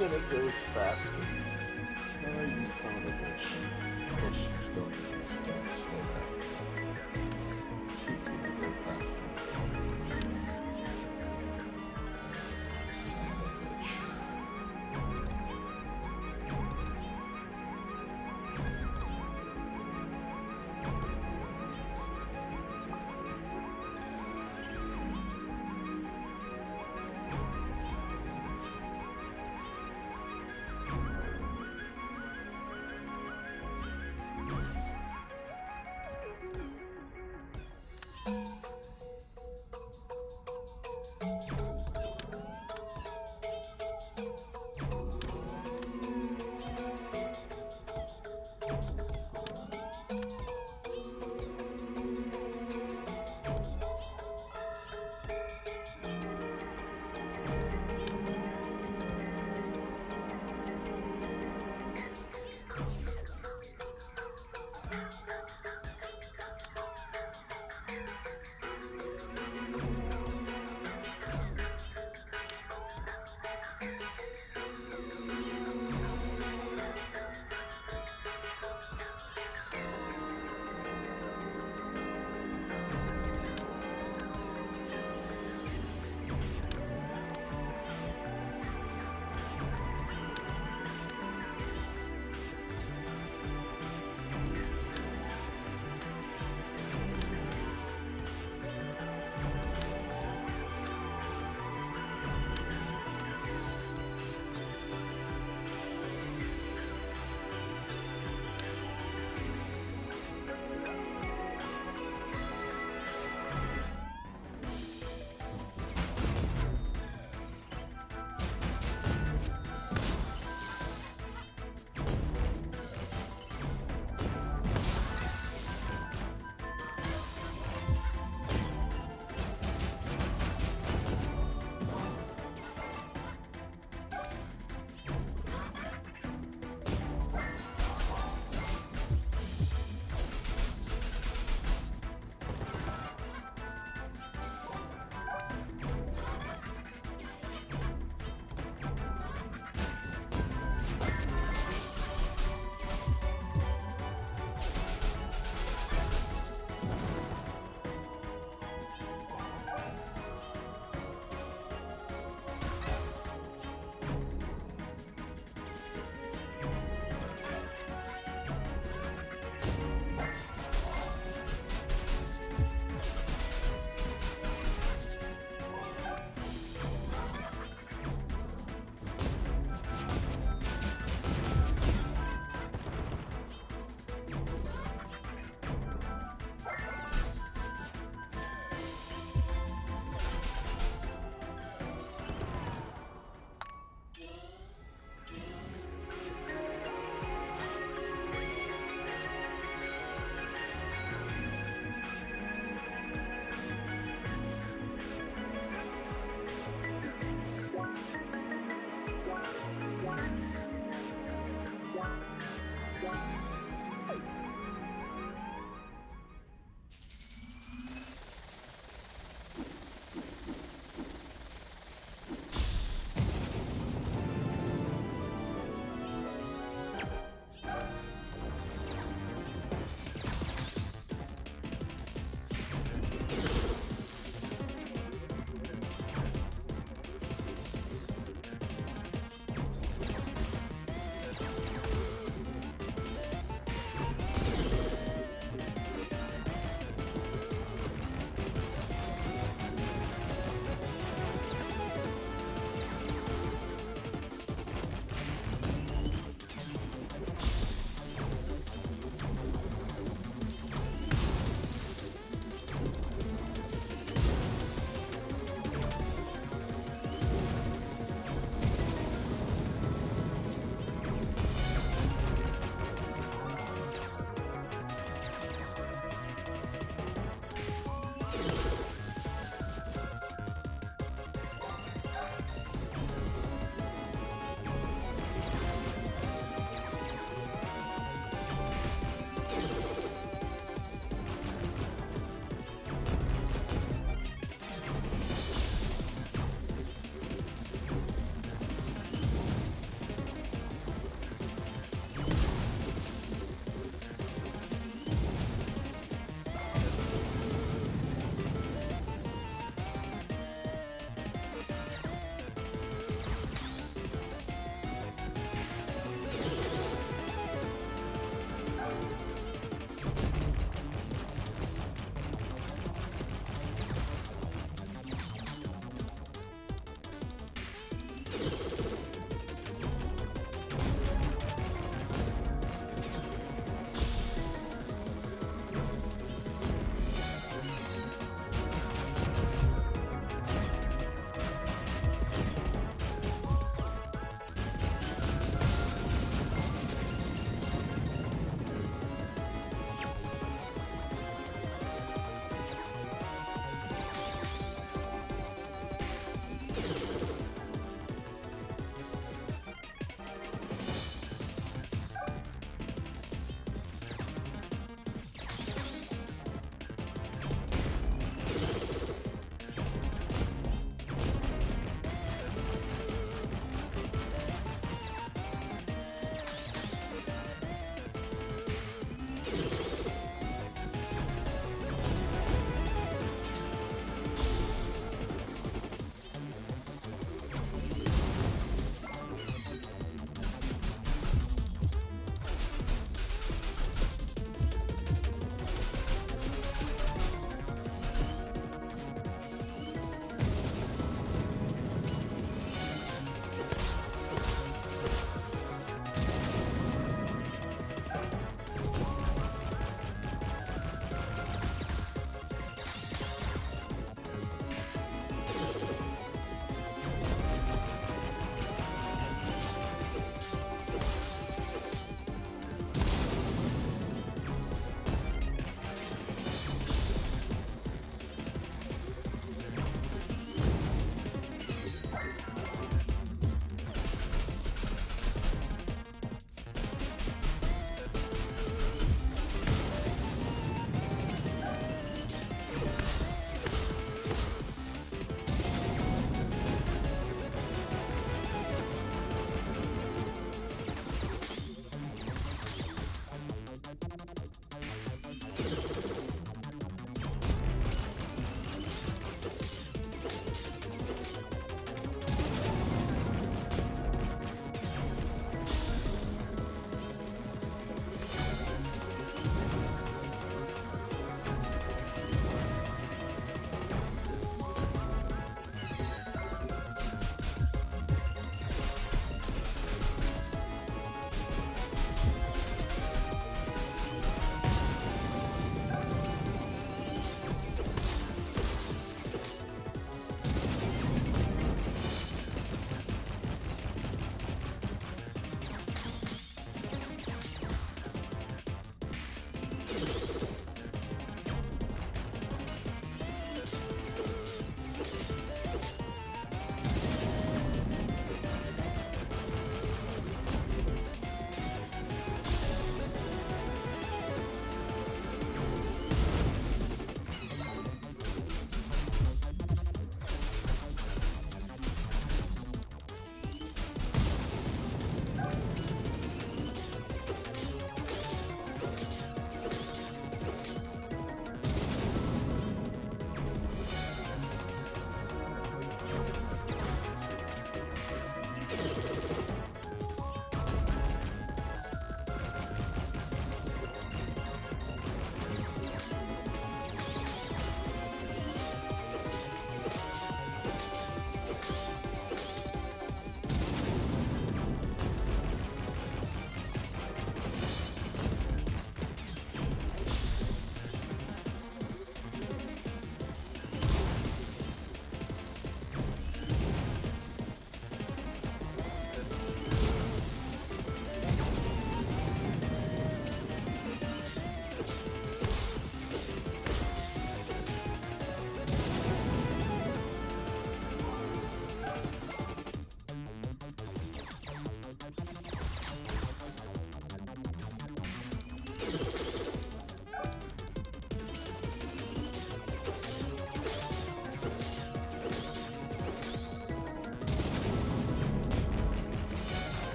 Speaker 3: And it goes faster. Oh, you son of a bitch. Of course, you don't do this. Don't slow down. Keep it go faster. Son of a bitch.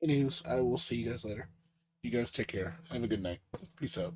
Speaker 3: Anyways, I will see you guys later. You guys take care. Have a good night. Peace out.